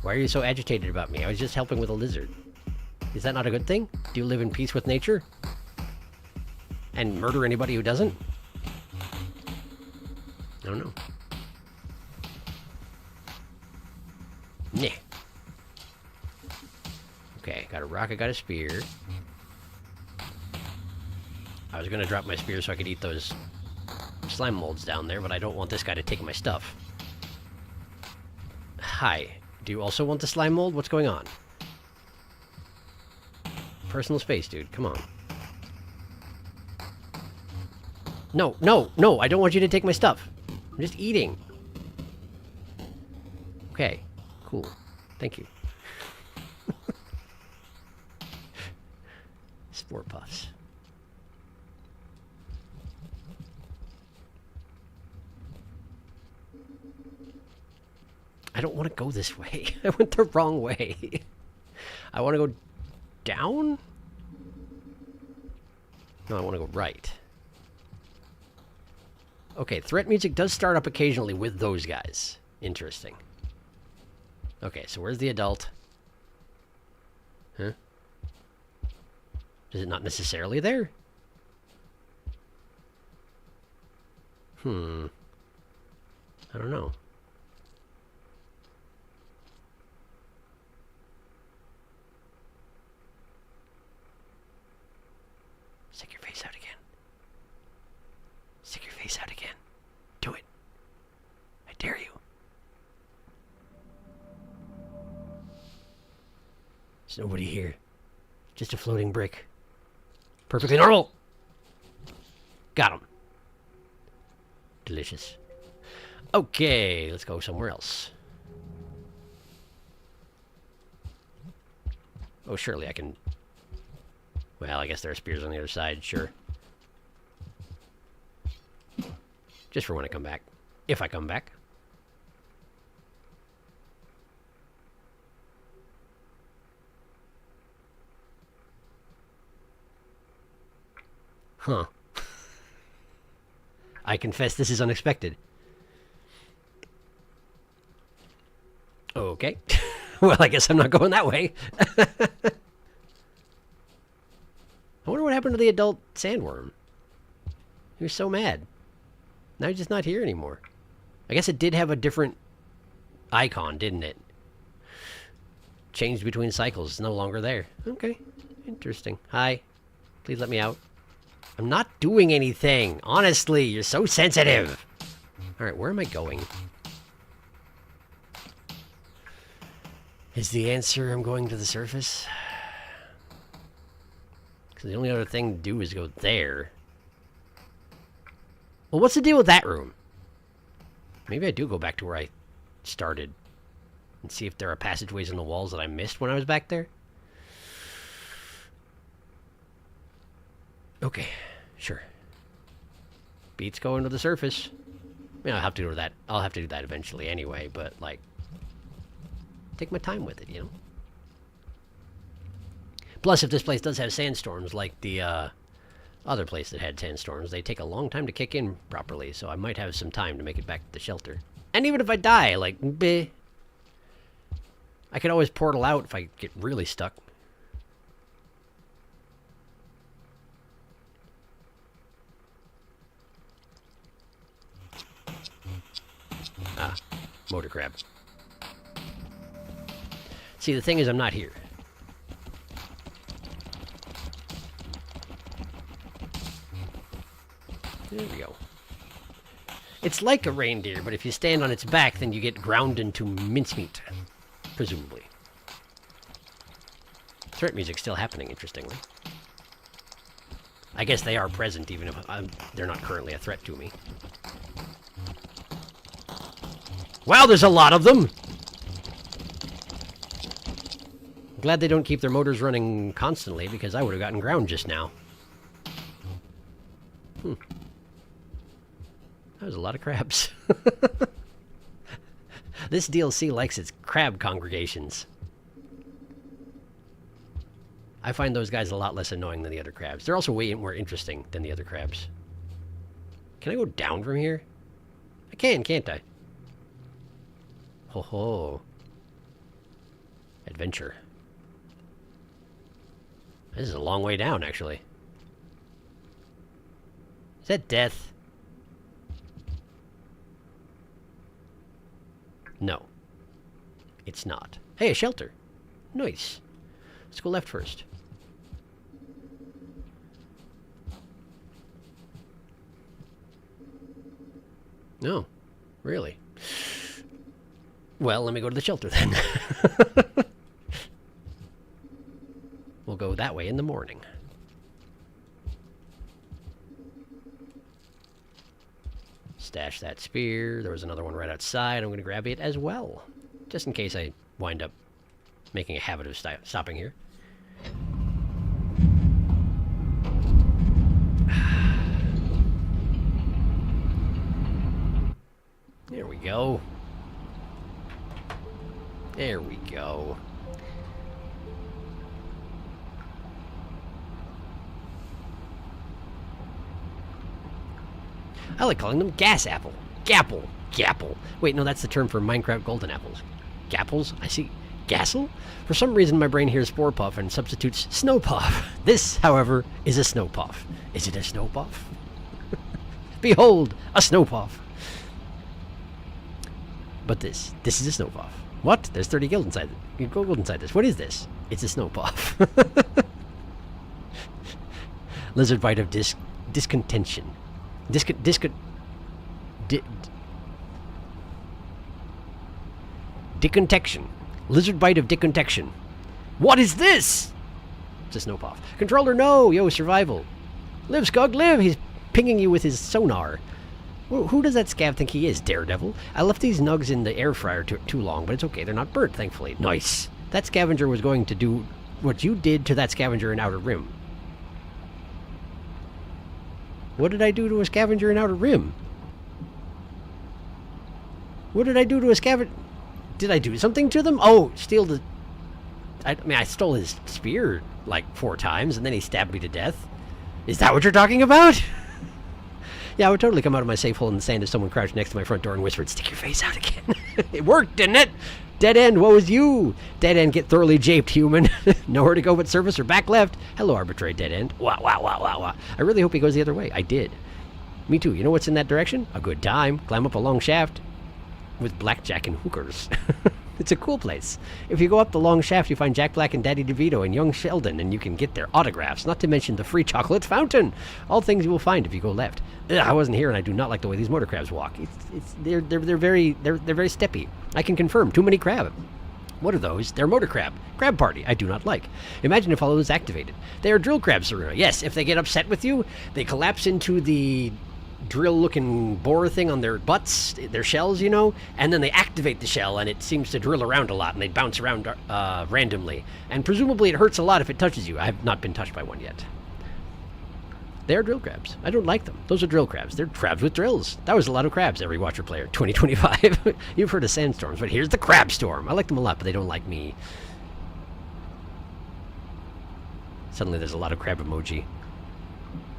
Why are you so agitated about me? I was just helping with a lizard. Is that not a good thing? Do you live in peace with nature? And murder anybody who doesn't? I don't know. Nah. Okay, got a rock, I got a spear. I was gonna drop my spear so I could eat those slime molds down there, but I don't want this guy to take my stuff. Hi. Do you also want the slime mold? What's going on? Personal space, dude. Come on. No, no, no! I don't want you to take my stuff. I'm just eating. Okay. Cool. Thank you. Spore puffs. I don't want to go this way. I went the wrong way. I want to go down? No, I want to go right. Okay, threat music does start up occasionally with those guys. Interesting. Okay, so where's the adult? Huh? Is it not necessarily there? I don't know. Stick your face out again. Stick your face out again. Do it. I dare you. There's nobody here. Just a floating brick. Perfectly normal. Got him. Delicious. Okay, let's go somewhere else. Oh, surely I can... Well, I guess there are spears on the other side, sure. Just for when I come back. If I come back. Huh. I confess this is unexpected. Okay. Well, I guess I'm not going that way. I wonder what happened to the adult sandworm. He was so mad. Now he's just not here anymore. I guess it did have a different icon, didn't it? Changed between cycles. It's no longer there. Okay. Interesting. Hi. Please let me out. I'm not doing anything. Honestly, you're so sensitive. Alright, where am I going? Is the answer I'm going to the surface? Because the only other thing to do is go there. Well, what's the deal with that room? Maybe I do go back to where I started. And see if there are passageways in the walls that I missed when I was back there. Okay, sure. Beats going to the surface. I mean, I'll have to do that. I'll have to do that eventually anyway, but, like, take my time with it, you know? Plus, if this place does have sandstorms, like the other place that had sandstorms, they take a long time to kick in properly, so I might have some time to make it back to the shelter. And even if I die, like, bleh, I could always portal out if I get really stuck. Ah, motor crab. See, the thing is, I'm not here. There we go. It's like a reindeer, but if you stand on its back, then you get ground into mincemeat. Presumably. Threat music's still happening, interestingly. I guess they are present, even if they're not currently a threat to me. Wow, there's a lot of them! I'm glad they don't keep their motors running constantly, because I would have gotten ground just now. That was a lot of crabs. This DLC likes its crab congregations. I find those guys a lot less annoying than the other crabs. They're also way more interesting than the other crabs. Can I go down from here? I can, can't I? Ho ho. Adventure. This is a long way down, actually. Is that death? No. It's not. Hey, a shelter. Nice. Let's go left first. No. Really? Well, let me go to the shelter then. We'll go that way in the morning. Stash that spear. There was another one right outside. I'm going to grab it as well. Just in case I wind up making a habit of stopping here. There we go. There we go. I like calling them gas apple. Gapple. Gapple. Wait, no, that's the term for Minecraft golden apples. Gapples? I see. Gassel? For some reason, my brain hears Spore Puff and substitutes Snow Puff. This, however, is a Snow Puff. Is it a Snow Puff? Behold, a Snow Puff. But this is a Snow Puff. What? There's 30 gold inside it. Gold inside this. What is this? It's a Snow Puff. Lizard bite of discontention. Decontection. Lizard bite of decontection. What is this? It's a Snow Puff. Controller, no! Yo, survival. Live, Scug, live! He's pinging you with his sonar. Who does that scav think he is, Daredevil? I left these nugs in the air fryer too long, but it's okay. They're not burnt, thankfully. Nice. That scavenger was going to do what you did to that scavenger in Outer Rim. What did I do to a scavenger in Outer Rim? What did I do to a scavenger? Did I do something to them? Oh, steal the... I mean, I stole his spear like 4 times, and then he stabbed me to death. Is that what you're talking about? Yeah, I would totally come out of my safe hole in the sand if someone crouched next to my front door and whispered, "Stick your face out again." It worked, didn't it? Dead end, woe is you. Dead end, get thoroughly japed, human. Nowhere to go but surface or back left. Hello, arbitrary dead end. Wah, wah, wah, wah, wah. I really hope he goes the other way. I did. Me too. You know what's in that direction? A good time. Climb up a long shaft with blackjack and hookers. It's a cool place. If you go up the long shaft, you find Jack Black and Daddy DeVito and young Sheldon, and you can get their autographs, not to mention the free chocolate fountain. All things you will find if you go left. Ugh, I wasn't here, and I do not like the way these motor crabs walk. They're very steppy. I can confirm. Too many crab. What are those? They're motor crab. Crab party. I do not like. Imagine if all of those activated. They are drill crabs, Serena. Yes, if they get upset with you, they collapse into the drill-looking borer thing on their butts, their shells, you know, and then they activate the shell, and it seems to drill around a lot, and they bounce around randomly. And presumably it hurts a lot if it touches you. I have not been touched by one yet. They are drill crabs. I don't like them. Those are drill crabs. They're crabs with drills. That was a lot of crabs, every Watcher player. 2025. You've heard of sandstorms, but here's the crab storm. I like them a lot, but they don't like me. Suddenly there's a lot of crab emoji.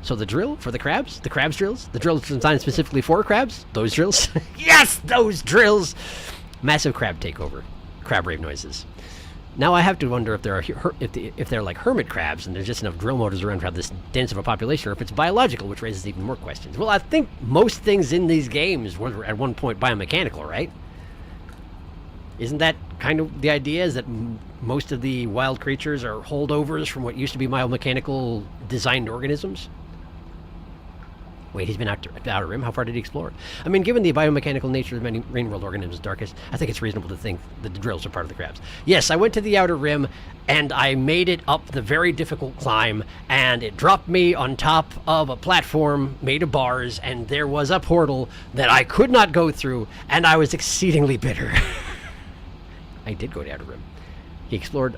So the drill for the crabs? The crabs drills? The drills designed specifically for crabs? Those drills? Yes, those drills! Massive crab takeover. Crab rave noises. Now I have to wonder if they're like hermit crabs and there's just enough drill motors around to have this dense of a population, or if it's biological, which raises even more questions. Well, I think most things in these games were at one point biomechanical, right? Isn't that kind of the idea, is that most of the wild creatures are holdovers from what used to be biomechanical designed organisms? Wait, he's been out to Outer Rim? How far did he explore? I mean, given the biomechanical nature of many rain world organisms, Darkest, I think it's reasonable to think that the drills are part of the crabs. Yes, I went to the Outer Rim, and I made it up the very difficult climb, and it dropped me on top of a platform made of bars, and there was a portal that I could not go through, and I was exceedingly bitter. I did go to Outer Rim. He explored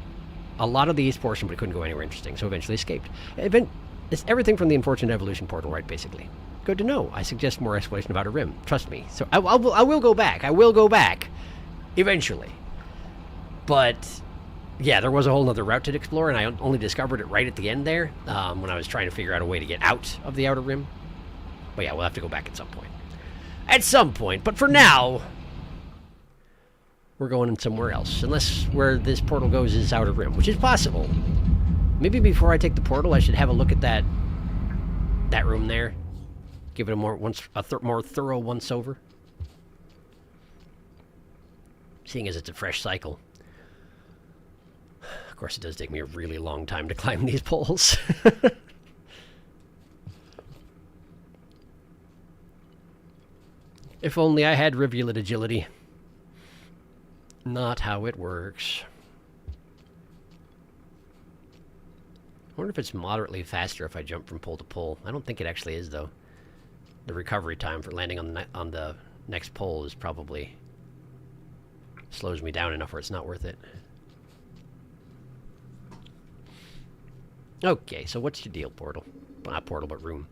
a lot of the east portion, but couldn't go anywhere interesting, so eventually escaped. It's everything from the Unfortunate Evolution portal, right, basically. Good to know. I suggest more exploration of Outer Rim. Trust me. So I will go back. I will go back. Eventually. But, yeah, there was a whole other route to explore, and I only discovered it right at the end there, when I was trying to figure out a way to get out of the Outer Rim. But yeah, we'll have to go back at some point. At some point. But for now, we're going in somewhere else. Unless where this portal goes is Outer Rim, which is possible. Maybe before I take the portal, I should have a look at that room there. Give it a more thorough once over. Seeing as it's a fresh cycle. Of course, it does take me a really long time to climb these poles. If only I had rivulet agility. Not how it works. I wonder if it's moderately faster if I jump from pole to pole. I don't think it actually is, though. The recovery time for landing on the next pole is probably slows me down enough where it's not worth it. Okay, so what's your deal, portal? Well, not portal, but room.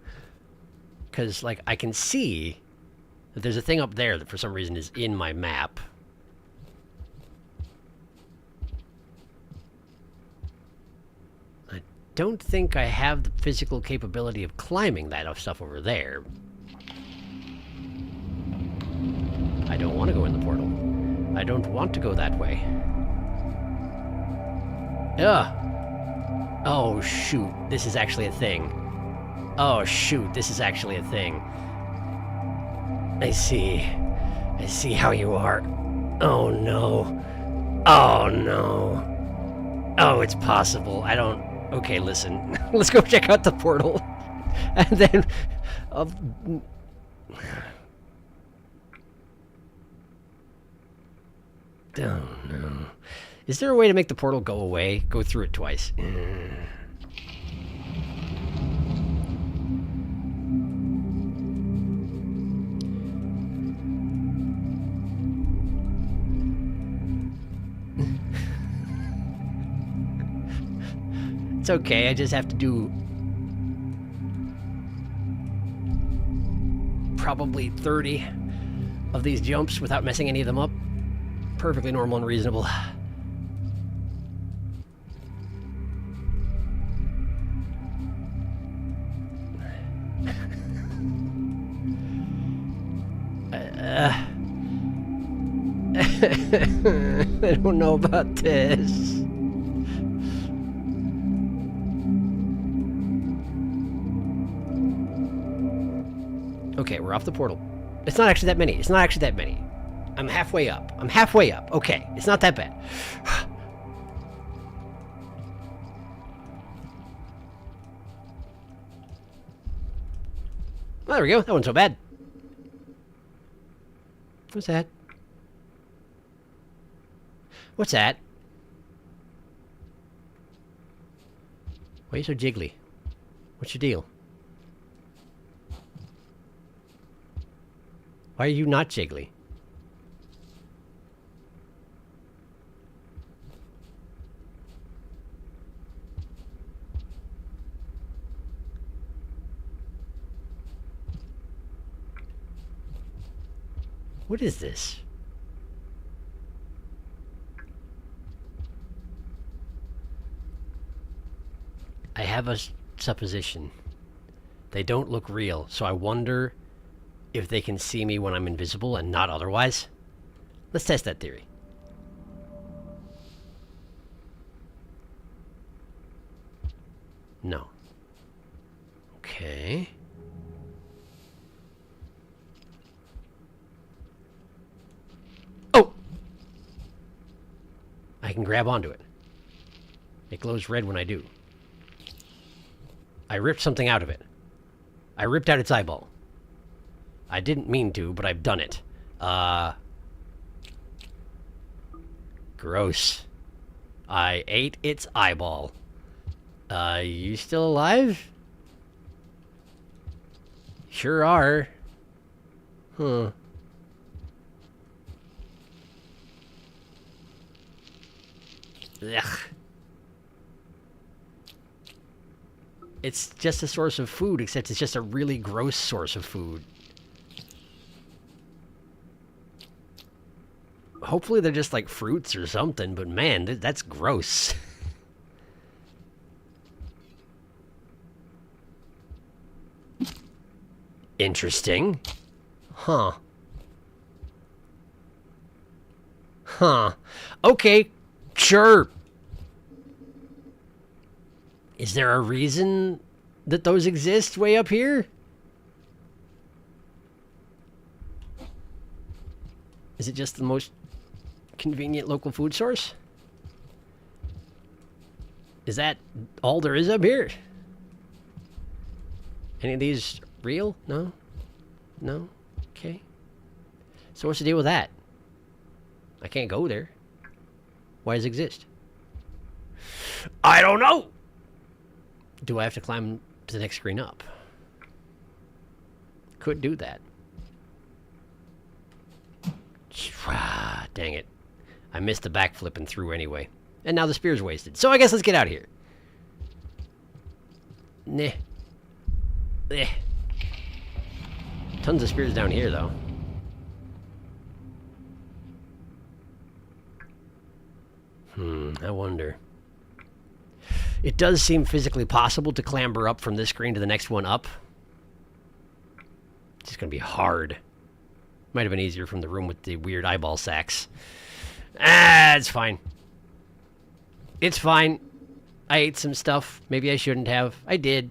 Because, like, I can see that there's a thing up there that for some reason is in my map. I don't think I have the physical capability of climbing that stuff over there. I don't want to go in the portal. I don't want to go that way. Ugh. Oh, shoot. This is actually a thing. Oh, shoot. This is actually a thing. I see. I see how you are. Oh, no. Oh, no. Oh, it's possible. I don't... Okay, listen. Let's go check out the portal. And then... Oh, no. Is there a way to make the portal go away? Go through it twice. It's okay, I just have to do probably 30 of these jumps without messing any of them up. Perfectly normal and reasonable. I don't know about this. Okay, we're off the portal. It's not actually that many. It's not actually that many. I'm halfway up. I'm halfway up. Okay, it's not that bad. Well, there we go. That wasn't so bad. What's that? What's that? Why are you so jiggly? What's your deal? Why are you not jiggly? What is this? I have a supposition. They don't look real, so I wonder if they can see me when I'm invisible and not otherwise. Let's test that theory. No. Okay. Oh! I can grab onto it. It glows red when I do. I ripped something out of it. I ripped out its eyeball. I didn't mean to, but I've done it. Gross. I ate its eyeball. You still alive? Sure are. Huh. Ugh. It's just a source of food, except it's just a really gross source of food. Hopefully they're just like fruits or something, but man, that's gross. Interesting. Huh. Huh. Okay. Sure. Is there a reason that those exist way up here? Is it just the most convenient local food source? Is that all there is up here? Any of these real? No? No? Okay. So what's the deal with that? I can't go there. Why does it exist? I don't know! Do I have to climb to the next screen up? Could do that. Dang it. I missed the backflip and through anyway. And now the spear's wasted. So I guess let's get out of here. Nah. Eh. Tons of spears down here, though. I wonder. It does seem physically possible to clamber up from this screen to the next one up. It's just gonna be hard. Might have been easier from the room with the weird eyeball sacks. Ah, it's fine. It's fine. I ate some stuff. Maybe I shouldn't have. I did.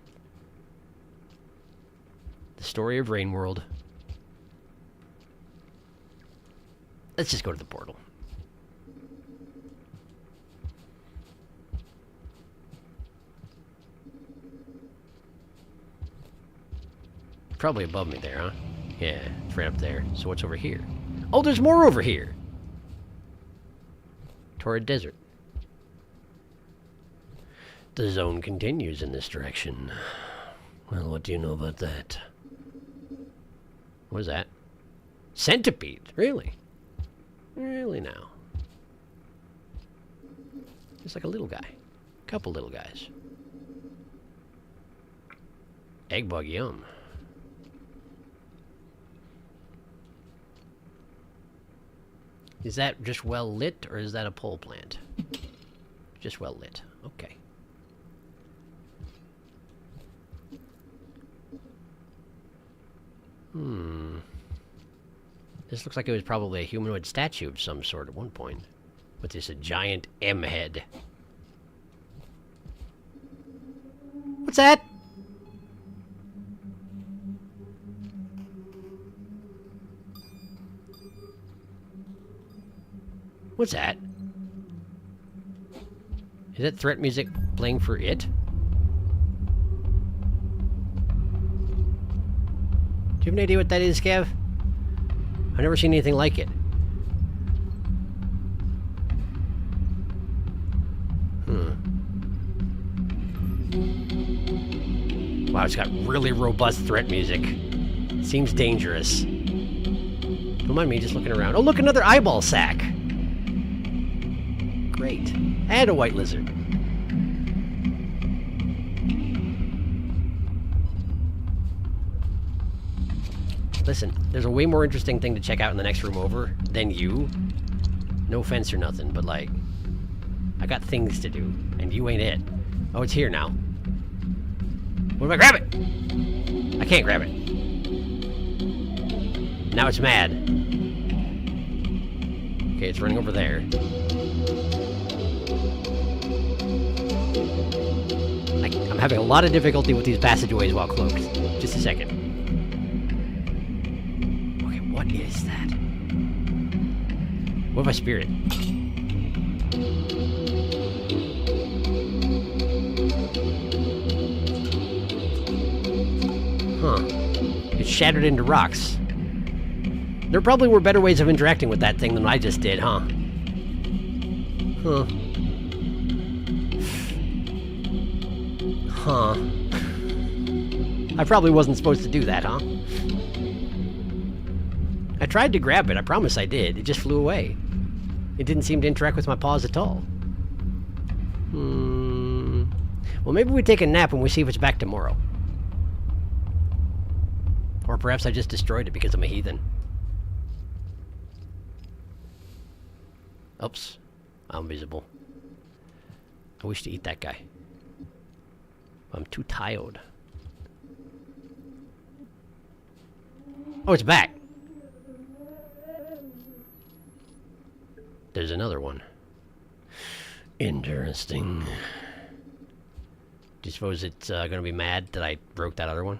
The story of Rain World. Let's just go to the portal. Probably above me there, huh? Yeah, it's right up there. So what's over here? Oh, there's more over here! Torrid Desert. The zone continues in this direction. Well, what do you know about that? What is that? Centipede? Really? Really now? Just like a little guy. Couple little guys. Egg bug, yum. Is that just well lit, or is that a pole plant? Just well lit. Okay. This looks like it was probably a humanoid statue of some sort at one point. With just a giant M head. What's that? What's that? Is that threat music playing for it? Do you have any idea what that is, Kev? I've never seen anything like it. Wow, it's got really robust threat music. Seems dangerous. Don't mind me just looking around. Oh, look, another eyeball sack. Great. And a white lizard. Listen, there's a way more interesting thing to check out in the next room over than you. No offense or nothing, but like, I got things to do, and you ain't it. Oh, it's here now. What if I grab it? I can't grab it. Now it's mad. Okay, it's running over there. I'm having a lot of difficulty with these passageways while cloaked. Just a second. Okay, what is that? What if I spear it? Huh. It shattered into rocks. There probably were better ways of interacting with that thing than I just did, huh? Huh. Huh. I probably wasn't supposed to do that, huh? I tried to grab it, I promise I did. It just flew away. It didn't seem to interact with my paws at all. Well, maybe we take a nap and we see if it's back tomorrow. Or perhaps I just destroyed it because I'm a heathen. Oops. I'm visible. I wish to eat that guy. I'm too tired. Oh, it's back. The Interesting. Do you suppose it's gonna be mad that I broke that other one?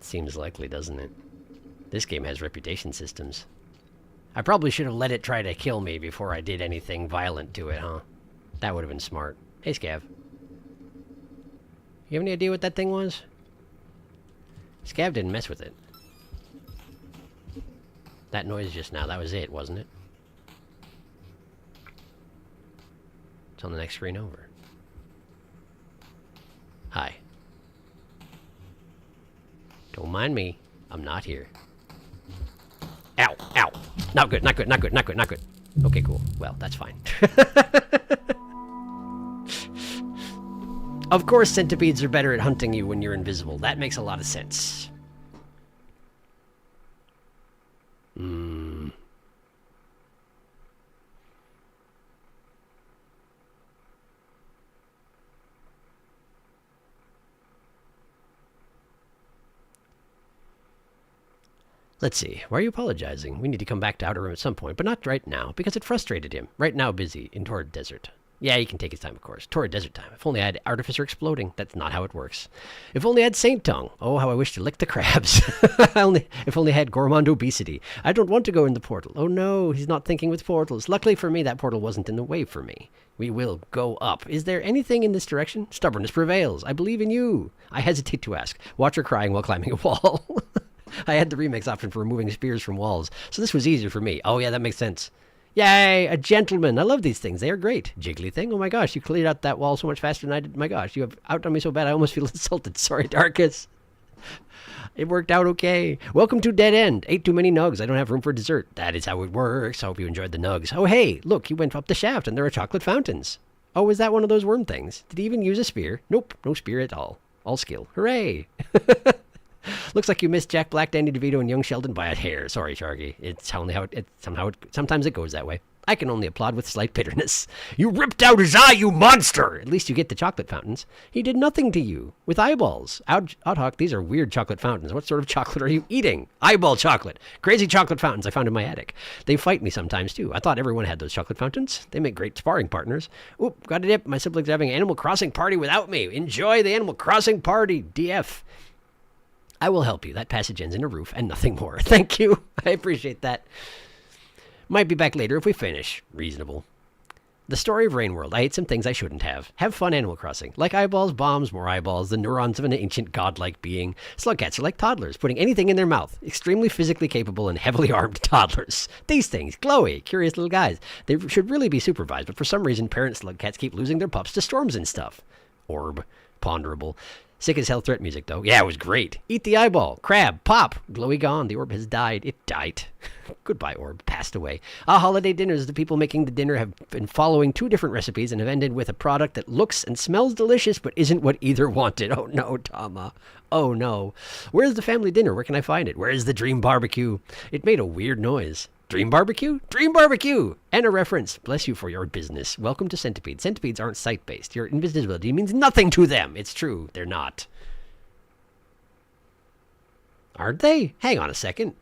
Seems likely, doesn't it? This game has reputation systems. I probably should have let it try to kill me before I did anything violent to it, huh? That would have been smart. Hey, Scav. You have any idea what that thing was? Scav didn't mess with it. That noise just now, that was it, wasn't it? It's on the next screen over. Hi. Don't mind me. I'm not here. Ow! Ow! Not good, not good, not good, not good, not good. Okay, cool. Well, that's fine. Of course centipedes are better at hunting you when you're invisible. That makes a lot of sense. Let's see. Why are you apologizing? We need to come back to Outer Rim at some point, but not right now, because it frustrated him. Right now, busy in Torrid Desert. Yeah, he can take his time, of course. Torrid Desert time. If only I had Artificer exploding. That's not how it works. If only I had Saint Tongue. Oh, how I wish to lick the crabs. If only I had Gourmand Obesity. I don't want to go in the portal. Oh no, he's not thinking with portals. Luckily for me, that portal wasn't in the way for me. We will go up. Is there anything in this direction? Stubbornness prevails. I believe in you. I hesitate to ask. Watch her crying while climbing a wall. I had the remix option for removing spears from walls, so this was easier for me. Oh yeah, that makes sense. Yay, a gentleman. I love these things. They are great. Jiggly thing. Oh my gosh, you cleared out that wall so much faster than I did. My gosh, you have outdone me so bad I almost feel insulted. Sorry, Darkus. It worked out okay. Welcome to Dead End. Ate too many nugs. I don't have room for dessert. That is how it works. I hope you enjoyed the nugs. Oh hey, look, you went up the shaft and there are chocolate fountains. Oh, is that one of those worm things? Did he even use a spear? Nope, no spear at all. All skill. Hooray. Looks like you missed Jack Black, Danny DeVito, and young Sheldon by a hair. Sorry, Sharky. It's only how sometimes it goes that way. I can only applaud with slight bitterness. You ripped out his eye, you monster! At least you get the chocolate fountains. He did nothing to you. With eyeballs. Oddhawk, these are weird chocolate fountains. What sort of chocolate are you eating? Eyeball chocolate. Crazy chocolate fountains I found in my attic. They fight me sometimes, too. I thought everyone had those chocolate fountains. They make great sparring partners. Oop, got a dip. My siblings are having an Animal Crossing party without me. Enjoy the Animal Crossing party, DF. I will help you. That passage ends in a roof and nothing more. Thank you. I appreciate that. Might be back later if we finish. Reasonable. The story of Rain World. I ate some things I shouldn't have. Have fun, Animal Crossing. Like eyeballs, bombs, more eyeballs, the neurons of an ancient godlike being. Slug cats are like toddlers, putting anything in their mouth. Extremely physically capable and heavily armed toddlers. These things, glowy, curious little guys. They should really be supervised, but for some reason, parent slug cats keep losing their pups to storms and stuff. Orb. Ponderable. Sick as hell threat music, though. Yeah, it was great. Eat the eyeball. Crab. Pop. Glowy gone. The orb has died. It died. Goodbye, orb. Passed away. Holiday dinners. The people making the dinner have been following 2 different recipes and have ended with a product that looks and smells delicious but isn't what either wanted. Oh, no, Tama. Oh, no. Where's the family dinner? Where can I find it? Where's the dream barbecue? It made a weird noise. Dream barbecue? Dream barbecue! And a reference. Bless you for your business. Welcome to Centipede. Centipedes aren't sight-based. Your invisibility means nothing to them. It's true. They're not. Aren't they? Hang on a second.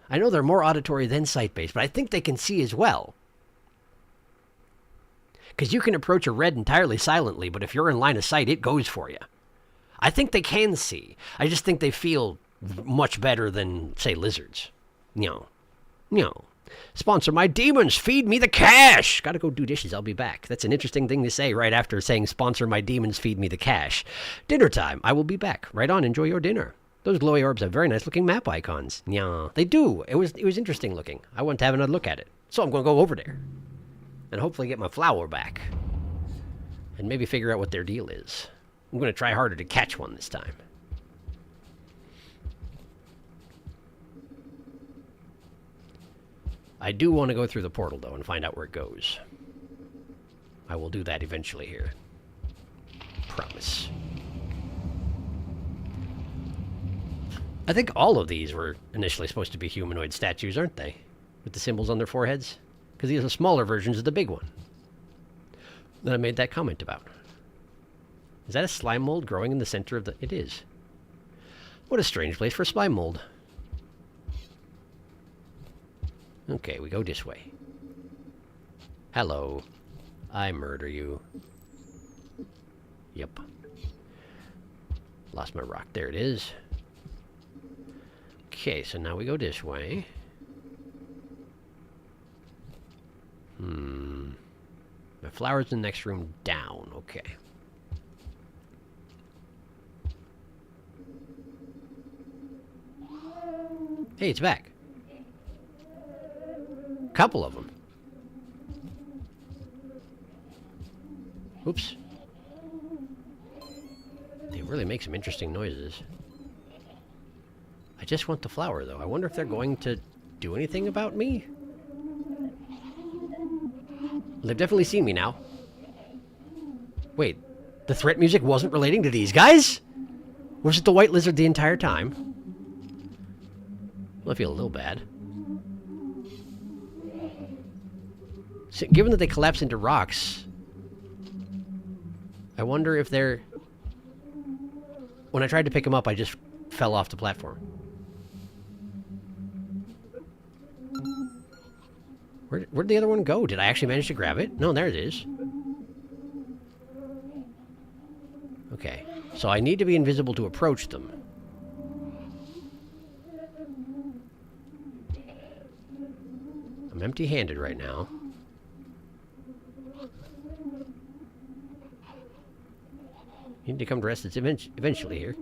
I know they're more auditory than sight-based, but I think they can see as well. Because you can approach a red entirely silently, but if you're in line of sight, it goes for you. I think they can see. I just think they feel much better than, say, lizards. No. Sponsor my demons. Feed me the cash. Gotta go do dishes. I'll be back. That's an interesting thing to say right after saying sponsor my demons. Feed me the cash. Dinner time. I will be back. Right on. Enjoy your dinner. Those glowy orbs have very nice looking map icons. Yeah, they do. It was interesting looking. I want to have another look at it. So I'm going to go over there. And hopefully get my flower back. And maybe figure out what their deal is. I'm going to try harder to catch one this time. I do want to go through the portal, though, and find out where it goes. I will do that eventually here. Promise. I think all of these were initially supposed to be humanoid statues, aren't they? With the symbols on their foreheads? Because these are smaller versions of the big one that I made that comment about. Is that a slime mold growing in the center of the... It is. What a strange place for slime mold. Okay, we go this way. Hello. I murder you. Yep. Lost my rock. There it is. Okay, so now we go this way. The flower's in the next room down. Okay. Hey, it's back. Couple of them. Oops. They really make some interesting noises. I just want the flower, though. I wonder if they're going to do anything about me? They've definitely seen me now. Wait, the threat music wasn't relating to these guys? Was it the white lizard the entire time? Well, I feel a little bad. So, given that they collapse into rocks, I wonder if they're... When I tried to pick them up, I just fell off the platform. Where'd the other one go? Did I actually manage to grab it? No, there it is. Okay, so I need to be invisible to approach them. I'm empty-handed right now. You need to come to rest eventually here.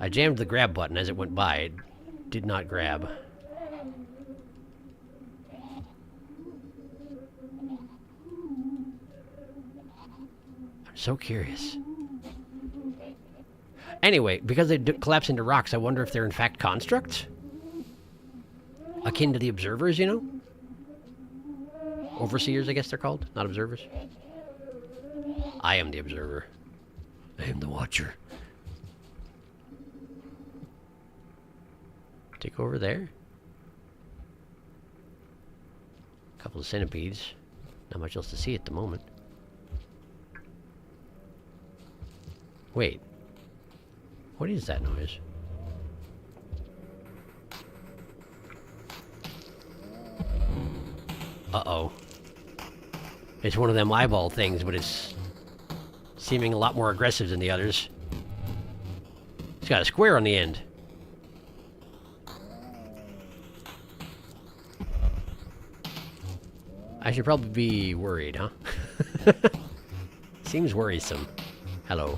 I jammed the grab button as it went by. It did not grab. I'm so curious. Anyway, because they collapse into rocks, I wonder if they're in fact constructs? Akin to the observers, you know? Overseers, I guess they're called, not observers. I am the observer. I am the watcher. Take over there. A couple of centipedes. Not much else to see at the moment. Wait. What is that noise? Uh-oh. It's one of them eyeball things, but it's seeming a lot more aggressive than the others. It's got a square on the end. I should probably be worried, huh? Seems worrisome. Hello.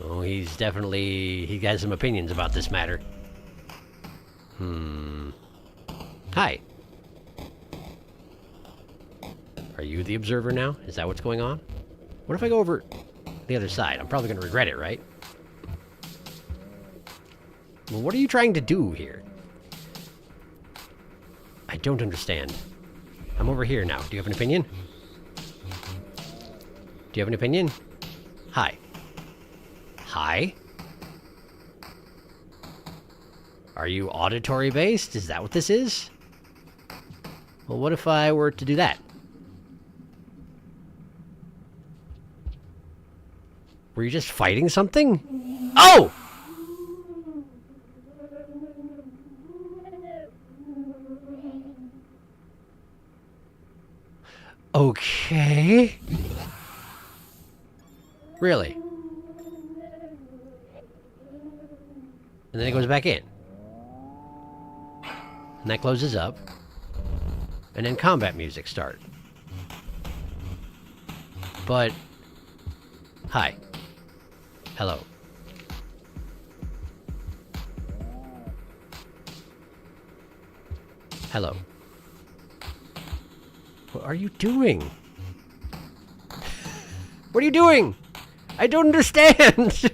Oh, he has some opinions about this matter. Hi. Are you the observer now? Is that what's going on? What if I go over the other side? I'm probably going to regret it, right? Well, what are you trying to do here? I don't understand. I'm over here now. Do you have an opinion? Do you have an opinion? Hi. Hi? Are you auditory based? Is that what this is? Well, what if I were to do that? Were you just fighting something? Oh! Okay. Really? And then it goes back in. And that closes up. And then combat music started. But... Hi. Hello. Hello. What are you doing? What are you doing? I don't understand!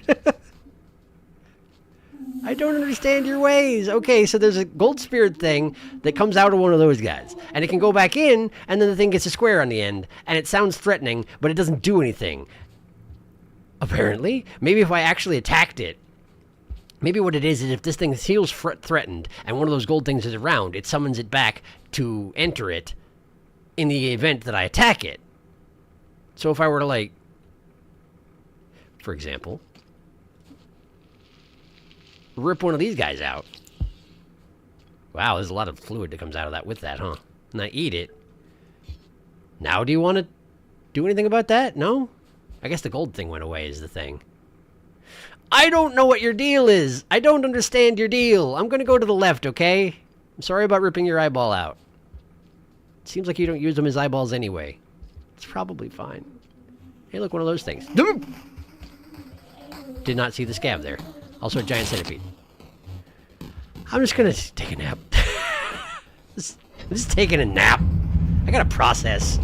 I don't understand your ways. Okay, so there's a gold spirit thing that comes out of one of those guys. And it can go back in, and then the thing gets a square on the end. And it sounds threatening, but it doesn't do anything. Apparently. Maybe if I actually attacked it. Maybe what it is if this thing feels threatened, and one of those gold things is around, it summons it back to enter it in the event that I attack it. So if I were to, like... For example... rip one of these guys out. Wow, there's a lot of fluid that comes out of that with that, huh? Now eat it. Now do you want to do anything about that? No? I guess the gold thing went away is the thing. I don't know what your deal is. I don't understand your deal. I'm going to go to the left, okay? I'm sorry about ripping your eyeball out. Seems like you don't use them as eyeballs anyway. It's probably fine. Hey, look, one of those things. Did not see the scab there. Also a giant centipede. I'm just going to take a nap. I'm just taking a nap. I got to process.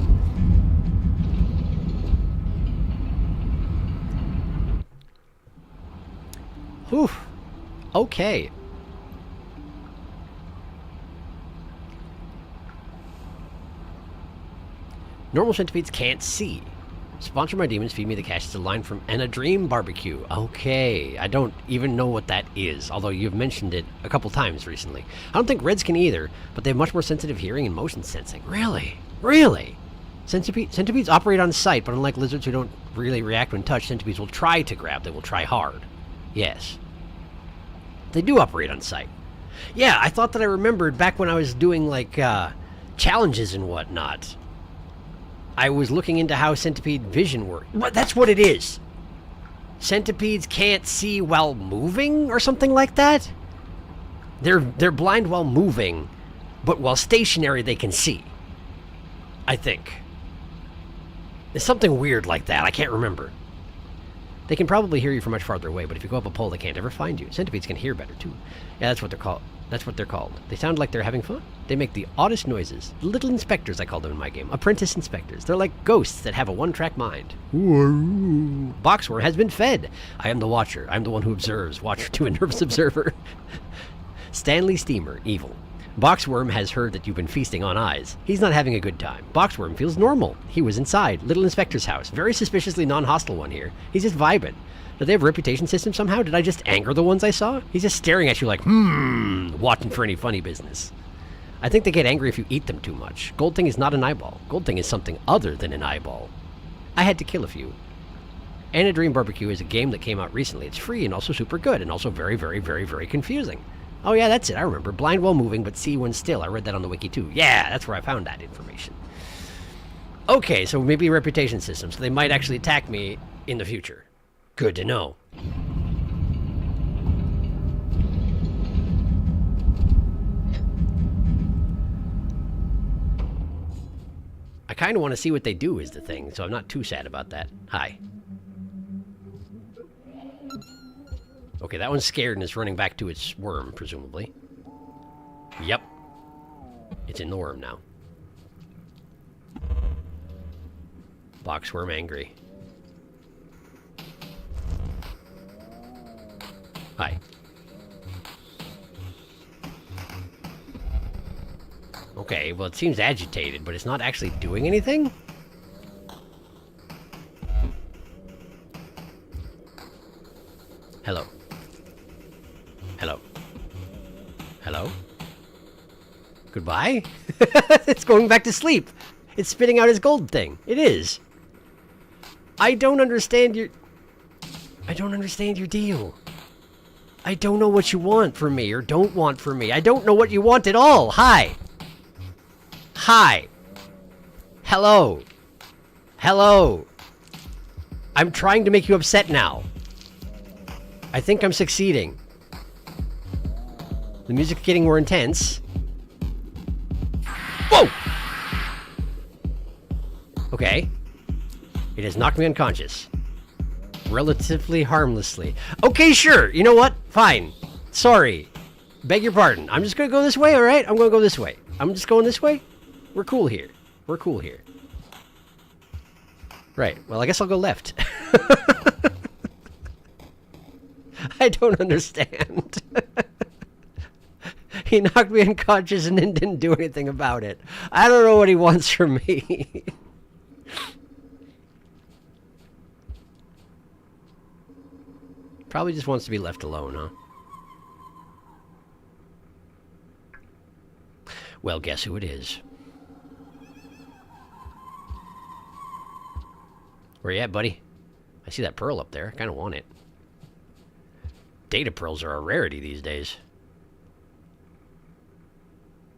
Whew. Okay. Normal centipedes can't see. Sponsor my demons, feed me the cash. It's a line from And a Dream Barbecue. Okay. I don't even know what that is, although you've mentioned it a couple times recently. I don't think reds can either, but they have much more sensitive hearing and motion sensing. Really? Really? Centipedes operate on sight, but unlike lizards who don't really react when touched, centipedes will try to grab. They will try hard. Yes. They do operate on sight. Yeah, I thought that I remembered back when I was doing, like, challenges and whatnot. I was looking into how centipede vision works. That's what it is. Centipedes can't see while moving or something like that? They're blind while moving, but while stationary they can see. I think. There's something weird like that. I can't remember. They can probably hear you from much farther away, but if you go up a pole, they can't ever find you. Centipedes can hear better, too. Yeah, that's what they're called. That's what they're called. They sound like they're having fun. They make the oddest noises. Little inspectors, I call them in my game. Apprentice inspectors. They're like ghosts that have a one-track mind. Boxworm has been fed. I am the watcher. I'm the one who observes. Watcher to a nervous observer. Stanley Steamer, evil. Boxworm has heard that you've been feasting on eyes. He's not having a good time. Boxworm feels normal. He was inside. Little inspector's house. Very suspiciously non-hostile one here. He's just vibing. Do they have a reputation system somehow? Did I just anger the ones I saw? He's just staring at you like, watching for any funny business. I think they get angry if you eat them too much. Gold thing is not an eyeball. Gold thing is something other than an eyeball. I had to kill a few. And a Dream Barbecue is a game that came out recently. It's free and also super good and also very, very, very, very confusing. Oh yeah, that's it. I remember. Blind while moving, but see when still. I read that on the wiki too. Yeah, that's where I found that information. Okay, so maybe a reputation system. So they might actually attack me in the future. Good to know. I kind of want to see what they do is the thing, so I'm not too sad about that. Hi. Okay, that one's scared and is running back to its worm, presumably. Yep. It's in the worm now. Boxworm angry. Hi. Okay, well it seems agitated, but it's not actually doing anything? Hello. Hello. Hello? Goodbye? It's going back to sleep. It's spitting out his gold thing. It is. I don't understand your deal. I don't know what you want from me or don't want from me. I don't know what you want at all. Hi. Hi. Hello. Hello. I'm trying to make you upset now. I think I'm succeeding. The music's getting more intense. Whoa! Okay. It has knocked me unconscious. Relatively harmlessly. Okay, sure. You know what? Fine. Sorry. Beg your pardon. I'm just gonna go this way, alright? I'm gonna go this way. I'm just going this way? We're cool here. We're cool here. Right. Well, I guess I'll go left. I don't understand. He knocked me unconscious and then didn't do anything about it. I don't know what he wants from me. Probably just wants to be left alone, huh? Well, guess who it is. Where you at, buddy? I see that pearl up there. I kind of want it. Data pearls are a rarity these days.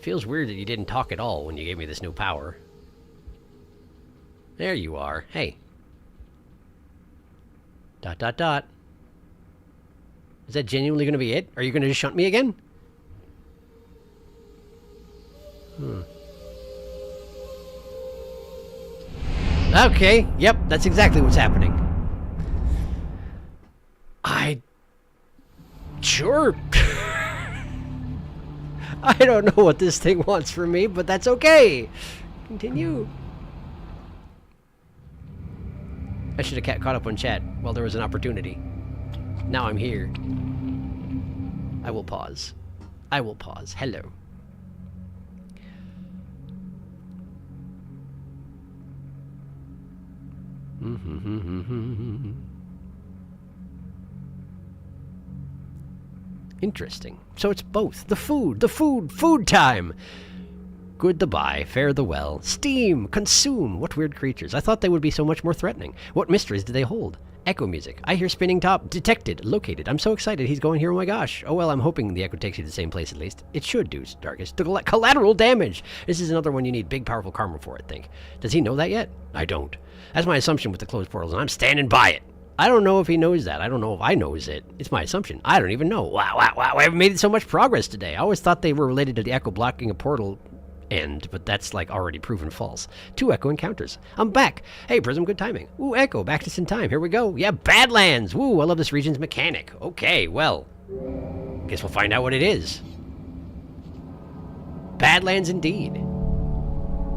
Feels weird that you didn't talk at all when you gave me this new power. There you are. Hey. Dot, dot, dot. Is that genuinely going to be it? Are you going to just shunt me again? Okay, yep, that's exactly what's happening. Sure. I don't know what this thing wants from me, but that's okay. Continue. I should have caught up on chat while there was an opportunity. Now I'm here. I will pause. I will pause. Hello. Interesting. So it's both. The food time! Good the buy, fare the well. Steam, consume. What weird creatures. I thought they would be so much more threatening. What mysteries do they hold? Echo music. I hear spinning top. Detected. Located. I'm so excited he's going here. Oh my gosh. Oh well, I'm hoping the echo takes you to the same place at least. It should do, Darkest. Collateral damage! This is another one you need big, powerful karma for, I think. Does he know that yet? I don't. That's my assumption with the closed portals, and I'm standing by it. I don't know if he knows that. I don't know if I knows it. It's my assumption. I don't even know. Wow. I haven't made so much progress today. I always thought they were related to the echo blocking a portal end, but that's like already proven false. 2 echo encounters. I'm back. Hey, Prism, good timing. Ooh, echo, back just in time. Here we go. Yeah, Badlands. Woo, I love this region's mechanic. Okay, well, guess we'll find out what it is. Badlands indeed.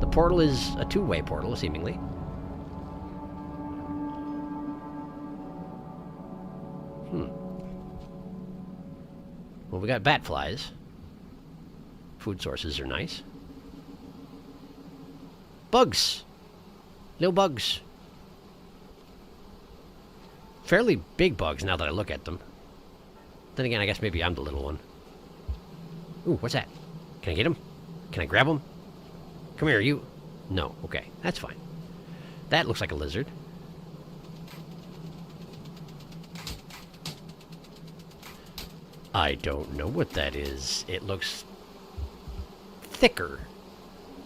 The portal is a 2-way portal, seemingly. Well, we got bat flies. Food sources are nice. Bugs. Little bugs. Fairly big bugs now that I look at them. Then again, I guess maybe I'm the little one. Ooh, what's that? Can I get him? Can I grab him? Come here, you. No, okay, that's fine. That looks like a lizard. I don't know what that is. It looks thicker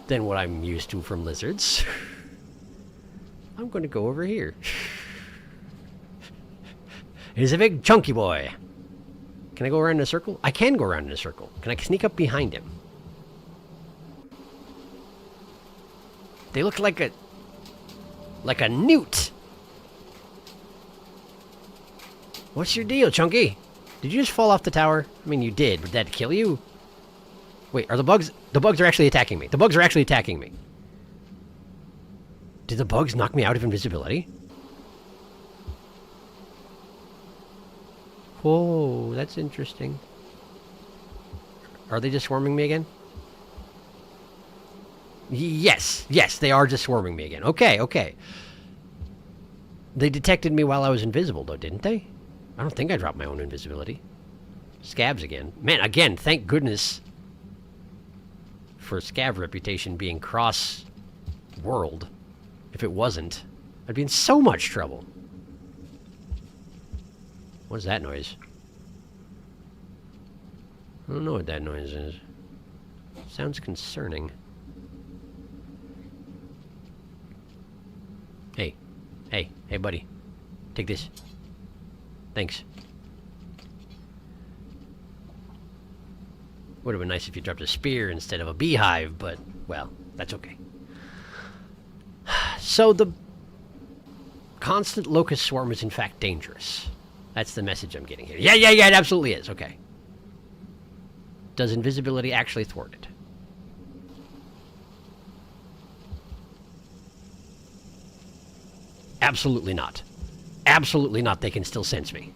than what I'm used to from lizards. I'm going to go over here. He's a big chunky boy. Can I go around in a circle? I can go around in a circle. Can I sneak up behind him? They look like a newt. What's your deal, Chunky? Did you just fall off the tower? I mean, you did, but did that kill you? Wait, are the bugs... The bugs are actually attacking me. The bugs are actually attacking me. Did the bugs knock me out of invisibility? Whoa, that's interesting. Are they just swarming me again? Yes, they are just swarming me again. Okay. They detected me while I was invisible, though, didn't they? I don't think I dropped my own invisibility. Scabs again. Man, again, thank goodness for Scab reputation being cross-world. If it wasn't, I'd be in so much trouble. What is that noise? I don't know what that noise is. Sounds concerning. Hey, buddy. Take this. Thanks. Would have been nice if you dropped a spear instead of a beehive, but, well, that's okay. So the constant locust swarm is in fact dangerous. That's the message I'm getting here. Yeah, it absolutely is. Okay. Does invisibility actually thwart it? Absolutely not. Absolutely not. They can still sense me.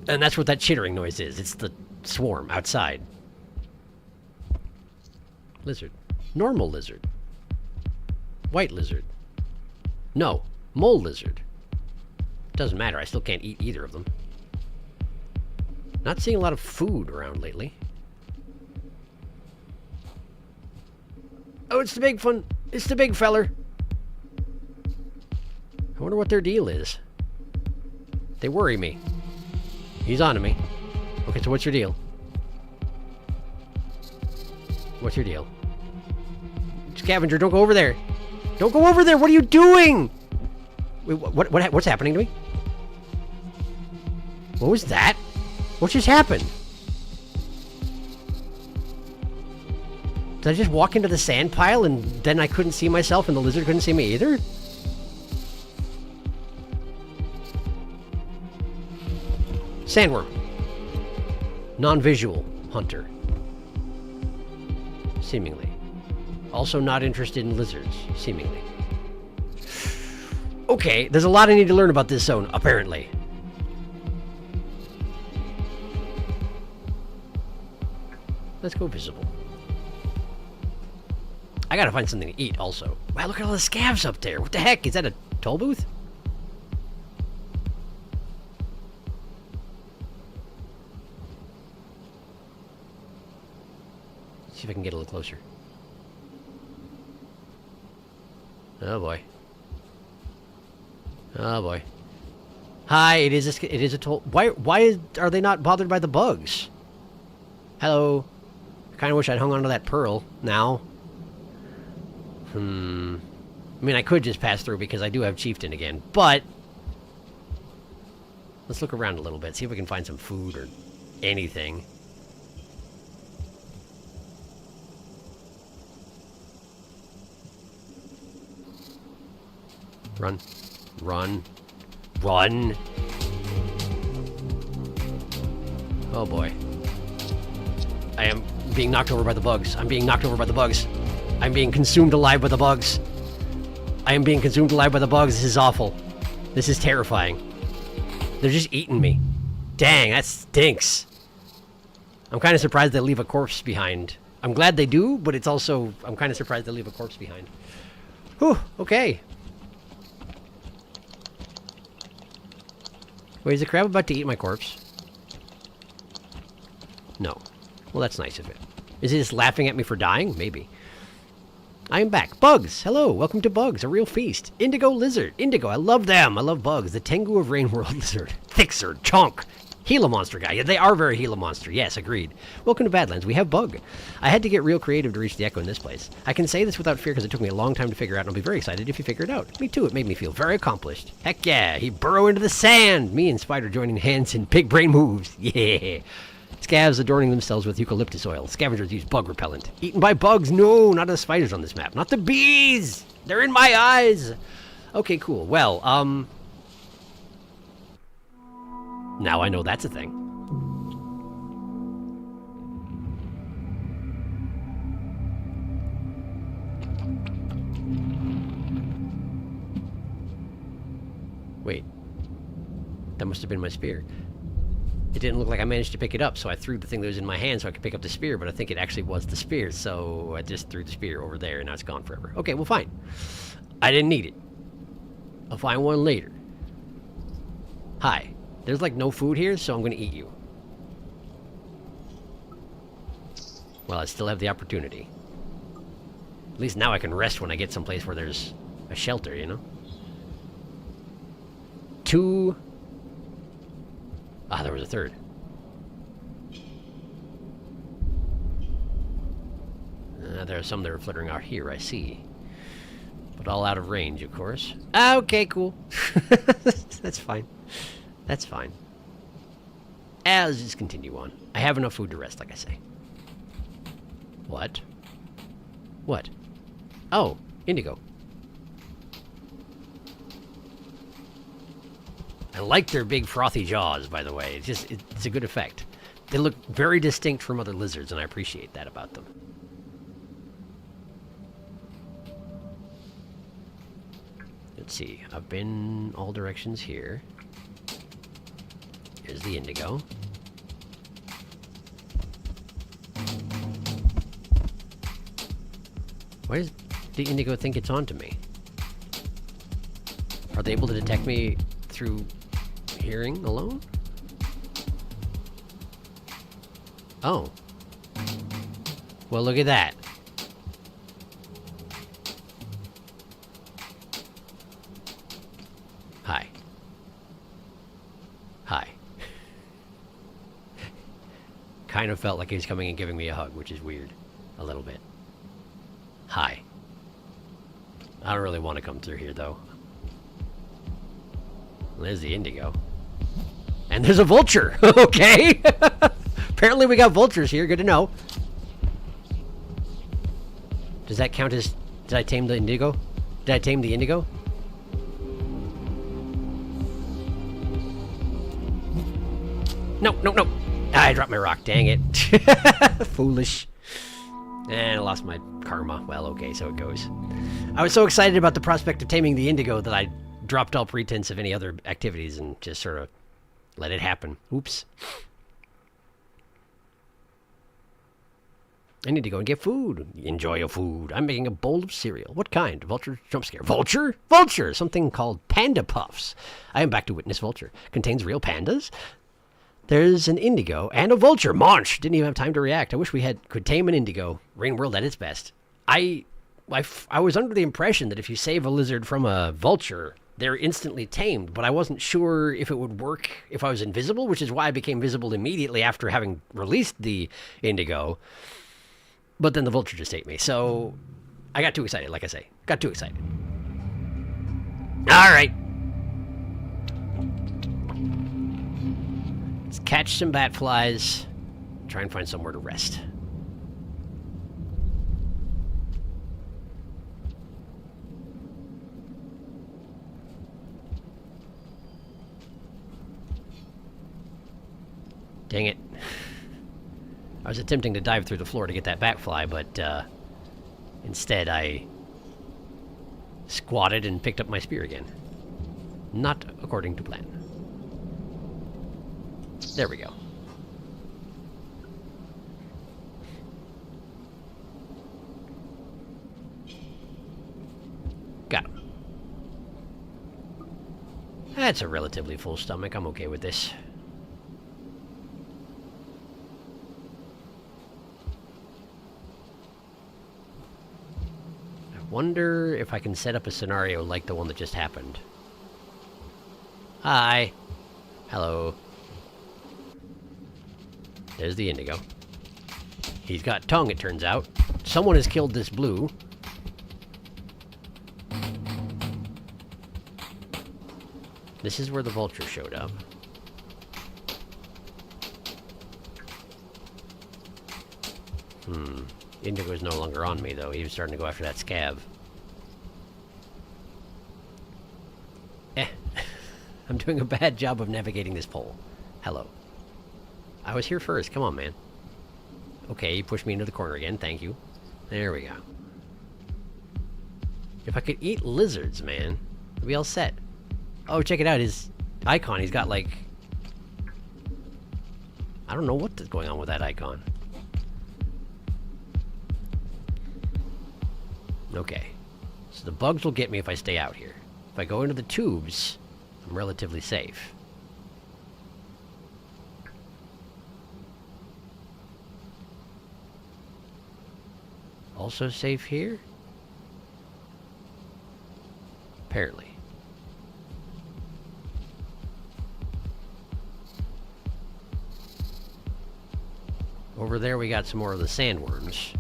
And that's what that chittering noise is. It's the swarm outside. Lizard. Normal lizard. White lizard. No. Mole lizard. Doesn't matter. I still can't eat either of them. Not seeing a lot of food around lately. Oh, it's the big fun. It's the big feller. I wonder what their deal is. They worry me. He's on to me. Okay, so what's your deal? What's your deal? Scavenger, don't go over there. Don't go over there. What are you doing? Wait, what's happening to me? What was that? What just happened? Did I just walk into the sand pile and then I couldn't see myself and the lizard couldn't see me either? Sandworm. Non-visual hunter. Seemingly. Also not interested in lizards. Seemingly. Okay, there's a lot I need to learn about this zone, apparently. Let's go visible. I gotta find something to eat, also. Wow, look at all the scavs up there. What the heck? Is that a toll booth? Let's see if I can get a little closer. Oh boy. Oh boy. Hi, it is a toll. Why are they not bothered by the bugs? Hello. I kind of wish I'd hung on to that pearl now. I mean, I could just pass through because I do have Chieftain again, but let's look around a little bit, see if we can find some food or anything. Run. Run. Run! Oh boy. I am being knocked over by the bugs. I'm being knocked over by the bugs. I'm being consumed alive by the bugs. I am being consumed alive by the bugs. This is awful. This is terrifying. They're just eating me. Dang, that stinks. I'm kind of surprised they leave a corpse behind. I'm glad they do, but it's also... I'm kind of surprised they leave a corpse behind. Whew, okay. Wait, is the crab about to eat my corpse? No. Well, that's nice of it. Is it just laughing at me for dying? Maybe. I am back. Bugs! Hello! Welcome to Bugs, a real feast. Indigo lizard. Indigo, I love them. I love bugs. The Tengu of Rain World lizard. Thixer, Chonk. Gila monster guy. Yeah, they are very Gila monster. Yes, agreed. Welcome to Badlands. We have Bug. I had to get real creative to reach the echo in this place. I can say this without fear because it took me a long time to figure out, and I'll be very excited if you figure it out. Me too. It made me feel very accomplished. Heck yeah. He burrow into the sand. Me and Spider joining hands in big brain moves. Yeah. Scavs adorning themselves with eucalyptus oil. Scavengers use bug repellent. Eaten by bugs? No, not the spiders on this map. Not the bees! They're in my eyes! Okay, cool. Well, now I know that's a thing. Wait. That must have been my spear. It didn't look like I managed to pick it up, so I threw the thing that was in my hand so I could pick up the spear, but I think it actually was the spear, so I just threw the spear over there, and now it's gone forever. Okay, well, fine. I didn't need it. I'll find one later. Hi. There's, like, no food here, so I'm gonna eat you. Well, I still have the opportunity. At least now I can rest when I get someplace where there's a shelter, you know? 2... Ah, there was a third. There are some that are flittering out here, I see. But all out of range, of course. Okay, cool. That's fine. That's fine. Let's just continue on. I have enough food to rest, like I say. What? What? Oh, indigo. I like their big frothy jaws, by the way. It's a good effect. They look very distinct from other lizards, and I appreciate that about them. Let's see. I've been all directions here. Here's the indigo. Why does the indigo think it's onto me? Are they able to detect me through hearing alone? Oh. Well, look at that. Hi. Hi. Kind of felt like he was coming and giving me a hug, which is weird. a little bit. Hi. I don't really want to come through here, though. There's the indigo. And there's a vulture! Okay! Apparently we got vultures here, good to know. Does that count as... Did I tame the indigo? Did I tame the indigo? No, no, no! I dropped my rock, dang it. Foolish. And I lost my karma. Well, okay, so it goes. I was so excited about the prospect of taming the indigo that I dropped all pretense of any other activities and just sort of let it happen. Oops. I need to go and get food. Enjoy your food. I'm making a bowl of cereal. What kind? Vulture jump scare. Vulture? Vulture! Something called Panda Puffs. I am back to witness Vulture. Contains real pandas? There's an indigo and a vulture. Monch! Didn't even have time to react. I wish we could tame an indigo. Rain World at its best. I was under the impression that if you save a lizard from a vulture, they're instantly tamed, but I wasn't sure if it would work if I was invisible, which is why I became visible immediately after having released the indigo. But then the vulture just ate me, so I got too excited, like I say. Got too excited. All right. Let's catch some bat flies. Try and find somewhere to rest. Dang it. I was attempting to dive through the floor to get that batfly, but instead I squatted and picked up my spear again. Not according to plan. There we go. Got him. That's a relatively full stomach. I'm okay with this. Wonder if I can set up a scenario like the one that just happened. Hi. Hello. There's the indigo. He's got tongue, it turns out. Someone has killed this blue. This is where the vulture showed up. Indigo's no longer on me, though. He was starting to go after that scav. I'm doing a bad job of navigating this pole. Hello. I was here first. Come on, man. Okay, you pushed me into the corner again. Thank you. There we go. If I could eat lizards, man, I'd be all set. Oh, check it out. His icon, he's got, like... I don't know what's going on with that icon. Okay, so the bugs will get me if I stay out here. If I go into the tubes, I'm relatively safe. Also safe here? Apparently. Over there we got some more of the sandworms.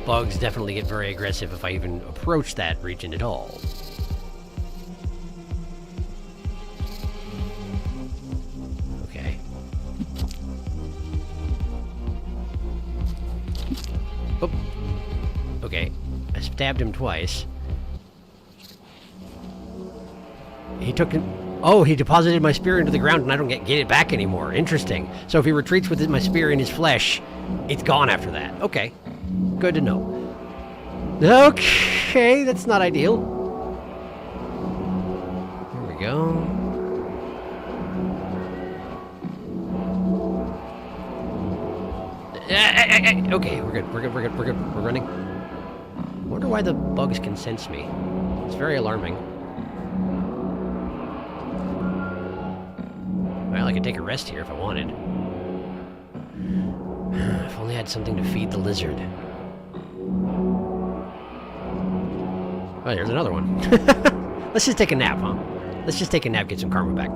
Bugs definitely get very aggressive if I even approach that region at all. Okay. Oh. Okay. I stabbed him twice. He took it. Oh, he deposited my spear into the ground and I don't get it back anymore. Interesting. So if he retreats with my spear in his flesh, it's gone after that. Okay. Good to know. Okay, that's not ideal. Here we go. Okay, we're good. We're running. I wonder why the bugs can sense me. It's very alarming. Well, I could take a rest here if I wanted. If only I had something to feed the lizard. Oh, there's another one. Let's just take a nap, huh? Let's just take a nap, get some karma back.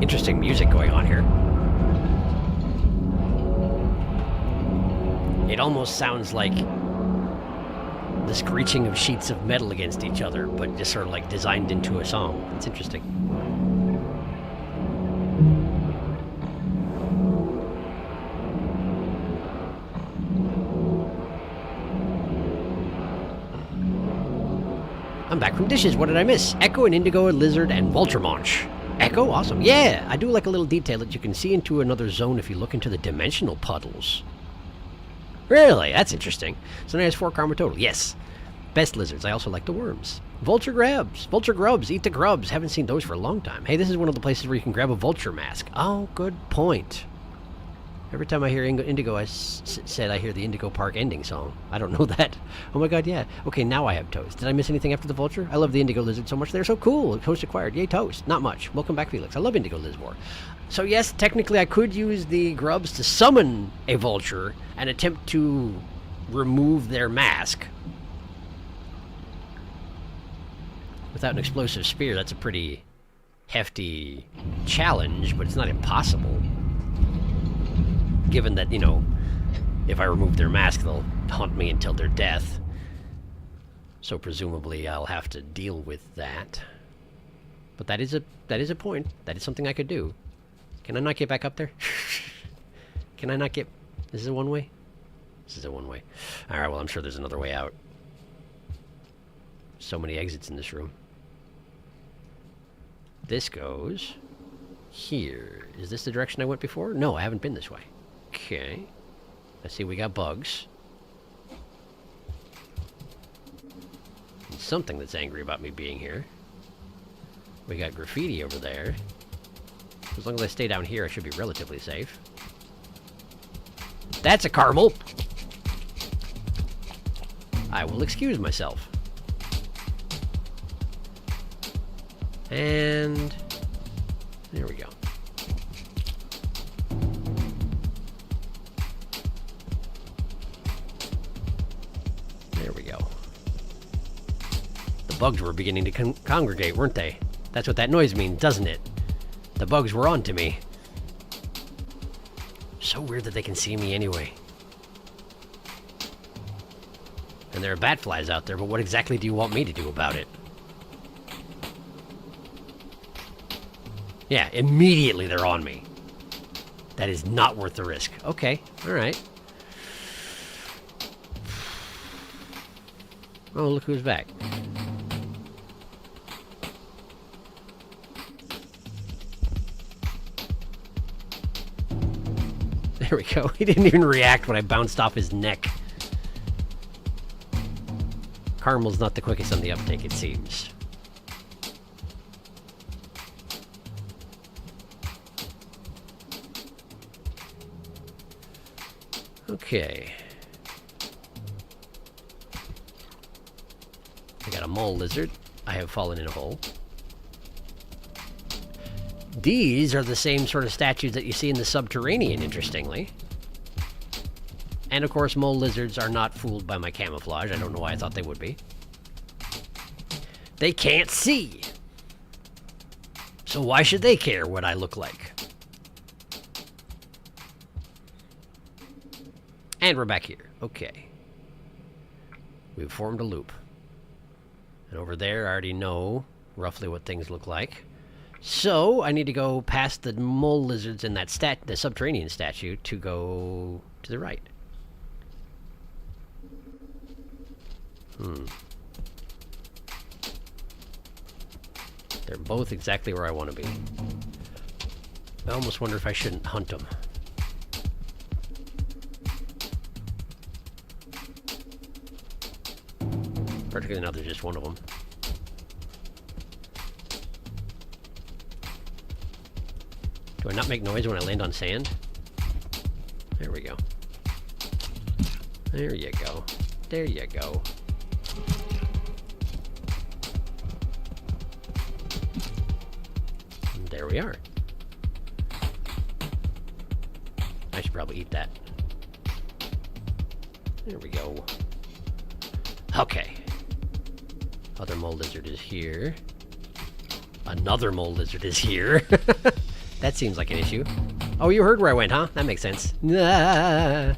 Interesting music going on here. It almost sounds like the screeching of sheets of metal against each other, but just sort of like designed into a song. It's interesting. I'm back from dishes. What did I miss? Echo, an indigo, a lizard, and Vulturemonch. Echo? Awesome. Yeah, I do like a little detail that you can see into another zone if you look into the dimensional puddles. Really? That's interesting. So now it's 4 karma total. Yes. Best lizards. I also like the worms. Vulture grabs. Vulture grubs. Eat the grubs. Haven't seen those for a long time. Hey, this is one of the places where you can grab a vulture mask. Oh, good point. Every time I hear Indigo, I said I hear the Indigo Park ending song. I don't know that. Oh my god, yeah. Okay, now I have toast. Did I miss anything after the vulture? I love the Indigo Lizard so much. They're so cool. Toast acquired. Yay, toast. Not much. Welcome back, Felix. I love Indigo Lizwar. So yes, technically I could use the grubs to summon a vulture and attempt to remove their mask. Without an explosive spear, that's a pretty hefty challenge, but it's not impossible. Given that, you know, if I remove their mask, they'll haunt me until their death. So presumably I'll have to deal with that. But that is a point. That is something I could do. Can I not get back up there? Can I not get... This is a one-way? This is a one-way. Alright, well, I'm sure there's another way out. So many exits in this room. This goes here. Is this the direction I went before? No, I haven't been this way. Okay. I see we got bugs. And something that's angry about me being here. We got graffiti over there. As long as I stay down here, I should be relatively safe. That's a caramel! I will excuse myself. And... there we go. There we go. The bugs were beginning to congregate, weren't they? That's what that noise means, doesn't it? The bugs were on to me. So weird that they can see me anyway. And there are bat flies out there, but what exactly do you want me to do about it? Yeah, immediately they're on me. That is not worth the risk. Okay, alright. Oh, look who's back. There we go. He didn't even react when I bounced off his neck. Caramel's not the quickest on the uptake, it seems. Okay. I got a mole lizard. I have fallen in a hole. These are the same sort of statues that you see in the subterranean, interestingly. And of course, mole lizards are not fooled by my camouflage. I don't know why I thought they would be. They can't see. So why should they care what I look like? And we're back here. Okay. We've formed a loop. And over there, I already know roughly what things look like. So, I need to go past the mole lizards in that the subterranean statue to go to the right. They're both exactly where I want to be. I almost wonder if I shouldn't hunt them. Particularly now there's just one of them. Do I not make noise when I land on sand? There we go. There you go. There you go. And there we are. I should probably eat that. There we go. Okay. Other mole lizard is here. Another mole lizard is here. That seems like an issue. Oh, you heard where I went, huh? That makes sense. Yeah.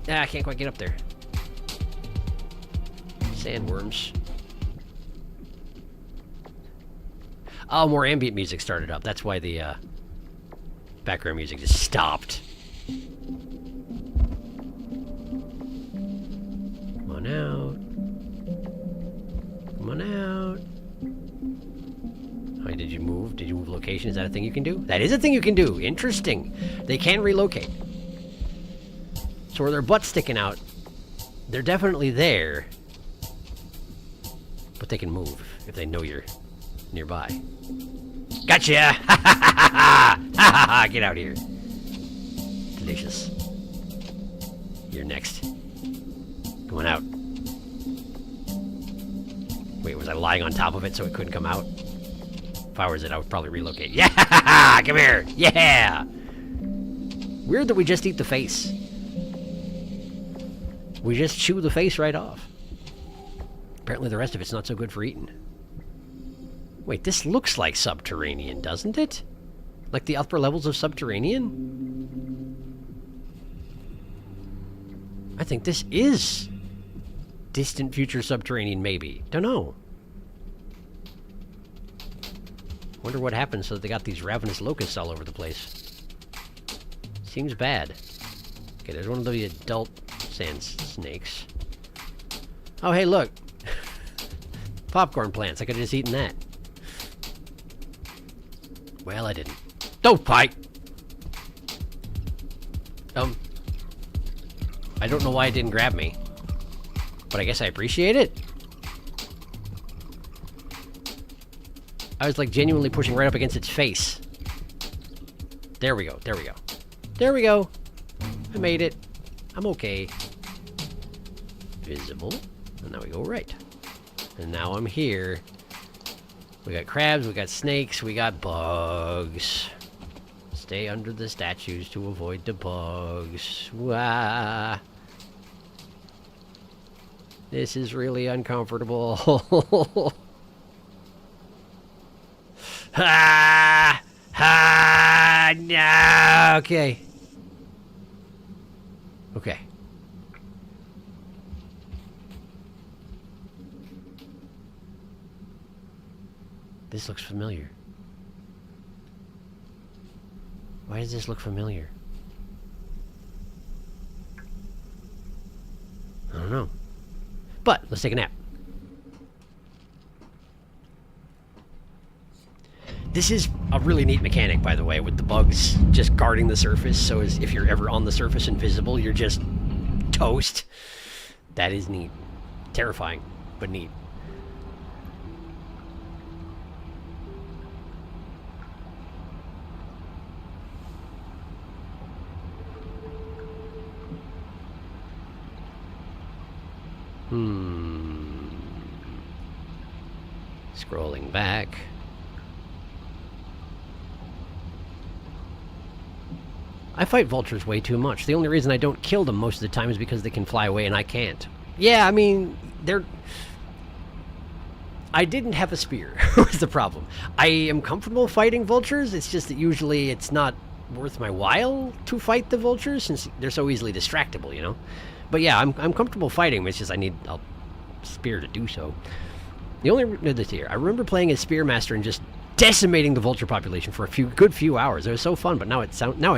I can't quite get up there. Sandworms. Oh, more ambient music started up. That's why the background music just stopped. Come on out. Come on out. Oh, did you move? Did you move location? Is that a thing you can do? That is a thing you can do. Interesting. They can relocate. So where their butt's sticking out, they're definitely there. But they can move if they know you're nearby. Gotcha! Get out here. Delicious. You're next. Come on out. Wait, was I lying on top of it so it couldn't come out? If I was it, I would probably relocate. Yeah! Come here! Yeah! Weird that we just eat the face. We just chew the face right off. Apparently the rest of it's not so good for eating. Wait, this looks like subterranean, doesn't it? Like the upper levels of subterranean? I think this is distant future subterranean, maybe. Don't know. Wonder what happens so that they got these ravenous locusts all over the place. Seems bad. Okay, there's one of the adult sand snakes. Oh, hey, look. Popcorn plants. I could have just eaten that. Well, I didn't. Don't fight! I don't know why it didn't grab me. But I guess I appreciate it. I was like genuinely pushing right up against its face. There we go. There we go. There we go. I made it. I'm okay. Visible. And now we go right. And now I'm here. We got crabs, we got snakes, we got bugs. Stay under the statues to avoid the bugs. Wah. This is really uncomfortable. Ha! Ha! No! Okay. Okay. This looks familiar. Why does this look familiar? I don't know. But, let's take a nap. This is a really neat mechanic, by the way, with the bugs just guarding the surface, so as if you're ever on the surface invisible, you're just toast. That is neat. Terrifying, but neat. Scrolling back. I fight vultures way too much. The only reason I don't kill them most of the time is because they can fly away and I can't. Yeah, I mean, I didn't have a spear, was the problem. I am comfortable fighting vultures, it's just that usually it's not worth my while to fight the vultures since they're so easily distractible, you know? But yeah, I'm comfortable fighting them, it's just I need a spear to do so. The only this here, I remember playing as Spearmaster and just decimating the vulture population for a good few hours. It was so fun, but now I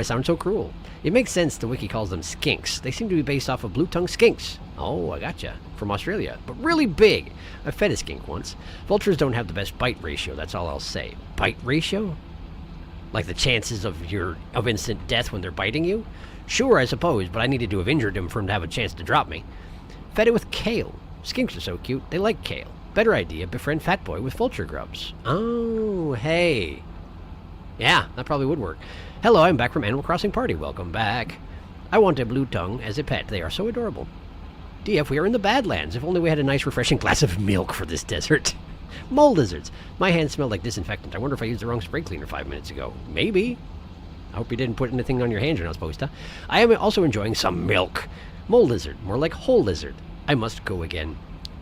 sound so cruel. It makes sense the wiki calls them skinks. They seem to be based off of blue-tongued skinks. Oh, I gotcha. From Australia, but really big. I fed a skink once. Vultures don't have the best bite ratio, that's all I'll say. Bite ratio? Like the chances of instant death when they're biting you? Sure, I suppose, but I needed to have injured him for him to have a chance to drop me. Fed it with kale. Skinks are so cute, they like kale. Better idea, befriend Fat Boy with vulture grubs. Oh, hey. Yeah, that probably would work. Hello, I'm back from Animal Crossing Party. Welcome back. I want a blue tongue as a pet. They are so adorable. DF, we are in the Badlands. If only we had a nice refreshing glass of milk for this desert. Mole lizards. My hands smell like disinfectant. I wonder if I used the wrong spray cleaner 5 minutes ago. Maybe. I hope you didn't put anything on your hands you're not supposed to. I am also enjoying some milk. Mole lizard, more like whole lizard. I must go again.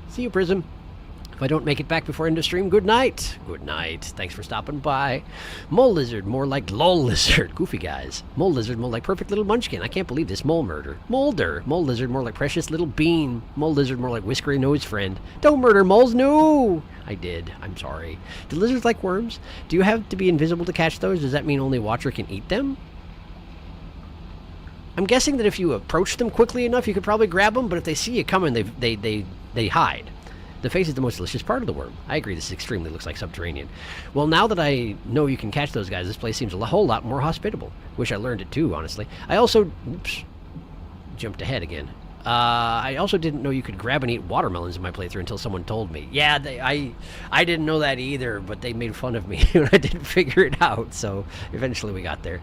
See you, Prism. If I don't make it back before end of stream, good night. Good night. Thanks for stopping by. Mole lizard, more like lol lizard. Goofy guys. Mole lizard, more like perfect little munchkin. I can't believe this mole murder. Molder. Mole lizard, more like precious little bean. Mole lizard, more like whiskery nose friend. Don't murder moles, no! I did. I'm sorry. Do lizards like worms? Do you have to be invisible to catch those? Does that mean only Watcher can eat them? I'm guessing that if you approach them quickly enough, you could probably grab them, but if they see you coming, they hide. The face is the most delicious part of the worm. I agree, this extremely looks like subterranean. Well, now that I know you can catch those guys, this place seems a whole lot more hospitable. Wish I learned it too, honestly. I also... Oops. Jumped ahead again. I also didn't know you could grab and eat watermelons in my playthrough until someone told me. Yeah, I didn't know that either, but they made fun of me when I didn't figure it out, so eventually we got there.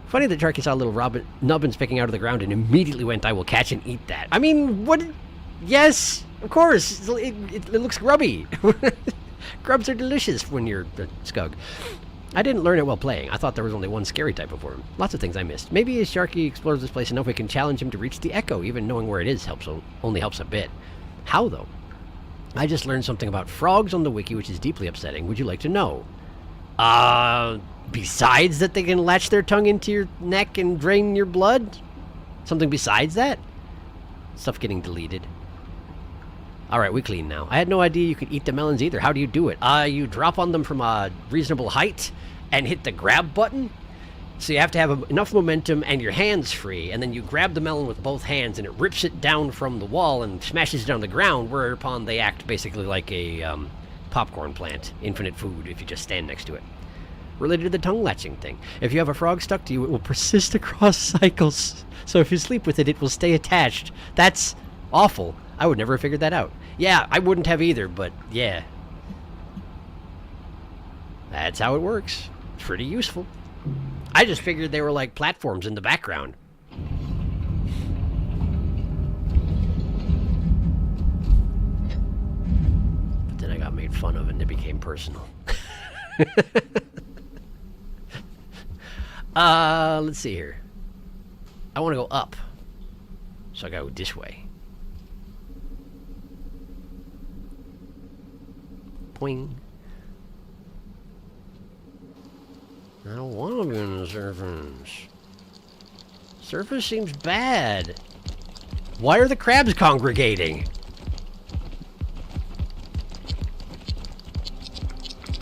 Funny that Sharky saw little nubbins picking out of the ground and immediately went, I will catch and eat that. I mean, what... Yes, of course. It looks grubby. Grubs are delicious when you're a skug. I didn't learn it while playing. I thought there was only one scary type of worm. Lots of things I missed. Maybe as Sharky explores this place enough, we can challenge him to reach the echo. Even knowing where it is only helps a bit. How, though? I just learned something about frogs on the wiki, which is deeply upsetting. Would you like to know? Besides that they can latch their tongue into your neck and drain your blood? Something besides that? Stuff getting deleted. Alright, we clean now. I had no idea you could eat the melons either. How do you do it? You drop on them from a reasonable height and hit the grab button. So you have to have enough momentum and your hands free, and then you grab the melon with both hands and it rips it down from the wall and smashes it on the ground, whereupon they act basically like a popcorn plant. Infinite food if you just stand next to it. Related to the tongue latching thing. If you have a frog stuck to you, it will persist across cycles. So if you sleep with it, it will stay attached. That's awful. I would never have figured that out. Yeah, I wouldn't have either, but yeah. That's how it works. Pretty useful. I just figured they were like platforms in the background. But then I got made fun of and it became personal. Let's see here. I want to go up. So I go this way. Boing. I don't want to be on the surface. Surface seems bad. Why are the crabs congregating?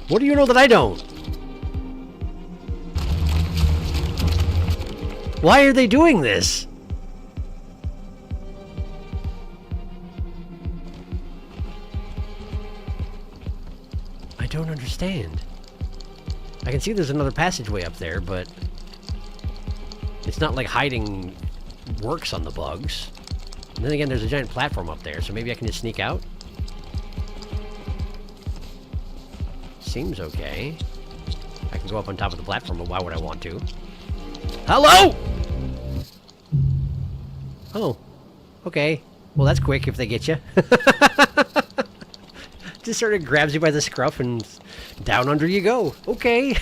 What do you know that I don't? Why are they doing this? I don't understand. I can see there's another passageway up there, but it's not like hiding works on the bugs. And then again, there's a giant platform up there, so maybe I can just sneak out? Seems okay. I can go up on top of the platform, but why would I want to? Hello? Oh. Okay. Well, that's quick if they get you. Just sort of grabs you by the scruff and down under you go. Okay.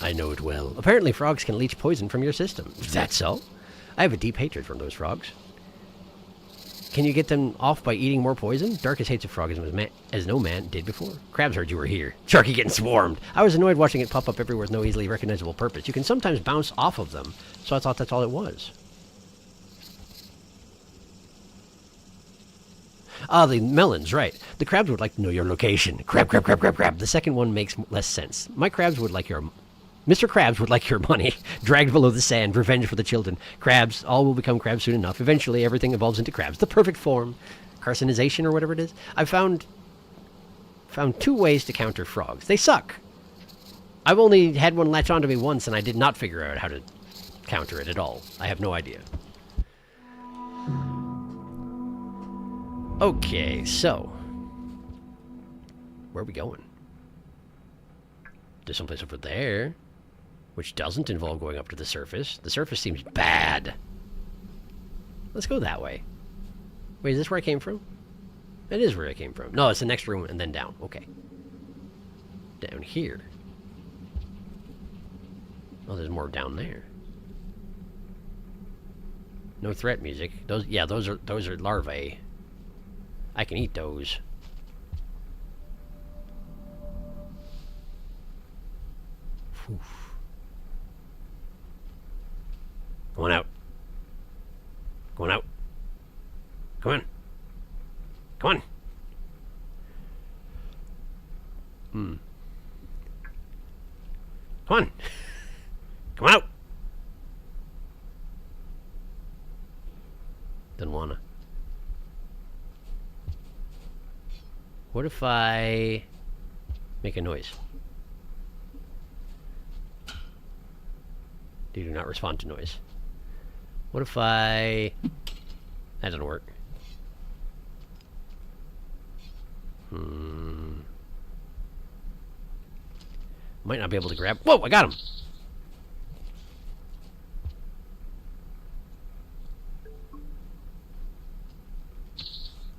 I know it well. Apparently frogs can leach poison from your system. Is that so? I have a deep hatred for those frogs. Can you get them off by eating more poison? Darkest hates a frog as no man did before. Crabs heard you were here. Sharky getting swarmed. I was annoyed watching it pop up everywhere with no easily recognizable purpose. You can sometimes bounce off of them, so I thought that's all it was. Ah, the melons, right. The crabs would like to know your location. Crab, crab, crab, crab, crab. The second one makes less sense. My crabs would like your... Mr. Krabs would like your money. Dragged below the sand, revenge for the children. Crabs, all will become crabs soon enough. Eventually, everything evolves into crabs. The perfect form. Carcinization or whatever it is. I found 2 ways to counter frogs. They suck. I've only had one latch onto me once, and I did not figure out how to counter it at all. I have no idea. Okay, so. Where are we going? There's someplace over there. Which doesn't involve going up to the surface. The surface seems bad. Let's go that way. Wait, is this where I came from? It is where I came from. No, it's the next room and then down. Okay. down here. Oh, there's more down there. No threat music. Those, yeah, those are larvae. I can eat those. Oof. Going out. Going out. Come on. Come on. Come on. Come out. Didn't wanna. What if I make a noise? They do not respond to noise. What if I... That doesn't work. Might not be able to grab... Whoa, I got him!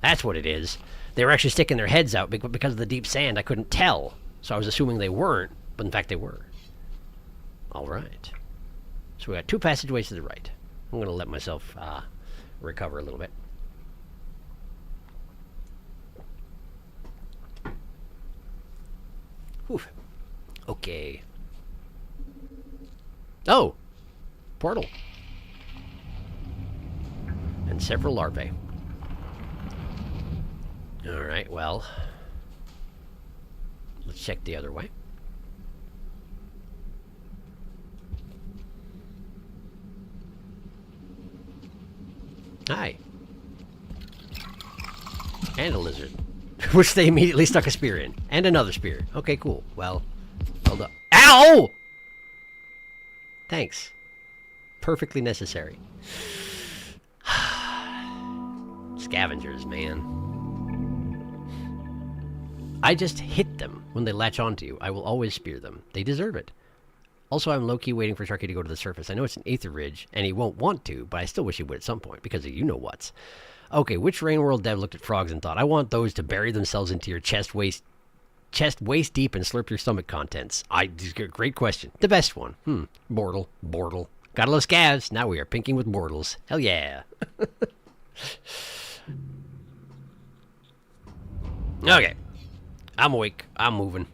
That's what it is. They were actually sticking their heads out, but because of the deep sand, I couldn't tell. So I was assuming they weren't, but in fact they were. Alright. So we got 2 passageways to the right. I'm going to let myself recover a little bit. Whew. Okay. Oh! Portal. And several larvae. Alright, well. Let's check the other way. Hi. And a lizard. Which they immediately stuck a spear in. And another spear. Okay, cool. Well, hold up. Ow! Thanks. Perfectly necessary. Scavengers, man. I just hit them when they latch onto you. I will always spear them. They deserve it. Also, I'm low-key waiting for Sharky to go to the surface. I know it's an Aether Ridge, and he won't want to, but I still wish he would at some point, because of you-know-whats. Okay, which Rain World dev looked at frogs and thought, I want those to bury themselves into your chest waist deep and slurp your stomach contents? Great question. The best one. Bortle. Gotta love scavs. Now we are pinking with Bortles. Hell yeah. Okay. I'm awake. I'm moving.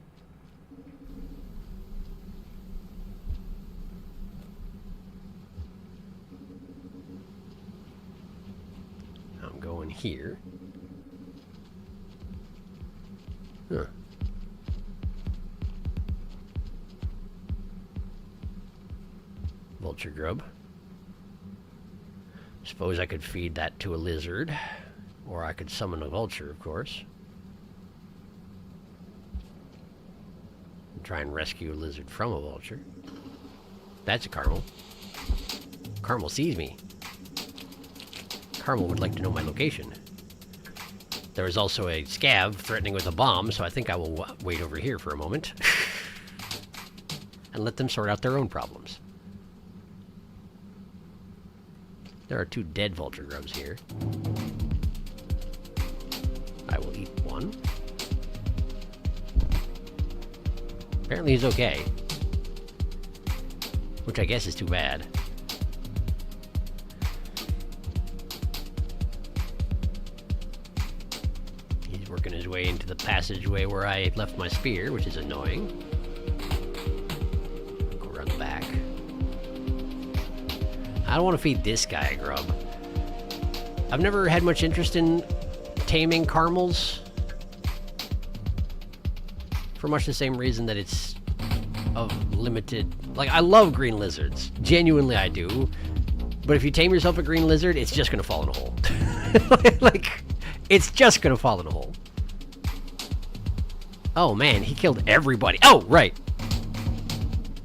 I'm going here. Huh. Vulture grub. Suppose I could feed that to a lizard. Or I could summon a vulture, of course. And try and rescue a lizard from a vulture. That's a Carmel. Carmel sees me. Carmel would like to know my location. There is also a scav threatening with a bomb, so I think I will wait over here for a moment. And let them sort out their own problems. There are 2 dead vulture grubs here. I will eat one. Apparently he's okay. Which I guess is too bad. He's working his way into the passageway where I left my spear, which is annoying. Go around the back. I don't want to feed this guy a grub. I've never had much interest in taming caramels. For much the same reason that it's of limited... Like, I love green lizards. Genuinely, I do. But if you tame yourself a green lizard, it's just going to fall in a hole. Like, it's just going to fall in a hole. Oh, man, he killed everybody. Oh, right.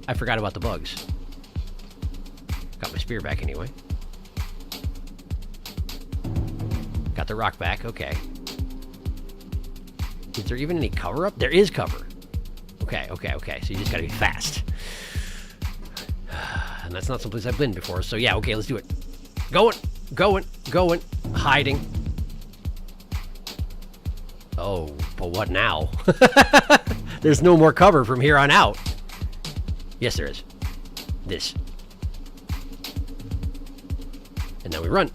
I forgot about the bugs. Got my spear back anyway. Got the rock back, okay. Is there even any cover up? There is cover. Okay. So you just gotta be fast. And that's not someplace I've been before, so yeah, okay, let's do it. Going. Hiding. Oh, but what now? There's no more cover from here on out. Yes, there is. This. And now we run.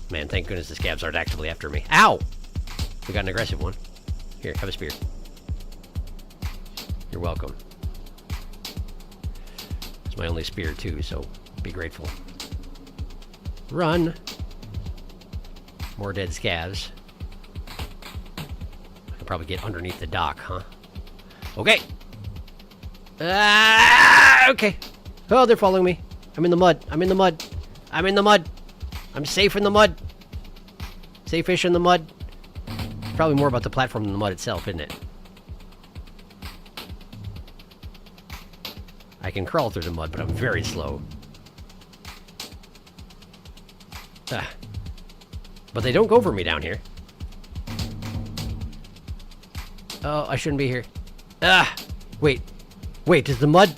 Man, thank goodness the scabs aren't actively after me. Ow! We got an aggressive one. Here, have a spear. You're welcome. It's my only spear, too, so be grateful. Run! More dead scabs. I can probably get underneath the dock, huh? Okay! Okay. Oh, they're following me. I'm in the mud. I'm in the mud. I'm in the mud. I'm safe in the mud. Safe-ish in the mud. Probably more about the platform than the mud itself, isn't it? I can crawl through the mud, but I'm very slow. But they don't go for me down here. Oh, I shouldn't be here. Wait. Wait, does the mud...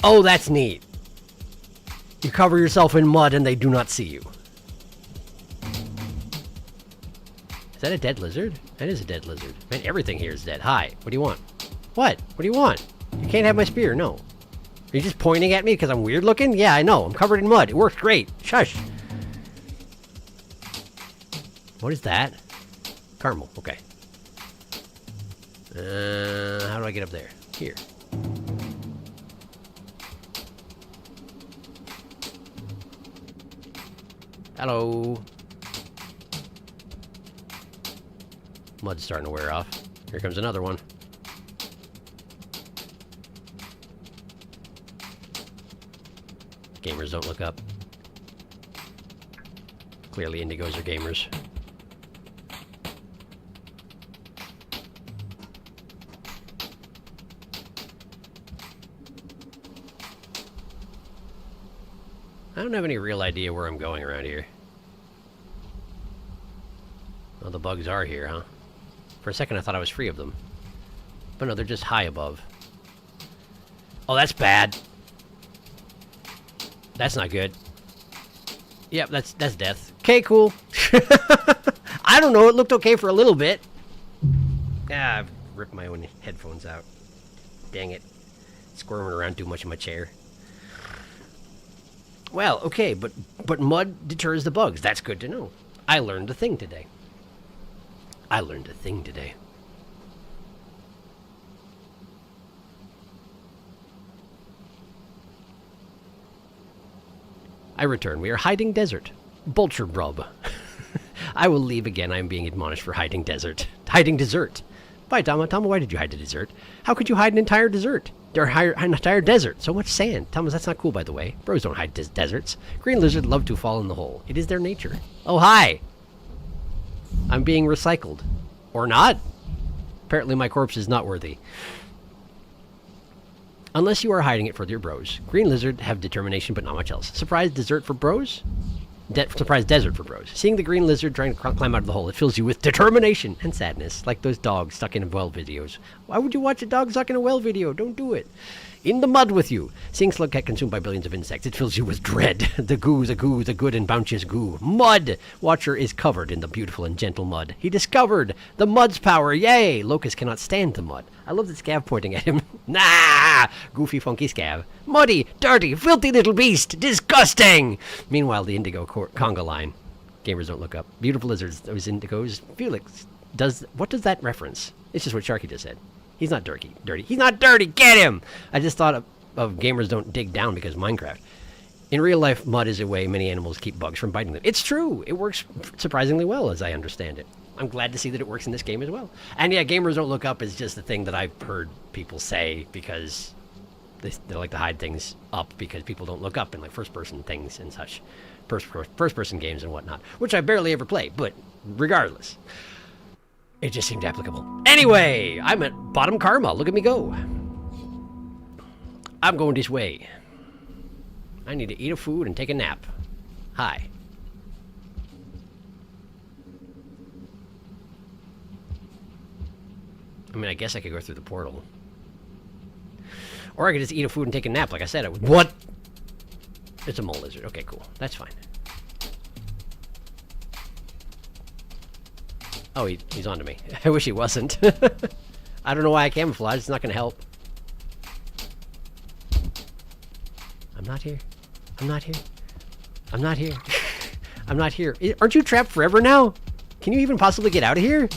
Oh, that's neat. You cover yourself in mud and they do not see you. Is that a dead lizard? That is a dead lizard. Man, everything here is dead. Hi, what do you want? What? What do you want? You can't have my spear, no. Are you just pointing at me because I'm weird looking? Yeah, I know. I'm covered in mud. It works great. Shush. What is that? Caramel. Okay. How do I get up there? Here. Hello. Mud's starting to wear off. Here comes another one. Gamers don't look up. Clearly indigos are gamers. I don't have any real idea where I'm going around here. Well, the bugs are here, huh? For a second I thought I was free of them. But no, they're just high above. Oh, that's bad. That's not good. Yep, that's death. Okay, cool. I don't know, it looked okay for a little bit. Ah, I've ripped my own headphones out. Dang it. Squirming around too much in my chair. Well, okay, but mud deters the bugs. That's good to know. I learned a thing today. I learned a thing today. I return. We are hiding desert. Vulture brub. I will leave again. I am being admonished for hiding desert. Hiding dessert. Bye, Tama. Tama, why did you hide the dessert? How could you hide an entire dessert? An entire desert. So much sand. Thomas, that's not cool, by the way. Bros don't hide deserts. Green lizard love to fall in the hole. It is their nature. Oh, hi. I'm being recycled. Or not. Apparently my corpse is not worthy. Unless you are hiding it for your bros. Green lizard have determination, but not much else. Surprise dessert for bros? Surprise desert for bros. Seeing the green lizard trying to climb out of the hole, it fills you with determination and sadness, like those dogs stuck in well videos. Why would you watch a dog stuck in a well video? Don't do it. In the mud with you. Seeing slugcat consumed by billions of insects, it fills you with dread. The good and bounteous goo. Mud! Watcher is covered in the beautiful and gentle mud. He discovered the mud's power. Yay! Locust cannot stand the mud. I love the scab pointing at him. Nah! Goofy, funky scab. Muddy, dirty, filthy little beast. Disgusting! Meanwhile, the indigo conga line. Gamers don't look up. Beautiful lizards, those indigos. Felix, what does that reference? It's just what Sharky just said. He's not dirty. He's not dirty. Get him! I just thought of gamers don't dig down because Minecraft. In real life, mud is a way many animals keep bugs from biting them. It's true. It works surprisingly well, as I understand it. I'm glad to see that it works in this game as well. And yeah, gamers don't look up is just a thing that I've heard people say because they like to hide things up because people don't look up in like first-person things and such. First-person games and whatnot, which I barely ever play, but regardless. It just seemed applicable. Anyway, I'm at bottom karma. Look at me go. I'm going this way. I need to eat a food and take a nap. Hi. I mean, I guess I could go through the portal. Or I could just eat a food and take a nap like I said I would. What? It's a mole lizard. Okay, cool. That's fine. Oh, he's onto me. I wish he wasn't. I don't know why I camouflage. It's not going to help. I'm not here. I'm not here. I'm not here. I'm not here. Aren't you trapped forever now? Can you even possibly get out of here?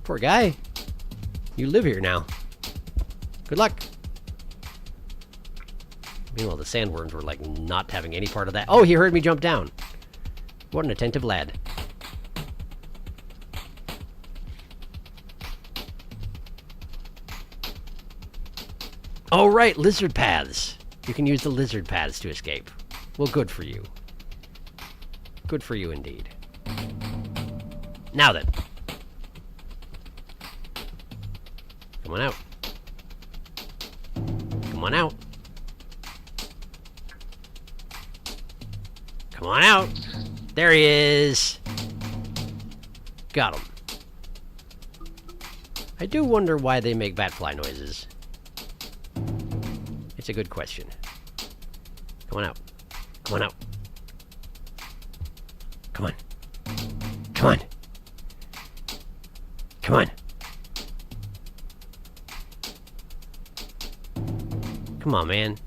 Poor guy. You live here now. Good luck. Meanwhile, the sandworms were like not having any part of that. Oh, he heard me jump down. What an attentive lad. Oh, right, lizard paths. You can use the lizard paths to escape. Well, good for you. Good for you indeed. Now then. Come on out. Come on out. Come on out. There he is. Got him. I do wonder why they make batfly noises. It's a good question. Come on out. Come on out. Come on. Come on. Come on. Come on, man.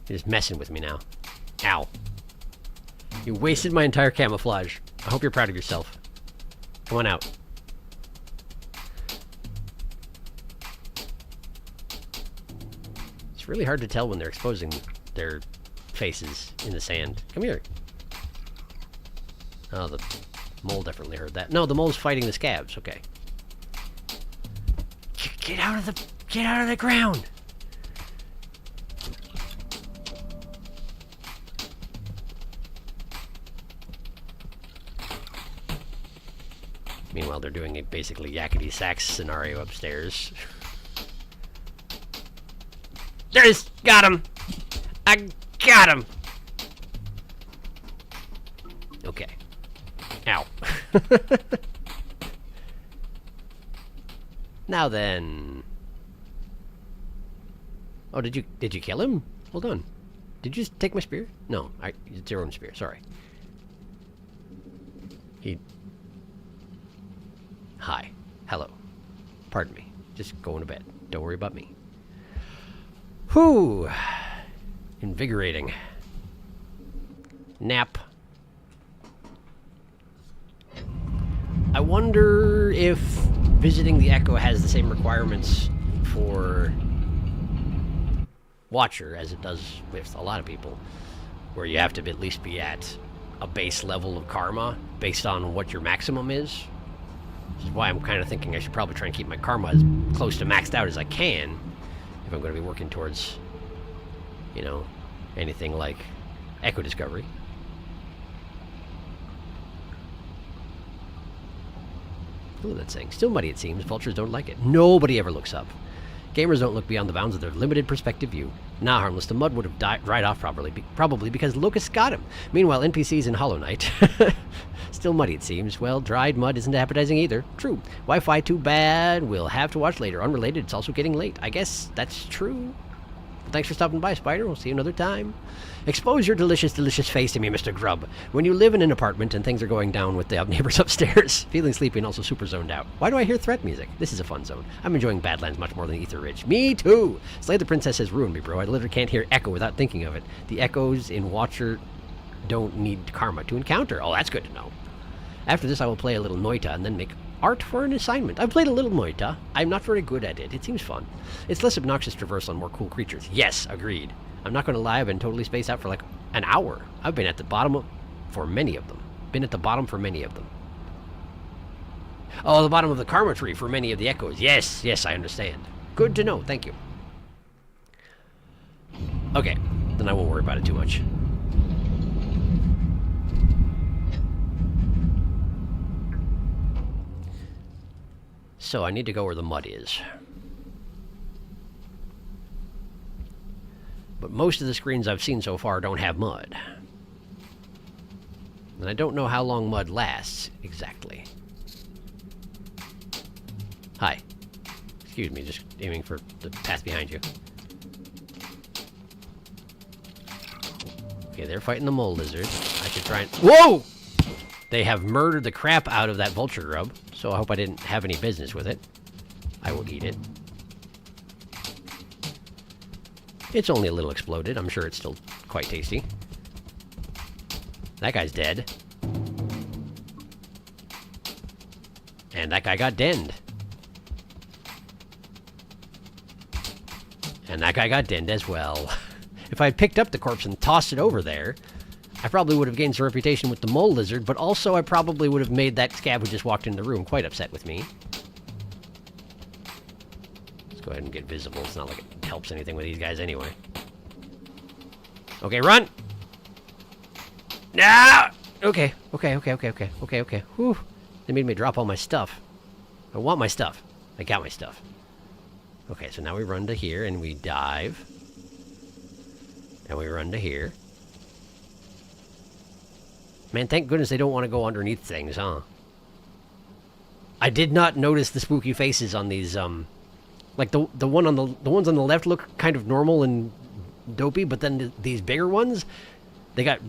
You're just messing with me now. Ow. You wasted my entire camouflage. I hope you're proud of yourself. Come on out. It's really hard to tell when they're exposing their faces in the sand. Come here. Oh, the mole definitely heard that. No, the mole's fighting the scabs. Okay. Get out of the ground. Meanwhile, they're doing a basically yakety sax scenario upstairs. There he is! Got him! I got him! Okay. Ow. Now then. Oh, did you kill him? Hold on. Did you just take my spear? No, it's your own spear. Sorry. Hi. Hello. Pardon me. Just going to bed. Don't worry about me. Whew. Invigorating. Nap. I wonder if visiting the Echo has the same requirements for Watcher as it does with a lot of people, where you have to at least be at a base level of karma based on what your maximum is. Which is why I'm kind of thinking I should probably try and keep my karma as close to maxed out as I can if I'm going to be working towards, you know, anything like Echo Discovery. Ooh, that's saying. Still muddy, it seems. Vultures don't like it. Nobody ever looks up. Gamers don't look beyond the bounds of their limited perspective view. Nah, harmless. The mud would have dried off probably because locusts got him. Meanwhile, NPCs in Hollow Knight. Still muddy, it seems. Well, dried mud isn't appetizing either. True. Wi-Fi too bad. We'll have to watch later. Unrelated, it's also getting late. I guess that's true. Thanks for stopping by, Spider. We'll see you another time. Expose your delicious, delicious face to me, Mr. Grub. When you live in an apartment and things are going down with the neighbors upstairs, feeling sleepy and also super zoned out. Why do I hear threat music? This is a fun zone. I'm enjoying Badlands much more than Ether Ridge. Me too! Slay the Princess has ruined me, bro. I literally can't hear Echo without thinking of it. The echoes in Watcher don't need karma to encounter. Oh, that's good to know. After this, I will play a little Noita and then make art for an assignment. I've played a little Noita. I'm not very good at it. It seems fun. It's less obnoxious traversal and more cool creatures. Yes, agreed. I'm not going to lie, I've been totally spaced out for like an hour. I've been at the bottom for many of them. Oh, the bottom of the karma tree for many of the echoes. Yes, yes, I understand. Good to know, thank you. Okay, then I won't worry about it too much. So I need to go where the mud is. But most of the screens I've seen so far don't have mud. And I don't know how long mud lasts, exactly. Hi. Excuse me, just aiming for the path behind you. Okay, they're fighting the mole lizard. I should try and... Whoa! They have murdered the crap out of that vulture grub, so I hope I didn't have any business with it. I will eat it. It's only a little exploded. I'm sure it's still quite tasty. That guy's dead. And that guy got denned. And that guy got denned as well. If I had picked up the corpse and tossed it over there, I probably would have gained some reputation with the mole lizard, but also I probably would have made that scab who just walked in the room quite upset with me. Let's go ahead and get visible. It's not like it helps anything with these guys anyway. Okay, run! No! Okay. Whew. They made me drop all my stuff. I want my stuff. I got my stuff. Okay, so now we run to here and we dive. And we run to here. Man, thank goodness they don't want to go underneath things, huh? I did not notice the spooky faces on these, like the ones on the left look kind of normal and dopey, but then these bigger ones, they got...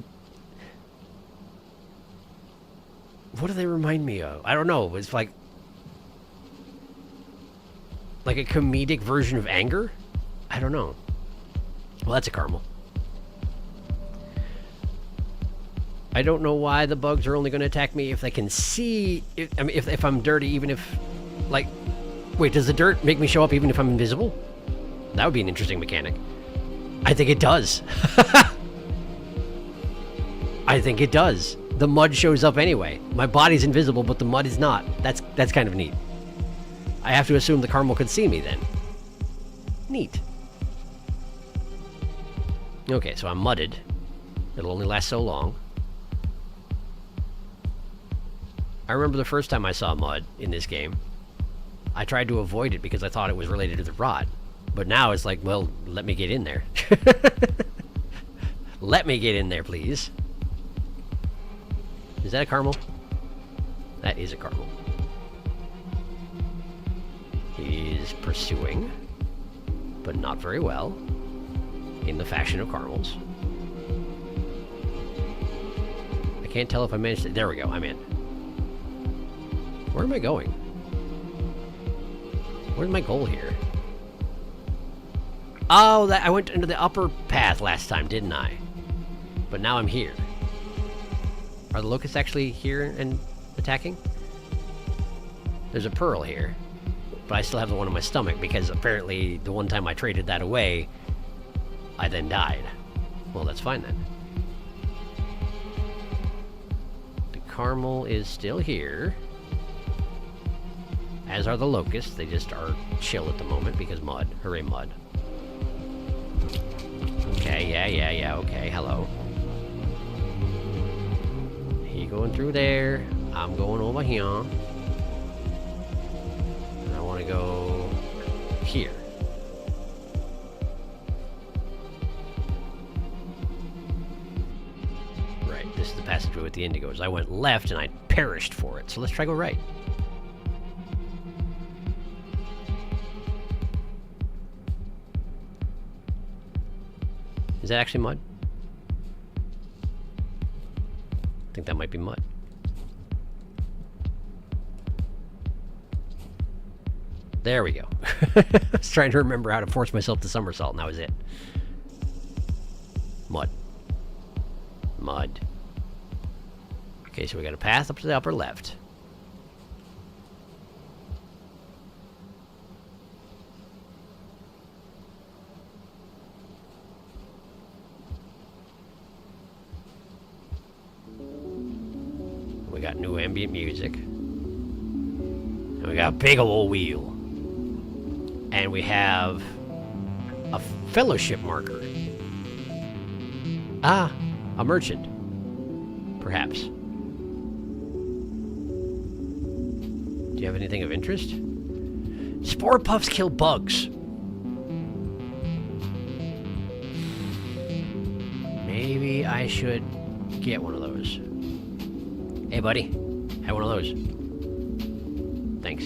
What do they remind me of? I don't know. It's like a comedic version of anger? I don't know. Well, that's a caramel. I don't know why the bugs are only going to attack me if they can see... If I'm dirty, even if... Like... Wait, does the dirt make me show up even if I'm invisible? That would be an interesting mechanic. I think it does. I think it does. The mud shows up anyway. My body's invisible, but the mud is not. That's kind of neat. I have to assume the caramel could see me then. Neat. Okay, so I'm mudded. It'll only last so long. I remember the first time I saw mud in this game. I tried to avoid it because I thought it was related to the rot. But now it's like, well, let me get in there. Let me get in there, please. Is that a caramel? That is a caramel. He's pursuing, but not very well, in the fashion of caramels. I can't tell if I managed to... There we go, I'm in. Where am I going? Where's my goal here? Oh, I went into the upper path last time, didn't I? But now I'm here. Are the locusts actually here and attacking? There's a pearl here, but I still have the one in my stomach because apparently the one time I traded that away, I then died. Well, that's fine then. The caramel is still here, as are the locusts. They just are chill at the moment because mud. Hooray, mud. Okay, yeah, okay, hello. He going through there. I'm going over here. And I want to go here. Right, this is the passageway with the indigos. I went left and I perished for it. So let's try go right. Is that actually mud? I think that might be mud. There we go. I was trying to remember how to force myself to somersault, and that was it. Mud. Mud. Okay, so we got a path up to the upper left. We got new ambient music. And we got a big old wheel. And we have a fellowship marker. Ah, a merchant. Perhaps. Do you have anything of interest? Spore puffs kill bugs. Maybe I should get one of those. Hey, buddy. Have one of those. Thanks.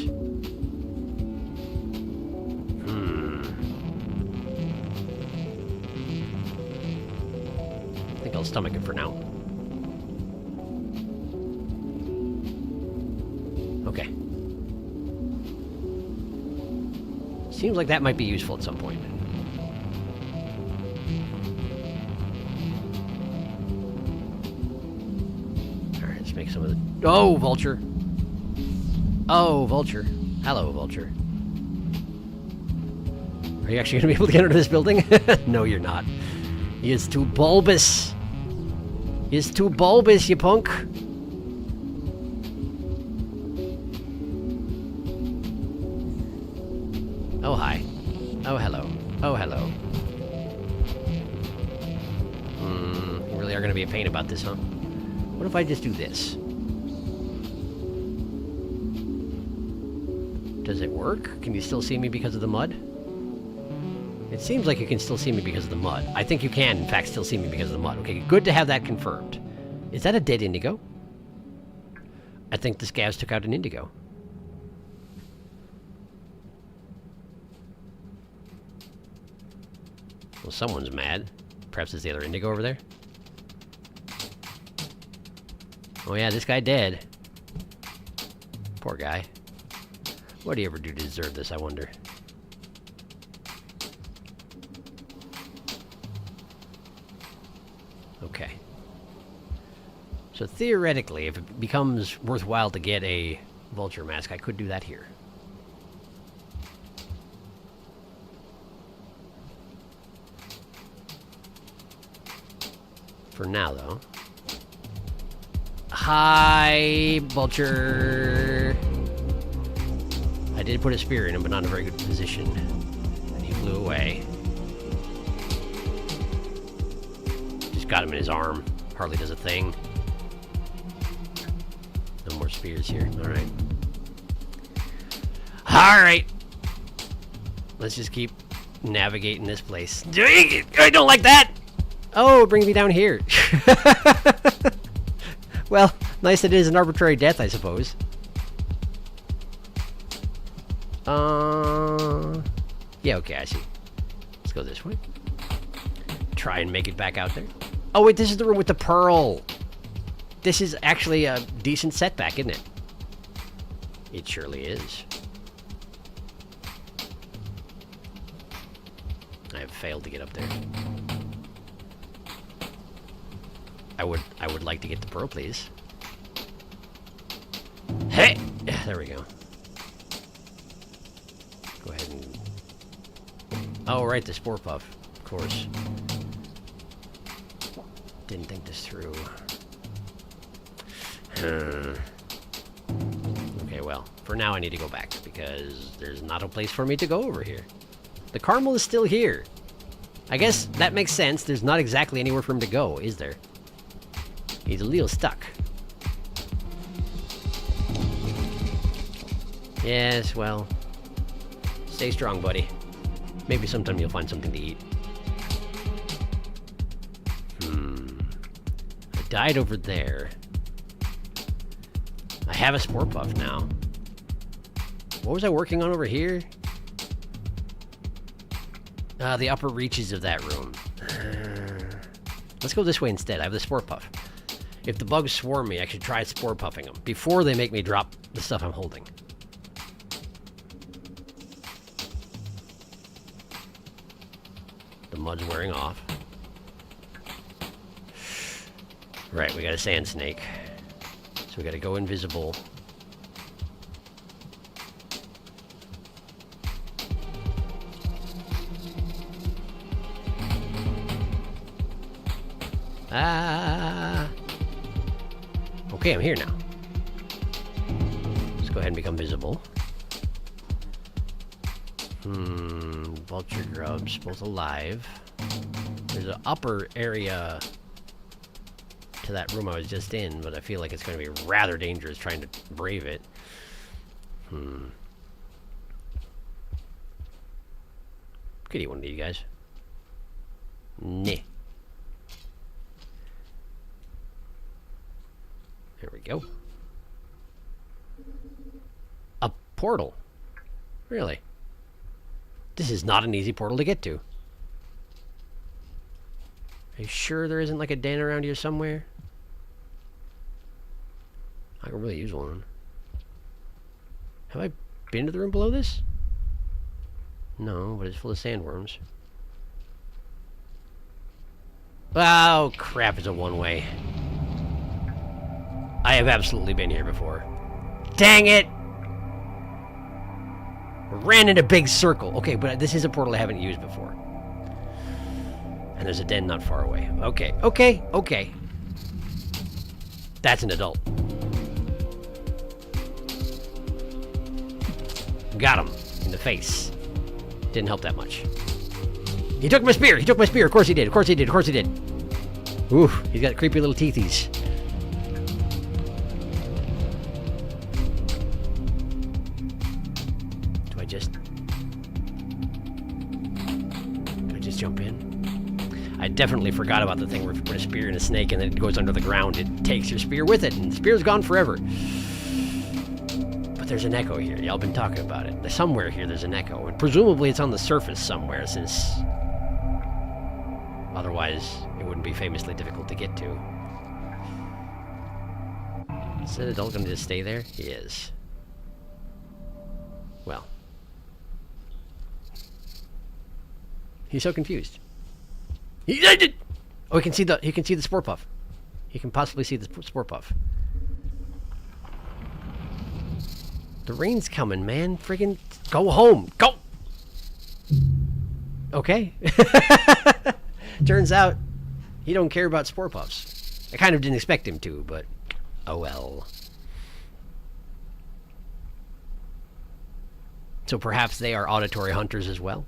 I think I'll stomach it for now. Seems like that might be useful at some point. Alright, let's make some of the... Oh, vulture! Oh, vulture. Hello, vulture. Are you actually going to be able to get into this building? No, you're not. He is too bulbous. He is too bulbous, you punk. Oh, hi. Oh, hello. Oh, hello. You really are going to be a pain about this, huh? What if I just do this? Does it work? Can you still see me because of the mud? It seems like you can still see me because of the mud. I think you can, in fact, still see me because of the mud. Okay, good to have that confirmed. Is that a dead indigo? I think the scavs took out an indigo. Well, someone's mad. Perhaps it's the other indigo over there? Oh yeah, this guy dead. Poor guy. What do you ever do to deserve this, I wonder? Okay. So theoretically, if it becomes worthwhile to get a vulture mask, I could do that here. For now, though. Hi, vulture! I did put a spear in him, but not in a very good position. And he flew away. Just got him in his arm. Hardly does a thing. No more spears here. Alright. Alright! Let's just keep navigating this place. I don't like that! Oh, it brings me down here. Well, nice that it is an arbitrary death, I suppose. Yeah, okay, I see. Let's go this way. Try and make it back out there. Oh, wait, this is the room with the pearl. This is actually a decent setback, isn't it? It surely is. I have failed to get up there. I would like to get the pearl, please. Hey! There we go. Go ahead and... Oh, right, the spore puff. Of course. Didn't think this through. Okay, well, for now I need to go back, because there's not a place for me to go over here. The caramel is still here. I guess that makes sense. There's not exactly anywhere for him to go, is there? He's a little stuck. Yes, well... Stay strong, buddy. Maybe sometime you'll find something to eat. I died over there. I have a spore puff now. What was I working on over here? The upper reaches of that room. Let's go this way instead. I have the spore puff. If the bugs swarm me, I should try spore puffing them before they make me drop the stuff I'm holding. The mud's wearing off. Right, we got a sand snake. So we gotta go invisible. Ah! Okay, I'm here now. Let's go ahead and become visible. Vulture grubs, both alive. There's an upper area to that room I was just in, but I feel like it's going to be rather dangerous trying to brave it. Could eat one of you guys. Nah. There we go. A portal. Really? This is not an easy portal to get to. Are you sure there isn't like a den around here somewhere? I could really use one. Have I been to the room below this? No, but it's full of sandworms. Oh, crap, it's a one-way. I have absolutely been here before. Dang it! Ran in a big circle. Okay, but this is a portal I haven't used before. And there's a den not far away. Okay, okay, okay. That's an adult. Got him in the face. Didn't help that much. He took my spear! He took my spear! Of course he did! Of course he did! Of course he did! Ooh, he's got creepy little teethies. Do I just jump in? I definitely forgot about the thing where if you put a spear in a snake and then it goes under the ground, it takes your spear with it, and the spear's gone forever. But there's an echo here. Y'all been talking about it. Somewhere here there's an echo, and presumably it's on the surface somewhere, since otherwise it wouldn't be famously difficult to get to. Is that adult gonna just stay there? He is. Well. He's so confused. Oh, he can see the spore puff. He can possibly see the spore puff. The rain's coming, man. Friggin' go home. Go! Okay. Turns out he don't care about spore puffs. I kind of didn't expect him to, but oh well. So perhaps they are auditory hunters as well?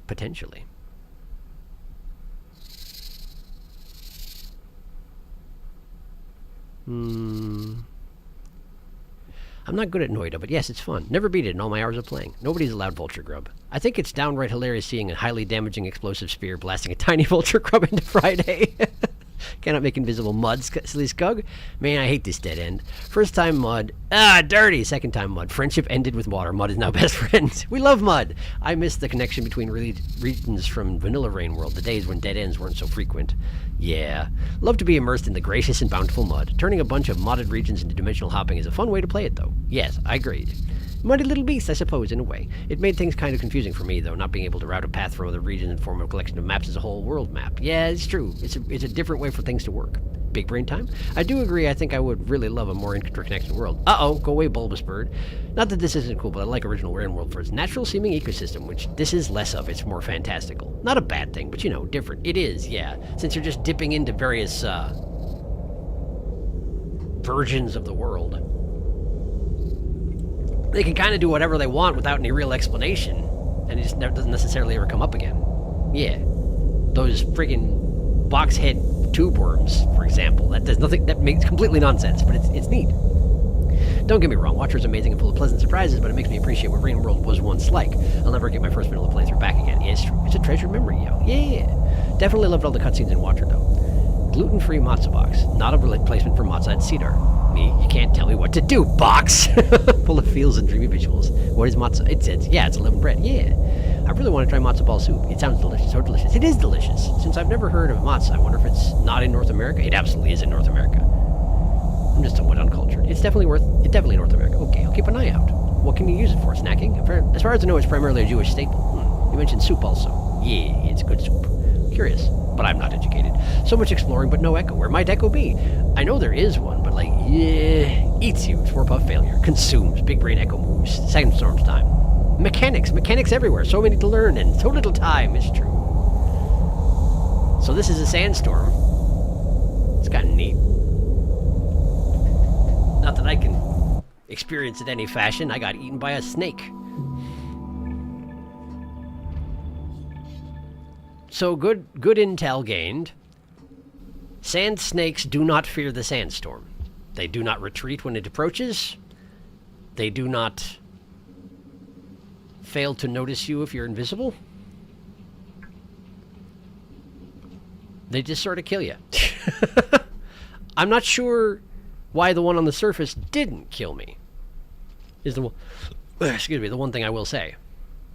Potentially. I'm not good at Noida, but yes, it's fun. Never beat it in all my hours of playing. Nobody's allowed vulture grub. I think it's downright hilarious seeing a highly damaging explosive spear blasting a tiny vulture grub into Friday. Cannot make invisible mud, silly scug. Man, I hate this dead end. First time mud. Ah, dirty. Second time mud. Friendship ended with water. Mud is now best friends. We love mud. I miss the connection between regions from Vanilla Rain World, the days when dead ends weren't so frequent. Yeah. Love to be immersed in the gracious and bountiful mud. Turning a bunch of modded regions into dimensional hopping is a fun way to play it, though. Yes, I agreed. Muddy little beast, I suppose, in a way. It made things kind of confusing for me, though, not being able to route a path from other regions and form a collection of maps as a whole world map. Yeah, it's true. It's a different way for things to work. Big brain time? I do agree. I think I would really love a more interconnected world. Uh-oh, go away, bulbous bird. Not that this isn't cool, but I like original Rain World for its natural-seeming ecosystem, which this is less of. It's more fantastical. Not a bad thing, but, you know, different. It is, yeah. Since you're just dipping into various, versions of the world. They can kind of do whatever they want without any real explanation, and it just doesn't necessarily ever come up again. Yeah. Those friggin' box head tube worms, for example. There's nothing that makes completely nonsense, but it's neat. Don't get me wrong, Watcher is amazing and full of pleasant surprises, but it makes me appreciate what Rain World was once like. I'll never get my first vanilla playthrough back again. Yeah, it's true. It's a treasured memory, yo. Yeah. Definitely loved all the cutscenes in Watcher, though. Gluten-free matzo box. Not a replacement for matzo at Cedar. Me, you can't tell me what to do, box! Full of feels and dreamy visuals. What is matzo? It's 11 bread. Yeah. I really want to try matzo ball soup. It sounds delicious, so delicious. It is delicious. Since I've never heard of matzo, I wonder if it's not in North America. It absolutely is in North America. I'm just somewhat uncultured. It's definitely North America. Okay, I'll keep an eye out. What can you use it for? Snacking? As far as I know, it's primarily a Jewish staple. You mentioned soup also. Yeah, it's good soup. Curious, but I'm not educated. So much exploring, but no echo. Where might echo be? I know there is one, but like, yeah, eats you. Spore puff failure. Consumes. Big brain echo moves. Second storm's time. Mechanics everywhere. So many to learn and so little time. It's true. So this is a sandstorm. It's kind of neat. Not that I can experience it any fashion. I got eaten by a snake. So good intel gained. Sand snakes do not fear the sandstorm. They do not retreat when it approaches. They do not fail to notice you if you're invisible. They just sort of kill you. I'm not sure why the one on the surface didn't kill me. Is the one thing I will say.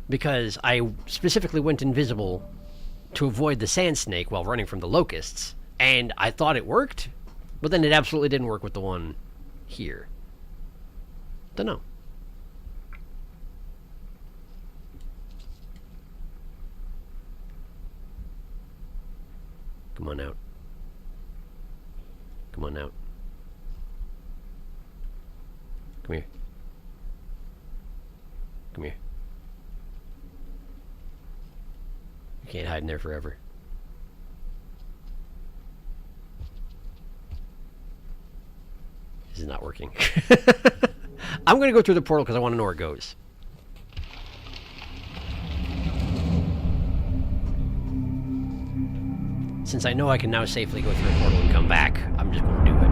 Because I specifically went invisible to avoid the sand snake while running from the locusts, and I thought it worked, but then it absolutely didn't work with the one here. Dunno. Come on out. Come on out. Come here. Come here. You can't hide in there forever. This is not working. I'm going to go through the portal because I want to know where it goes. Since I know I can now safely go through the portal and come back, I'm just going to do it.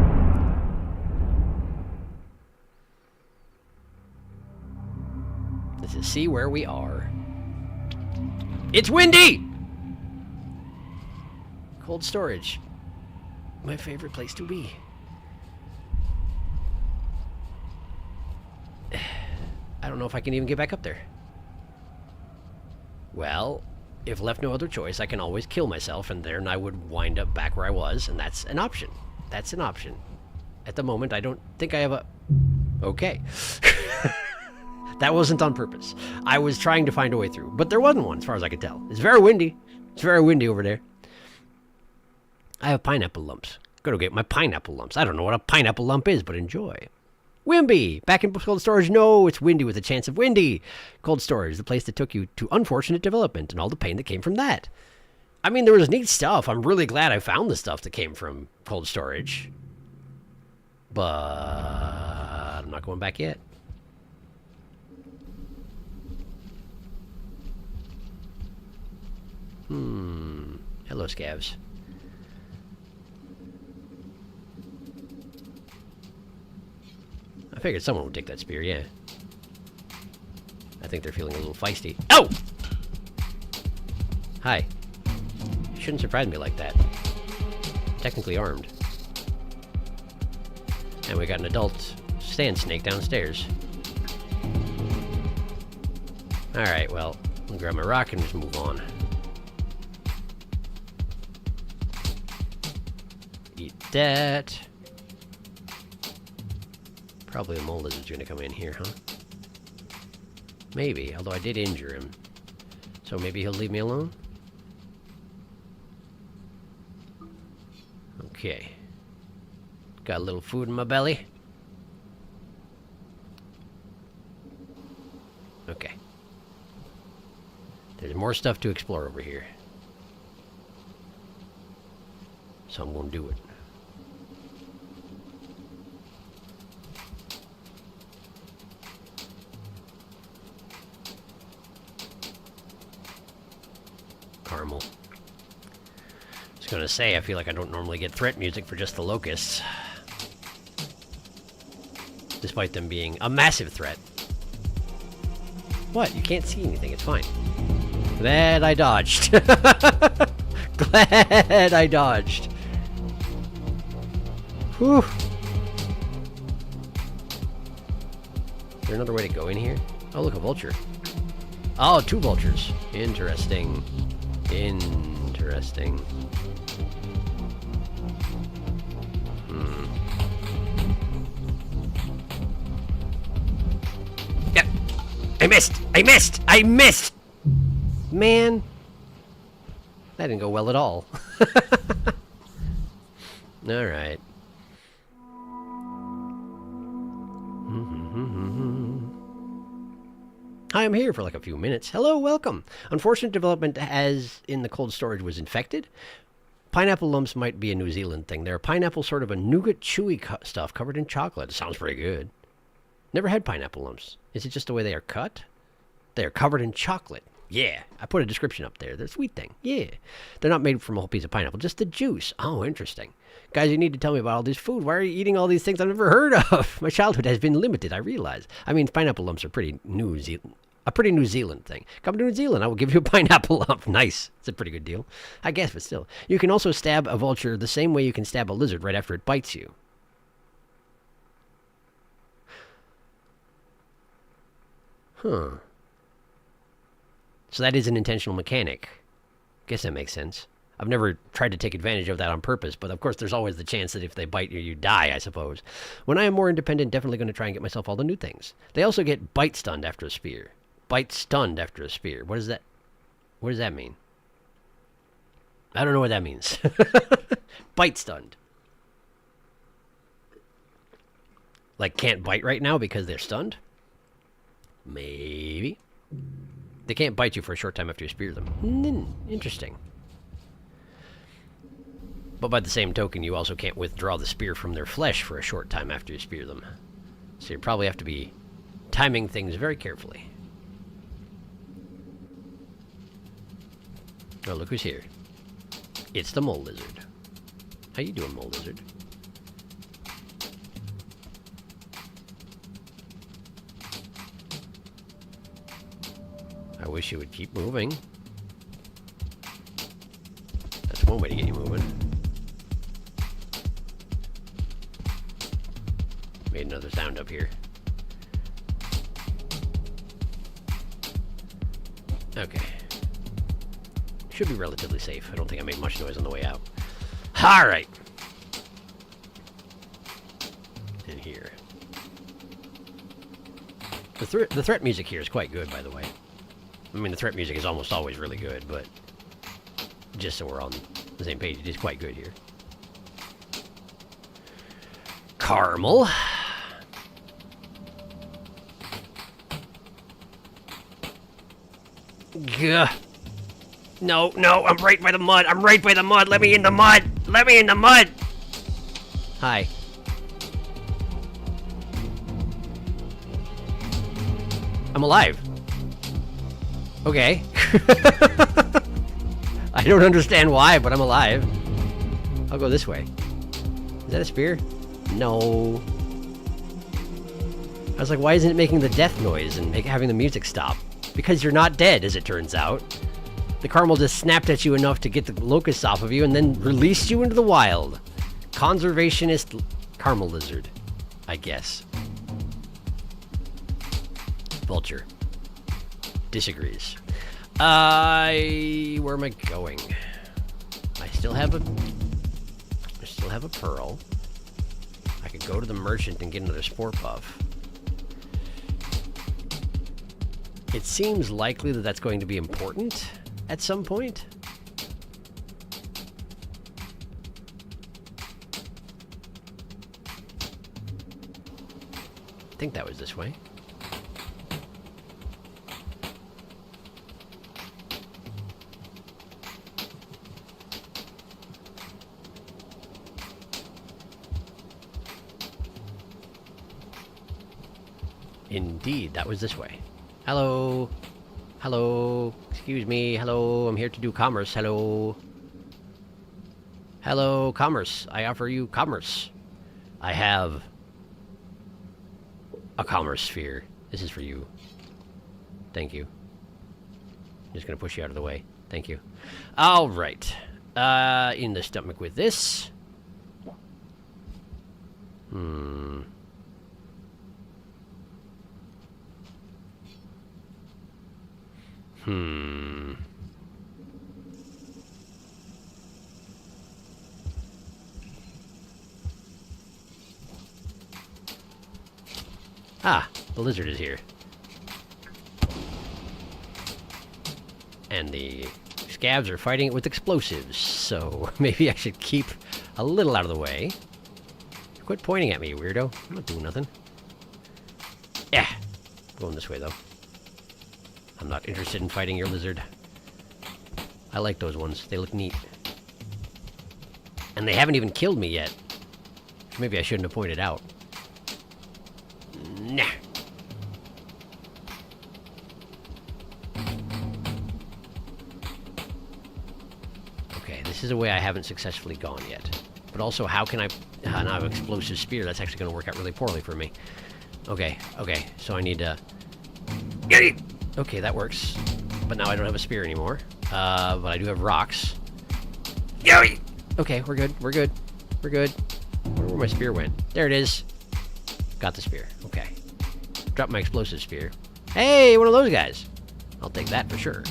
Let's just see where we are. It's windy! Cold storage. My favorite place to be. I don't know if I can even get back up there. Well, if left no other choice, I can always kill myself, and then I would wind up back where I was, and that's an option. That's an option. At the moment, I don't think I have a... Okay. That wasn't on purpose. I was trying to find a way through, but there wasn't one, as far as I could tell. It's very windy. It's very windy over there. I have pineapple lumps. Gotta get my pineapple lumps. I don't know what a pineapple lump is, but enjoy. Wimby! Back in cold storage? No, it's windy with a chance of windy. Cold storage, the place that took you to unfortunate development and all the pain that came from that. I mean, there was neat stuff. I'm really glad I found the stuff that came from cold storage. But I'm not going back yet. Hello, scavs. I figured someone would take that spear, yeah. I think they're feeling a little feisty. Oh! Hi. You shouldn't surprise me like that. Technically armed. And we got an adult sand snake downstairs. Alright, well, I'll grab my rock and just move on. Eat that. Probably a mole lizard's gonna come in here, huh? Maybe, although I did injure him. So maybe he'll leave me alone? Okay. Got a little food in my belly. Okay. There's more stuff to explore over here. So I'm gonna do it. Caramel. I was gonna say, I feel like I don't normally get threat music for just the locusts. Despite them being a massive threat. What? You can't see anything, it's fine. Glad I dodged. Glad I dodged. Whew. Is there another way to go in here? Oh, look, a vulture. Oh, 2 vultures. Interesting. Interesting. Yeah. I missed! I missed! I missed! Man. That didn't go well at all. Alright. Hi, I'm here for like a few minutes. Hello, welcome. Unfortunate development as in the cold storage was infected. Pineapple lumps might be a New Zealand thing. They're pineapple sort of a nougat chewy stuff covered in chocolate. It sounds pretty good. Never had pineapple lumps. Is it just the way they are cut? They are covered in chocolate. Yeah, I put a description up there. They're a sweet thing. Yeah. They're not made from a whole piece of pineapple, just the juice. Oh, interesting. Guys, you need to tell me about all this food. Why are you eating all these things I've never heard of? My childhood has been limited, I realize. I mean, pineapple lumps are a pretty New Zealand thing. Come to New Zealand, I will give you a pineapple lump. Nice. It's a pretty good deal. I guess, but still. You can also stab a vulture the same way you can stab a lizard right after it bites you. Huh. So that is an intentional mechanic. Guess that makes sense. I've never tried to take advantage of that on purpose, but of course there's always the chance that if they bite you, you die, I suppose. When I am more independent, definitely going to try and get myself all the new things. They also get bite stunned after a spear. Bite stunned after a spear. What is that? What does that mean? I don't know what that means. Bite stunned. Like, can't bite right now because they're stunned? Maybe. They can't bite you for a short time after you spear them. Interesting. But by the same token, you also can't withdraw the spear from their flesh for a short time after you spear them. So you probably have to be timing things very carefully. Oh, look who's here. It's the mole lizard. How you doing, mole lizard? I wish you would keep moving. That's one way to get you moving. Made another sound up here. Okay. Should be relatively safe. I don't think I made much noise on the way out. Alright. In here. The threat music here is quite good, by the way. I mean, the threat music is almost always really good, but just so we're on the same page, it is quite good here. Caramel. Gah. No, no, I'm right by the mud. I'm right by the mud. Let me in the mud. Let me in the mud. Hi. I'm alive. Okay. I don't understand why, but I'm alive. I'll go this way. Is that a spear? No. I was like, why isn't it making the death noise and having the music stop? Because you're not dead, as it turns out. The caramel just snapped at you enough to get the locusts off of you and then released you into the wild. Conservationist caramel lizard, I guess. Vulture. Disagrees. Where am I going? I still have a pearl. I could go to the merchant and get another spore puff. It seems likely that that's going to be important at some point. I think that was this way. Indeed, that was this way. Hello. Hello. Excuse me. Hello. I'm here to do commerce. Hello. Hello, commerce. I offer you commerce. I have a commerce sphere. This is for you. Thank you. I'm just gonna push you out of the way. Thank you. All right. In the stomach with this. Ah, the lizard is here. And the scabs are fighting it with explosives, so maybe I should keep a little out of the way. Quit pointing at me, you weirdo. I'm not doing nothing. Yeah, going this way, though. I'm not interested in fighting your lizard. I like those ones. They look neat. And they haven't even killed me yet. Maybe I shouldn't have pointed out. Nah. Okay, this is a way I haven't successfully gone yet. But also, how can I... now I have an explosive spear. That's actually going to work out really poorly for me. Okay, okay. So I need to... Okay, that works. But now I don't have a spear anymore. But I do have rocks. Okay, we're good. We're good. We're good. I wonder where my spear went. There it is. Got the spear. Okay. Drop my explosive spear. Hey, one of those guys. I'll take that for sure.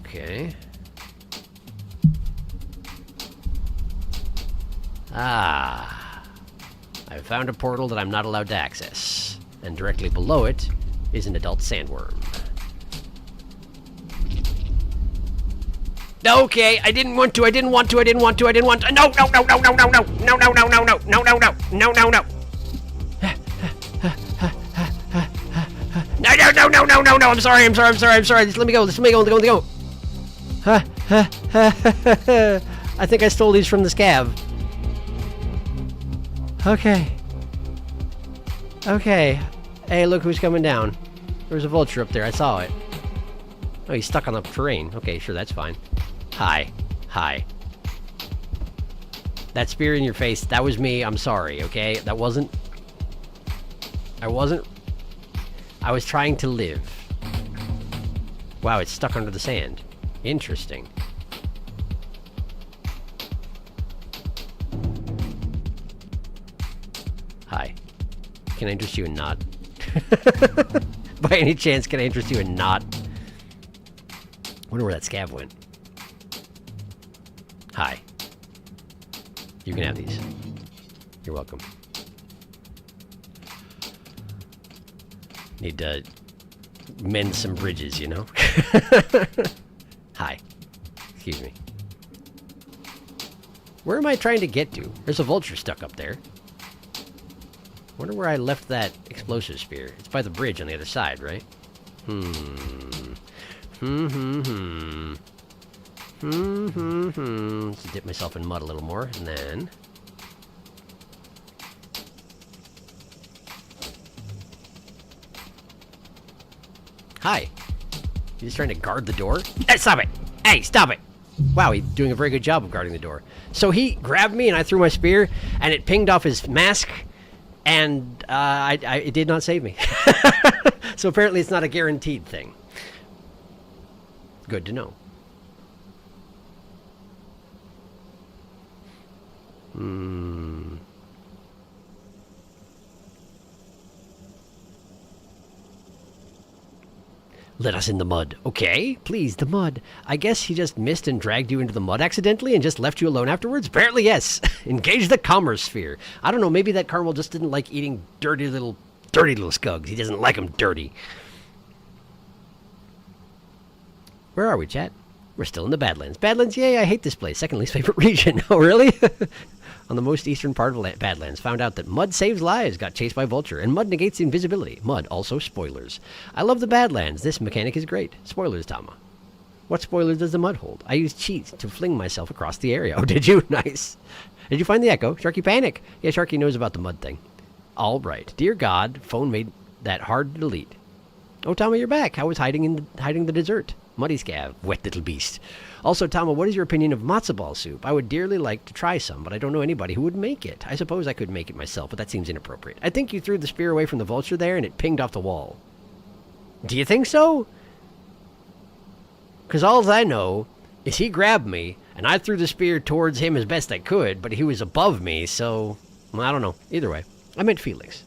Okay. Ah. I've found a portal that I'm not allowed to access. And directly below it is an adult sandworm. Okay, I didn't want to. No, no. No. I'm sorry. Just let me go. I think I stole these from the scav. Okay. Hey, look who's coming down. There's a vulture up there. I saw it. Oh, he's stuck on the terrain. Okay, sure, that's fine. Hi. That spear in your face, that was me. I'm sorry, okay? I was trying to live. Wow, it's stuck under the sand. Interesting. Hi. Can I interest you in not? By any chance, can I interest you in not? Wonder where that scav went. Hi. You can have these. You're welcome. Need to mend some bridges, you know? Hi. Excuse me. Where am I trying to get to? There's a vulture stuck up there. Wonder where I left that explosive spear. It's by the bridge on the other side, right? Let's dip myself in mud a little more, and then... Hi. You just trying to guard the door? Hey, stop it! Hey, stop it! Wow, he's doing a very good job of guarding the door. So he grabbed me, and I threw my spear, and it pinged off his mask, and it did not save me. So apparently it's not a guaranteed thing. Good to know. Let us in the mud. Okay, please, the mud. I guess he just missed and dragged you into the mud accidentally and just left you alone afterwards? Apparently, yes. Engage the commerce sphere. I don't know, maybe that Carmel just didn't like eating dirty little scugs. He doesn't like them dirty. Where are we, chat? We're still in the Badlands. Badlands, yay, I hate this place. Second least favorite region. Oh, really? On the most eastern part of Badlands, found out that mud saves lives, got chased by vulture, and mud negates invisibility. Mud, also spoilers. I love the Badlands. This mechanic is great. Spoilers, Tama. What spoilers does the mud hold? I used cheats to fling myself across the area. Oh, did you? Nice. Did you find the echo? Sharky panic. Yeah, Sharky knows about the mud thing. All right. Dear God, phone made that hard to delete. Oh, Tama, you're back. I was hiding the dessert. Muddy scav, wet little beast. Also, Tama, what is your opinion of matzo ball soup? I would dearly like to try some, but I don't know anybody who would make it. I suppose I could make it myself, but that seems inappropriate. I think you threw the spear away from the vulture there, and it pinged off the wall. Do you think so? Because all I know is he grabbed me, and I threw the spear towards him as best I could, but he was above me, so... Well, I don't know. Either way. I meant Felix.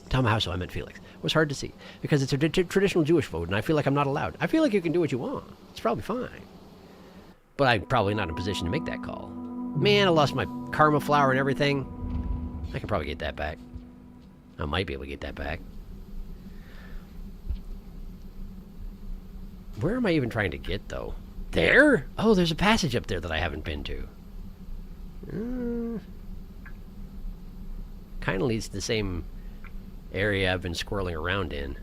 Tama, how so? I meant Felix. It was hard to see, because it's a traditional Jewish vote, and I feel like I'm not allowed. I feel like you can do what you want. It's probably fine. But I'm probably not in a position to make that call. Man, I lost my karma flower and everything. I can probably get that back. I might be able to get that back. Where am I even trying to get, though? There? Oh, there's a passage up there that I haven't been to. Kind of leads to the same area I've been squirreling around in.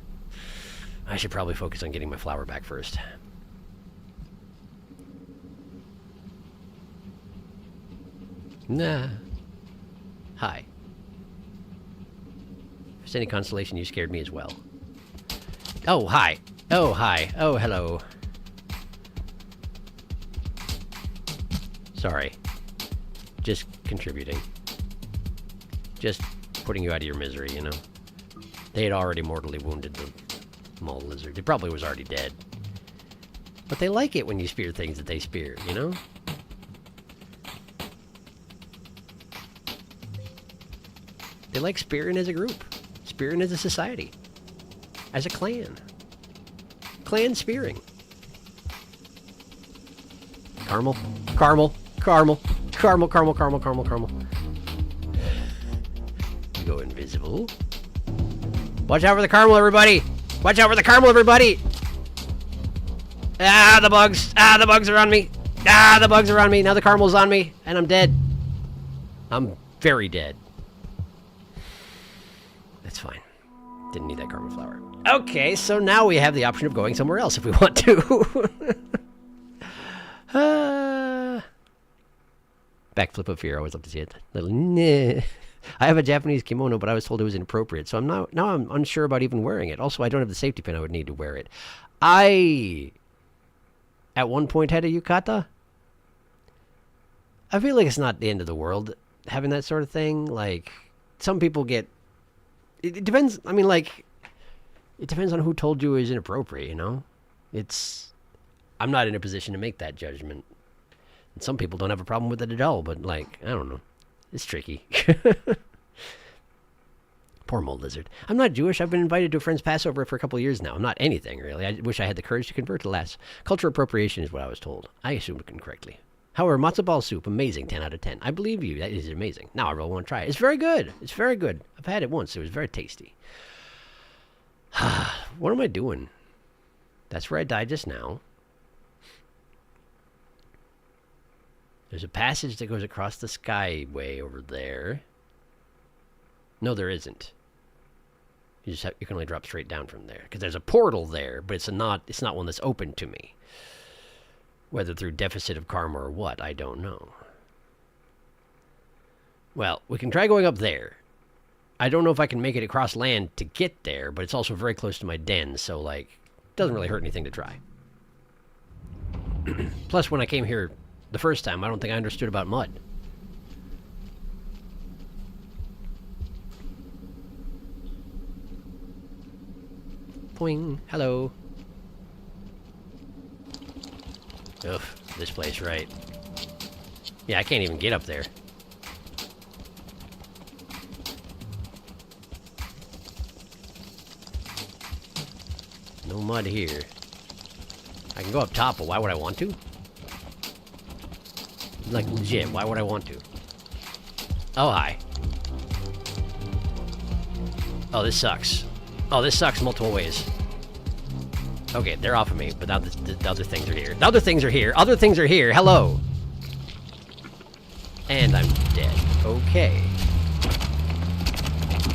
I should probably focus on getting my flower back first. Nah. Hi. If it's any consolation, you scared me as well. Oh, hi. Oh, hi. Oh, hello. Sorry. Just contributing. Just putting you out of your misery, you know? They had already mortally wounded the mole lizard. It probably was already dead. But they like it when you spear things that they spear, you know? They like spearing as a group. Spearing as a society. As a clan. Clan spearing. Caramel. Caramel. Caramel. Caramel, caramel, caramel, caramel, caramel. You go invisible. Watch out for the caramel, everybody! Watch out for the caramel, everybody! Ah, the bugs! Ah, the bugs are on me! Ah, the bugs are on me! Now the caramel's on me, and I'm dead. I'm very dead. That's fine. Didn't need that caramel flower. Okay, so now we have the option of going somewhere else if we want to. Backflip of fear. I always love to see it. Little nah. I have a Japanese kimono, but I was told it was inappropriate, so now I'm unsure about even wearing it. Also, I don't have the safety pin I would need to wear it. I, at one point, had a yukata. I feel like it's not the end of the world having that sort of thing. Like, some people get... It depends... I mean, like... It depends on who told you it was inappropriate, you know? It's... I'm not in a position to make that judgment. And some people don't have a problem with it at all, but, like, I don't know. It's tricky. Poor mole lizard. I'm not Jewish. I've been invited to a friend's Passover for a couple of years now. I'm not anything, really. I wish I had the courage to convert to last. Cultural appropriation is what I was told. I assumed it incorrectly. However, matzo ball soup, amazing, 10 out of 10. I believe you. That is amazing. Now I really want to try it. It's very good. It's very good. I've had it once. It was very tasty. What am I doing? That's where I died just now. There's a passage that goes across the skyway over there. No, there isn't. You can only drop straight down from there because there's a portal there, but it's not one that's open to me. Whether through deficit of karma or what, I don't know. Well, we can try going up there. I don't know if I can make it across land to get there, but it's also very close to my den, so like, it doesn't really hurt anything to try. Plus, when I came here the first time, I don't think I understood about mud. Poing. Hello. Ugh, this place, right. Yeah, I can't even get up there. No mud here. I can go up top, but why would I want to? Like, legit, why would I want to? Oh, hi. Oh, this sucks. Oh, this sucks multiple ways. Okay, they're off of me, but now the other things are here. The other things are here. Other things are here. Hello. And I'm dead. Okay.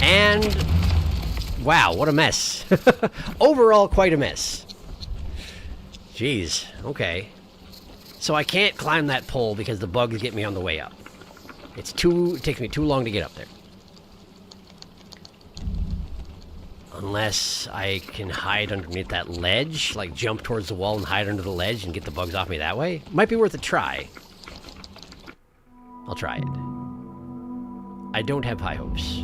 And... Wow, what a mess. Overall, quite a mess. Jeez, okay. So I can't climb that pole because the bugs get me on the way up. It takes me too long to get up there. Unless I can hide underneath that ledge, like jump towards the wall and hide under the ledge and get the bugs off me that way. Might be worth a try. I'll try it. I don't have high hopes.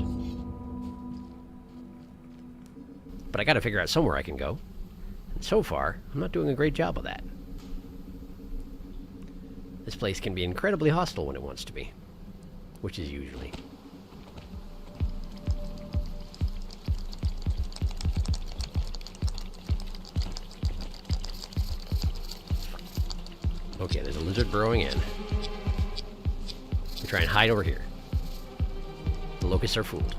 But I gotta figure out somewhere I can go. And so far, I'm not doing a great job of that. This place can be incredibly hostile when it wants to be. Which is usually. Okay, there's a lizard burrowing in. We try and hide over here. The locusts are fooled.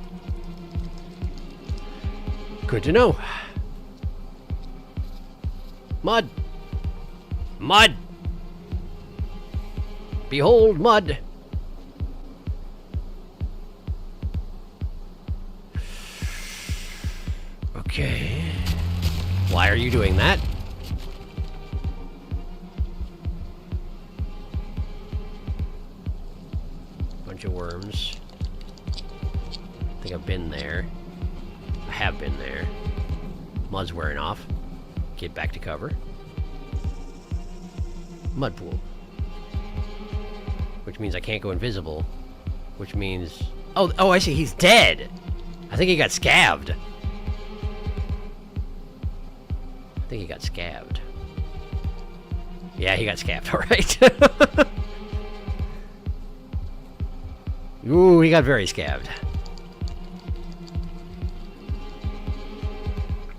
Good to know. Mud! Mud! Behold, mud! Okay. Why are you doing that? Bunch of worms. I think I've been there. I have been there. Mud's wearing off. Get back to cover. Mud pool. Which means I can't go invisible. Which means... Oh, I see. He's dead. I think he got scabbed. I think he got scabbed. Yeah, he got scabbed. All right. Ooh, he got very scabbed.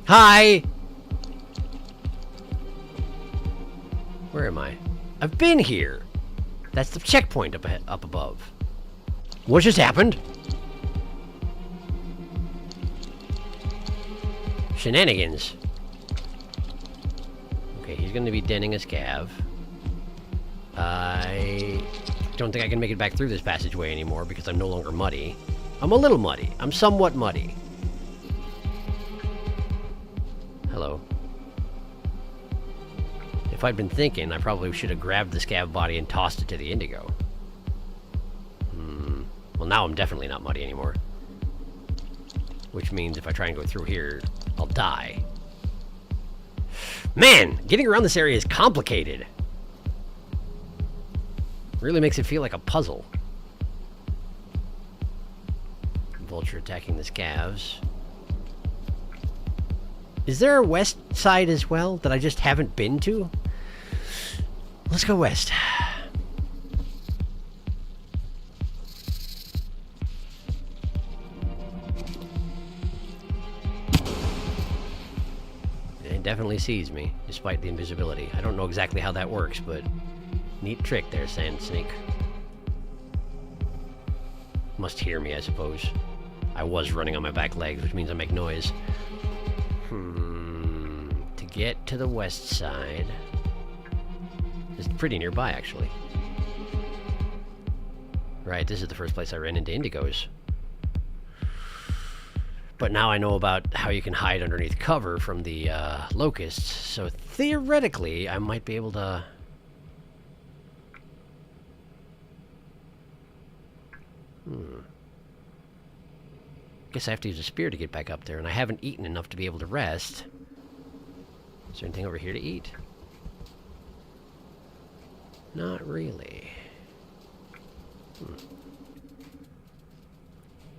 Hi! Where am I? I've been here! That's the checkpoint up above. What just happened? Shenanigans. Okay, he's going to be denning a scav. I don't think I can make it back through this passageway anymore because I'm no longer muddy. I'm a little muddy. I'm somewhat muddy. Hello. If I'd been thinking, I probably should have grabbed the scav body and tossed it to the indigo. Well, now I'm definitely not muddy anymore. Which means if I try and go through here, I'll die. Man, getting around this area is complicated. Really makes it feel like a puzzle. Vulture attacking the scavs. Is there a west side as well that I just haven't been to? Let's go west. It definitely sees me, despite the invisibility. I don't know exactly how that works, but neat trick there, Sand Snake. Must hear me, I suppose. I was running on my back legs, which means I make noise. To get to the west side... It's pretty nearby, actually. Right, this is the first place I ran into indigos. But now I know about how you can hide underneath cover from the locusts, so theoretically I might be able to... Guess I have to use a spear to get back up there, and I haven't eaten enough to be able to rest. Is there anything over here to eat? Not really.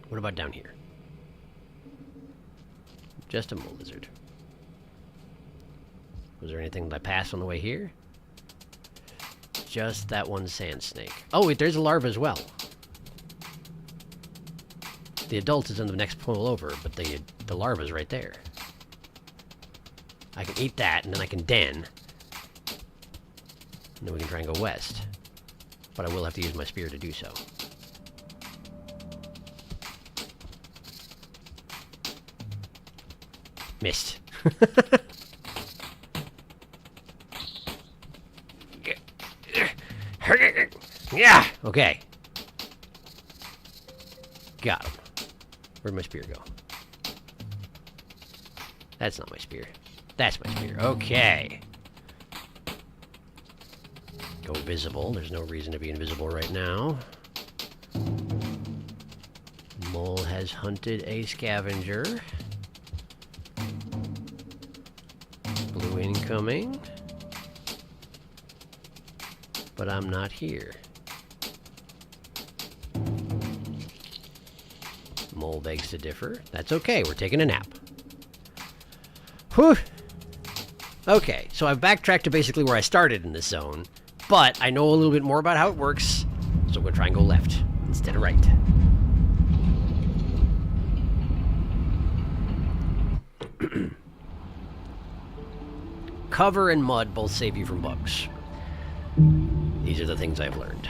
What about down here? Just a mole lizard. Was there anything that I passed on the way here? Just that one sand snake. Oh, wait, there's a larva as well. The adult is in the next pool over, but the larva's right there. I can eat that, and then I can den. And then we can try and go west. But I will have to use my spear to do so. Missed. Yeah, okay. Got him. Where'd my spear go? That's not my spear. That's my spear. Okay. Go visible. There's no reason to be invisible right now. Mole has hunted a scavenger. Blue incoming. But I'm not here. Mole begs to differ. That's okay, we're taking a nap. Whew! Okay, so I've backtracked to basically where I started in this zone, but I know a little bit more about how it works, so I'm gonna try and go left instead of right. Cover and mud both save you from bugs. These are the things I've learned.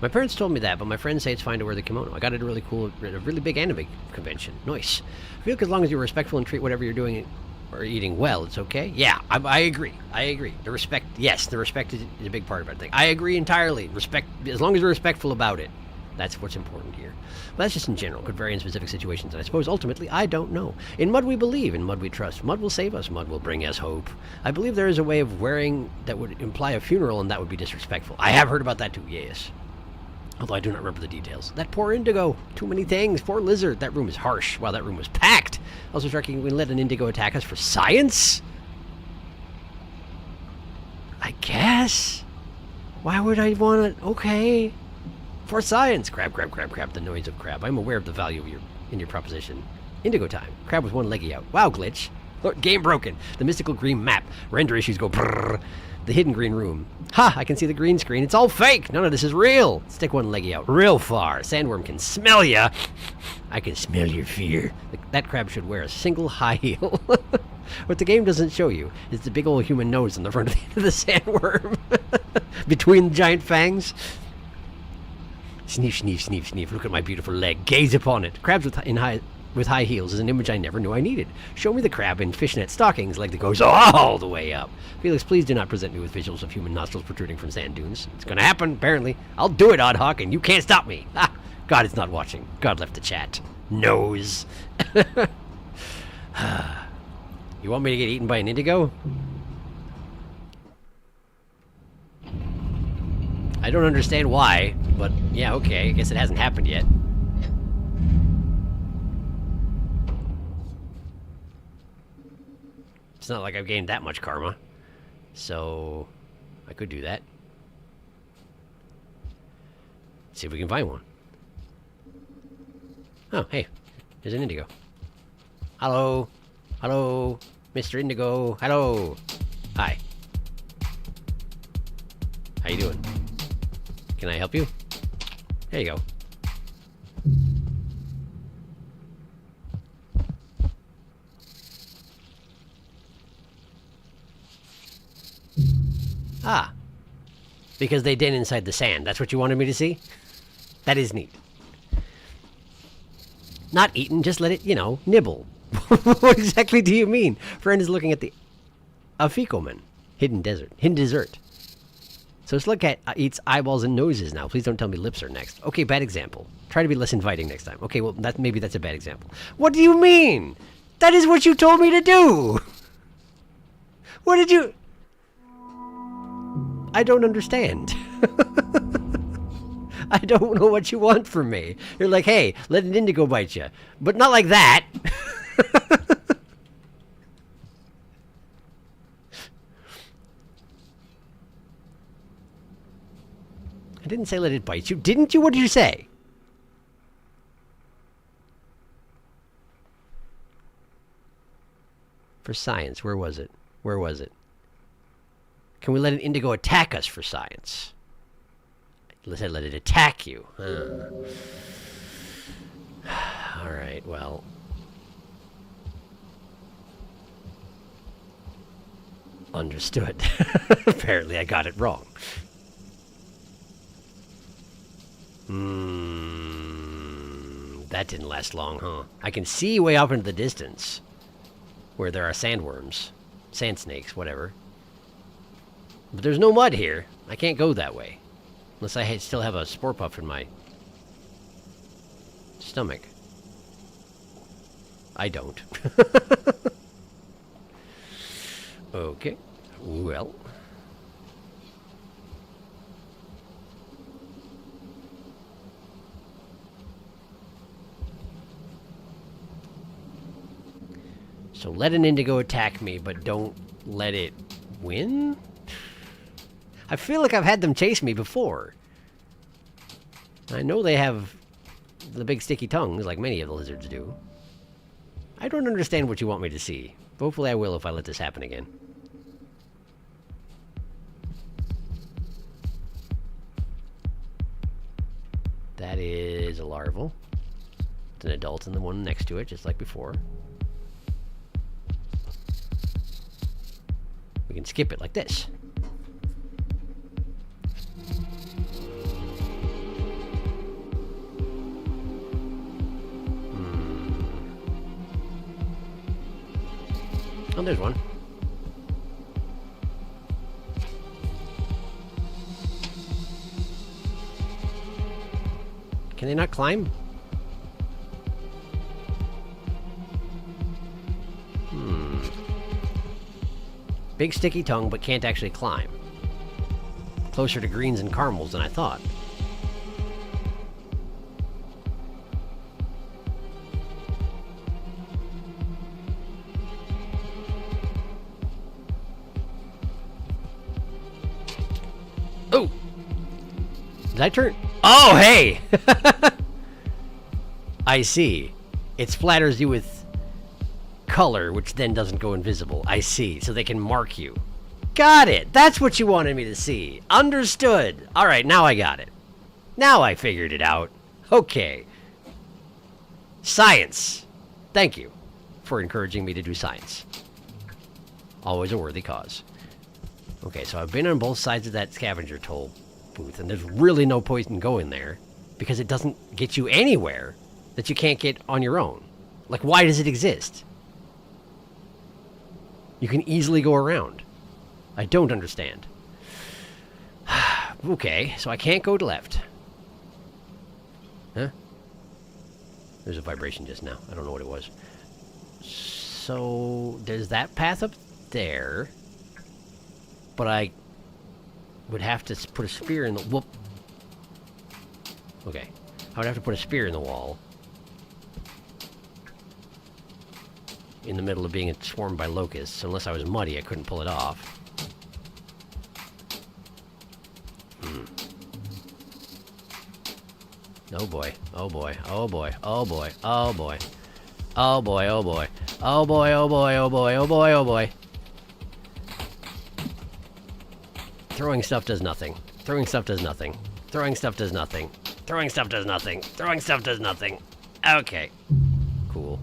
My parents told me that, but my friends say it's fine to wear the kimono. I got it at a really big anime convention. Nice. I feel like as long as you're respectful and treat whatever you're doing or eating well, it's okay. Yeah, I agree. I agree. The respect, yes, the respect is a big part of it. I agree entirely. Respect, as long as you're respectful about it. That's what's important here. But that's just in general. Could vary in specific situations, and I suppose ultimately, I don't know. In mud we believe, in mud we trust. Mud will save us. Mud will bring us hope. I believe there is a way of wearing that would imply a funeral, and that would be disrespectful. I have heard about that too, yes. Although I do not remember the details. That poor indigo. Too many things. Poor lizard. That room is harsh. Wow, that room was packed. Also, Sharky, we let an indigo attack us for science? I guess. Why would I want to... Okay. For science. Crab, crab, crab, crab. The noise of crab. I'm aware of the value of your proposition. Indigo time. Crab with one leggy out. Wow, glitch. Look, game broken. The mystical green map. Render issues go brrrr. The hidden green room. Ha! I can see the green screen. It's all fake! None of this is real! Stick one leggy out real far. Sandworm can smell ya! I can smell your fear. That crab should wear a single high heel. What the game doesn't show you is the big old human nose on the front of the sandworm. Between the giant fangs. Sniff, sniff, sniff, sniff. Look at my beautiful leg. Gaze upon it. Crabs with high heels is an image I never knew I needed. Show me the crab in fishnet stockings, leg that goes all the way up. Felix, please do not present me with visuals of human nostrils protruding from sand dunes. It's gonna happen, apparently. I'll do it, Odd Hawk, and you can't stop me. Ah, God is not watching. God left the chat. Nose. You want me to get eaten by an indigo? I don't understand why, but yeah, okay. I guess it hasn't happened yet. It's not like I've gained that much karma. So, I could do that. See if we can find one. Oh, hey. There's an indigo. Hello. Hello. Mr. Indigo. Hello. Hi. How you doing? Can I help you? There you go. Ah. Because they den inside the sand. That's what you wanted me to see? That is neat. Not eaten, just let it, you know, nibble. What exactly do you mean? Friend is looking at the Afikoman. Hidden dessert. So let's look at eats eyeballs and noses now. Please don't tell me lips are next. Okay, bad example. Try to be less inviting next time. Okay, well, maybe that's a bad example. What do you mean? That is what you told me to do! What did you... I don't understand. I don't know what you want from me. You're like, hey, let an indigo bite you. But not like that. I didn't say let it bite you. Didn't you? What did you say? For science, where was it? Where was it? Can we let an indigo attack us for science? Let's say let it attack you. Alright, well. Understood. Apparently I got it wrong. That didn't last long, huh? I can see way off into the distance where there are sandworms, sand snakes, whatever. But there's no mud here. I can't go that way. Unless I still have a spore puff in my stomach. I don't. Okay. Well. So let an indigo attack me, but don't let it win? I feel like I've had them chase me before. I know they have the big sticky tongues, like many of the lizards do. I don't understand what you want me to see. Hopefully I will if I let this happen again. That is a larval. It's an adult and the one next to it, just like before. We can skip it like this. Oh, there's one. Can they not climb? Big sticky tongue, but can't actually climb. Closer to greens and caramels than I thought. Oh! Did I turn? Oh, hey! I see. It splatters you with color, which then doesn't go invisible. I see. So they can mark you. Got it! That's what you wanted me to see. Understood. Alright, now I got it. Now I figured it out. Okay. Science. Thank you for encouraging me to do science. Always a worthy cause. Okay, so I've been on both sides of that scavenger toll booth, and there's really no point in going there because it doesn't get you anywhere that you can't get on your own. Like, why does it exist? You can easily go around. I don't understand. Okay, so I can't go to left. Huh? There's a vibration just now. I don't know what it was. So, there's that path up there. But I would have to put a spear in the... Whoop. Okay. I would have to put a spear in the wall. In the middle of being swarmed by locusts. Unless I was muddy, I couldn't pull it off. Oh boy. Oh boy. Oh boy. Oh boy. Oh boy. Oh boy. Oh boy. Oh boy. Oh boy. Oh boy. Oh boy. Oh boy. Throwing stuff does nothing. Throwing stuff does nothing. Throwing stuff does nothing. Throwing stuff does nothing. Throwing stuff does nothing. Okay. Cool.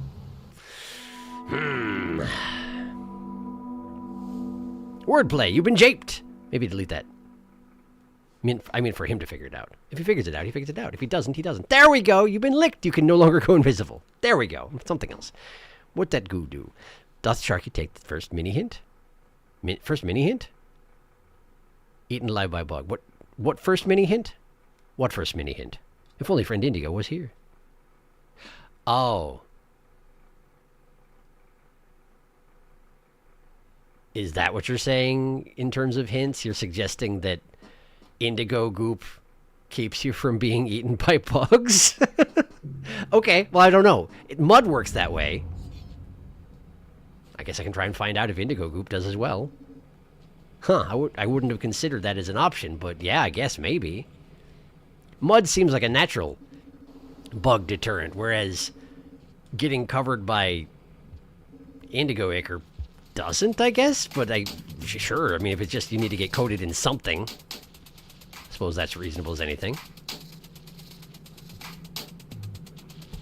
Wordplay. You've been japed. Maybe delete that. I mean for him to figure it out. If he figures it out, he figures it out. If he doesn't, he doesn't. There we go. You've been licked. You can no longer go invisible. There we go. Something else. What'd that goo do? Doth Sharky take the first mini hint? First mini hint? Eaten alive by bug. What first mini hint? What first mini hint? If only friend Indigo was here. Oh. Is that what you're saying in terms of hints? You're suggesting that indigo goop keeps you from being eaten by bugs? Okay, well, I don't know. Mud works that way. I guess I can try and find out if indigo goop does as well. Huh, I wouldn't have considered that as an option, but yeah, I guess maybe. Mud seems like a natural bug deterrent, whereas getting covered by indigo ichor doesn't, I guess? But sure, I mean, if it's just you need to get coated in something, I suppose that's reasonable as anything.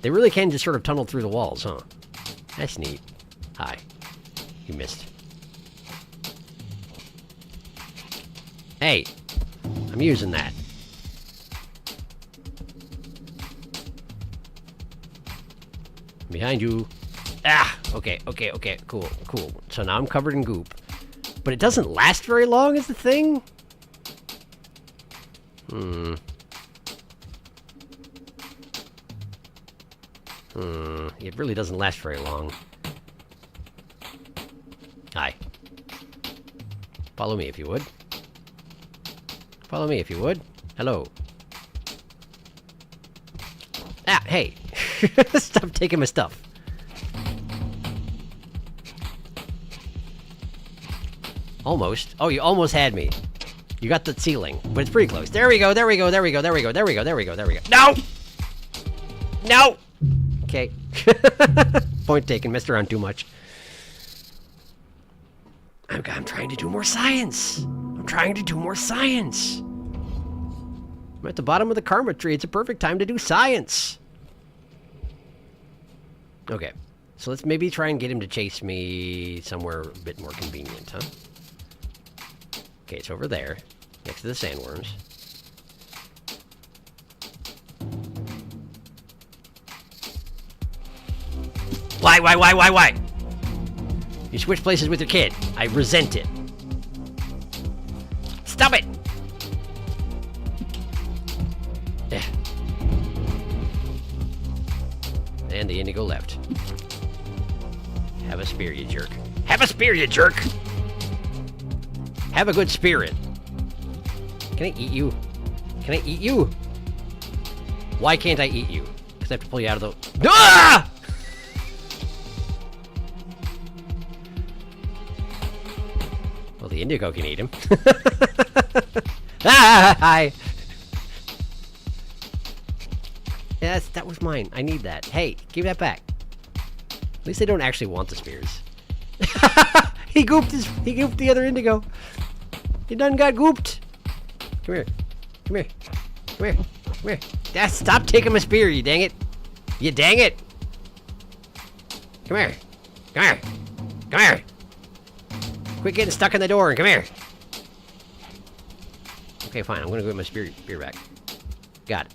They really can just sort of tunnel through the walls, huh? That's neat. Hi. You missed. Hey, I'm using that. Behind you. Ah, okay, cool. So now I'm covered in goop. But it doesn't last very long is the thing? It really doesn't last very long. Hi. Follow me if you would. Follow me if you would. Hello. Ah, hey. Stop taking my stuff. Almost. Oh, you almost had me. You got the ceiling, but it's pretty close. There we go. No! No! Okay. Point taken. Messed around too much. I'm trying to do more science. I'm at the bottom of the karma tree. It's a perfect time to do science. Okay. So let's maybe try and get him to chase me somewhere a bit more convenient, huh? Okay, it's over there, next to the sandworms. Why? You switch places with your kid. I resent it. Stop it! Yeah. And the indigo left. Have a spear, you jerk. Have a spear, you jerk! Have a good spirit. Can I eat you? Can I eat you? Why can't I eat you? Because I have to pull you out of the... Ah! Well, the indigo can eat him. Ah! Hi! Yes, that was mine. I need that. Hey, give that back. At least they don't actually want the spears. He gooped the other indigo. He done got gooped. Come here. Stop taking my spear, you dang it. You dang it. Come here. Quit getting stuck in the door and come here. Okay, fine. I'm gonna go get my spear back. Got it.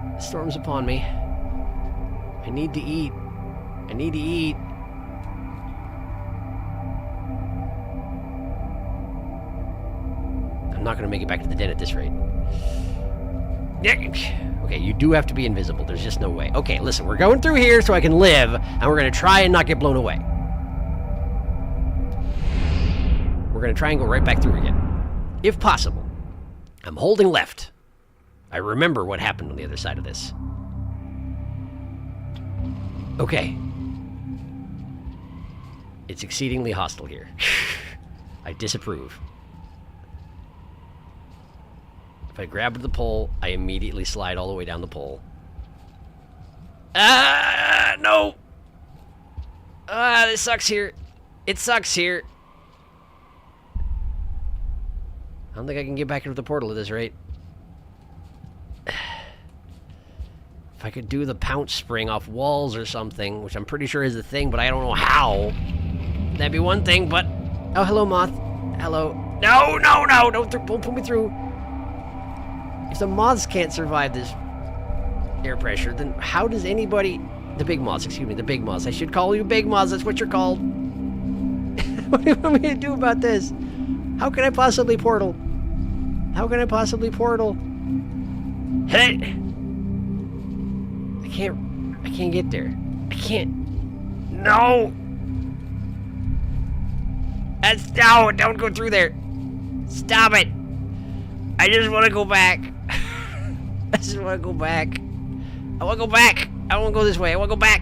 Storm's upon me. I need to eat. I need to eat. I'm not going to make it back to the den at this rate. Okay, you do have to be invisible. There's just no way. Okay, listen, we're going through here so I can live, and we're going to try and not get blown away. We're going to try and go right back through again. If possible. I'm holding left. I remember what happened on the other side of this. Okay. It's exceedingly hostile here. I disapprove. If I grab the pole, I immediately slide all the way down the pole. Ah, no! Ah, this sucks here. It sucks here. I don't think I can get back into the portal at this rate. If I could do the pounce spring off walls or something, which I'm pretty sure is a thing, but I don't know how. That'd be one thing, but... Oh, hello, moth. Hello. No, no, no! Don't pull me through. If the moths can't survive this air pressure, then how does anybody... The big moths, excuse me, the big moths. I should call you big moths, that's what you're called. What do you want me to do about this? How can I possibly portal? How can I possibly portal? Hey! I can't get there. I can't. No! No, don't go through there. Stop it. I just want to go back. I just want to go back. I want to go back. I don't want to go this way. I want to go back.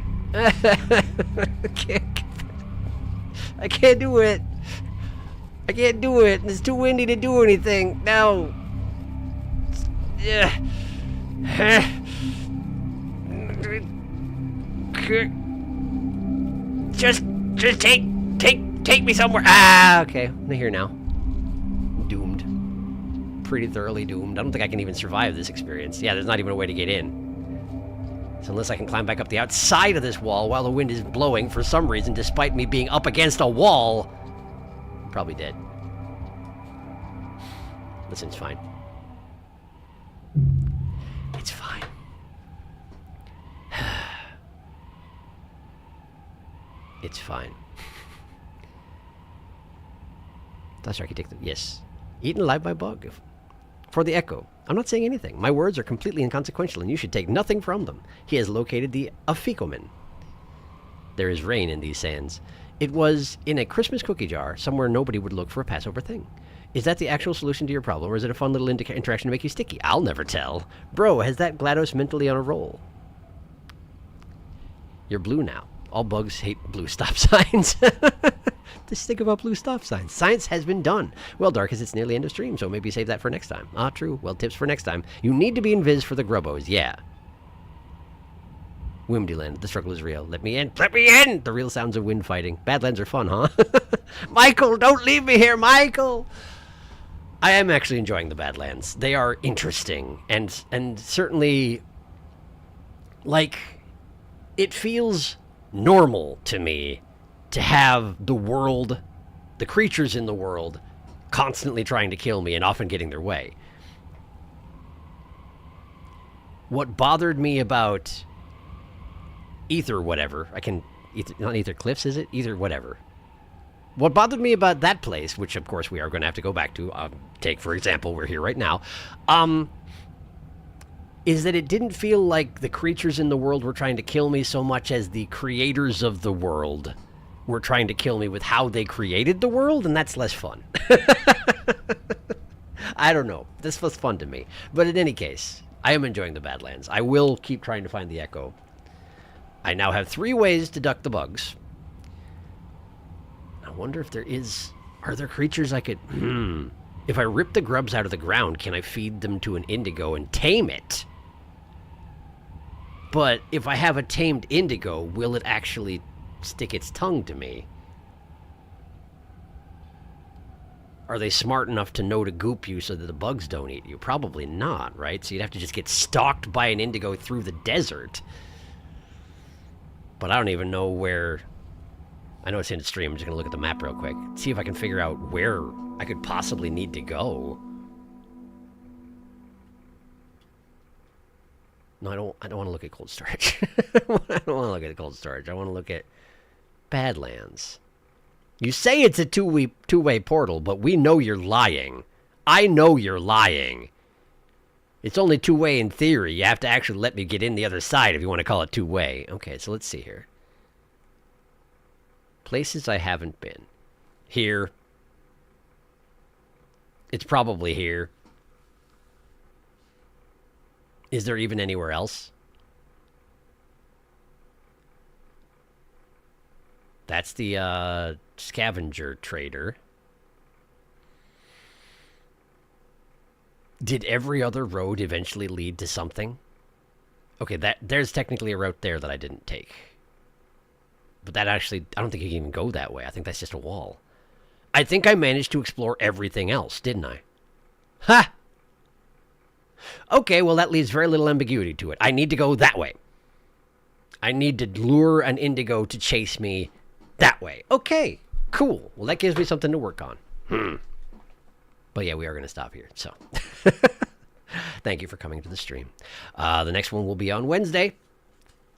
I can't do it. I can't do it. It's too windy to do anything. No. Yeah. Just take me somewhere. Ah, okay. I'm here now. Doomed. Pretty thoroughly doomed. I don't think I can even survive this experience. Yeah, there's not even a way to get in. So unless I can climb back up the outside of this wall while the wind is blowing for some reason, despite me being up against a wall, I'm probably dead. Listen, it's fine. It's fine. It's fine. That's Sharky, take the... Yes. Eaten alive by bug. For the echo. I'm not saying anything. My words are completely inconsequential, and you should take nothing from them. He has located the Afikoman. There is rain in these sands. It was in a Christmas cookie jar, somewhere nobody would look for a Passover thing. Is that the actual solution to your problem, or is it a fun little interaction to make you sticky? I'll never tell. Bro, has that GLaDOS mentally on a roll? You're blue now. All bugs hate blue stop signs. Just think about blue stop signs. Science has been done. Well, Darkus, it's nearly end of stream, so maybe save that for next time. Ah, true. Well, tips for next time. You need to be invis for the grubbos, yeah. Wimdyland, the struggle is real. Let me in. Let me in! The real sounds of wind fighting. Badlands are fun, huh? Michael, don't leave me here, Michael! I am actually enjoying the Badlands. They are interesting, and certainly, like, it feels normal to me to have the world, the creatures in the world, constantly trying to kill me and often getting their way. What bothered me about Ether whatever, not Ether Cliffs, is it? Ether whatever. What bothered me about that place, which of course we are going to have to go back to, take for example, we're here right now, is that it didn't feel like the creatures in the world were trying to kill me so much as the creators of the world were trying to kill me with how they created the world, and that's less fun. I don't know. This was fun to me. But in any case, I am enjoying the Badlands. I will keep trying to find the echo. I now have 3 ways to duck the bugs. I wonder if are there creatures I could... If I rip the grubs out of the ground, can I feed them to an indigo and tame it? But if I have a tamed indigo, will it actually stick its tongue to me? Are they smart enough to know to goop you so that the bugs don't eat you? Probably not, right? So you'd have to just get stalked by an indigo through the desert. But I don't even know where... I know it's in the stream. I'm just going to look at the map real quick. See if I can figure out where I could possibly need to go. No, I don't want to look at cold storage. I don't want to look at cold storage. I want to look at Badlands. You say it's a two-way portal, but we know you're lying. I know you're lying. It's only two-way in theory. You have to actually let me get in the other side if you want to call it two-way. Okay, so let's see here. Places I haven't been. Here. It's probably here. Is there even anywhere else? That's the scavenger trader. Did every other road eventually lead to something? Okay, there's technically a route there that I didn't take. But that actually, I don't think you can even go that way. I think that's just a wall. I think I managed to explore everything else, didn't I? Ha! Okay, well, that leaves very little ambiguity to it. I need to go that way. I need to lure an indigo to chase me that way. Okay, cool. Well, that gives me something to work on. But yeah, we are going to stop here. So, thank you for coming to the stream. The next one will be on Wednesday.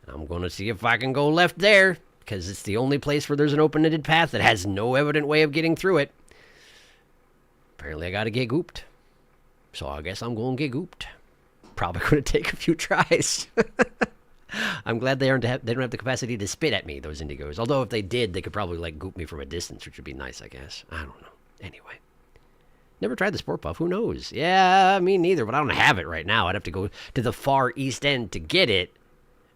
I'm going to see if I can go left there, because it's the only place where there's an open-ended path that has no evident way of getting through it. Apparently, I got to get gooped. So I guess I'm going to get gooped. Probably going to take a few tries. I'm glad they don't have the capacity to spit at me, those indigos. Although if they did, they could probably like goop me from a distance, which would be nice, I guess. I don't know. Anyway. Never tried the Sport Puff. Who knows? Yeah, me neither, but I don't have it right now. I'd have to go to the far east end to get it.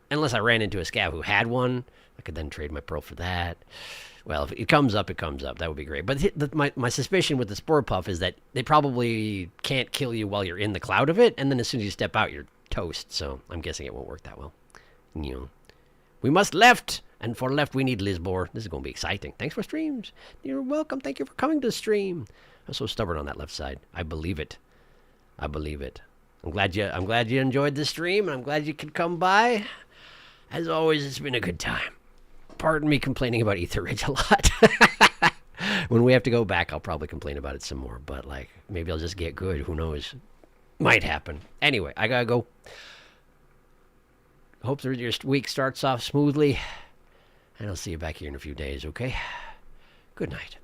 Unless I ran into a scav who had one. I could then trade my pearl for that. Well, if it comes up, it comes up. That would be great. But my suspicion with the Sport Puff is that they probably can't kill you while you're in the cloud of it, and then as soon as you step out, you're toast. So I'm guessing it won't work that well. You know. We must left, and for left, we need Lisbor. This is going to be exciting. Thanks for streams. You're welcome. Thank you for coming to the stream. I'm so stubborn on that left side. I believe it. I believe it. I'm glad you enjoyed the stream, and I'm glad you could come by. As always, it's been a good time. Pardon me complaining about Ether Ridge a lot. When we have to go back, I'll probably complain about it some more. But, like, maybe I'll just get good. Who knows? Might happen. Anyway, I gotta go. Hope that your week starts off smoothly. And I'll see you back here in a few days, okay? Good night.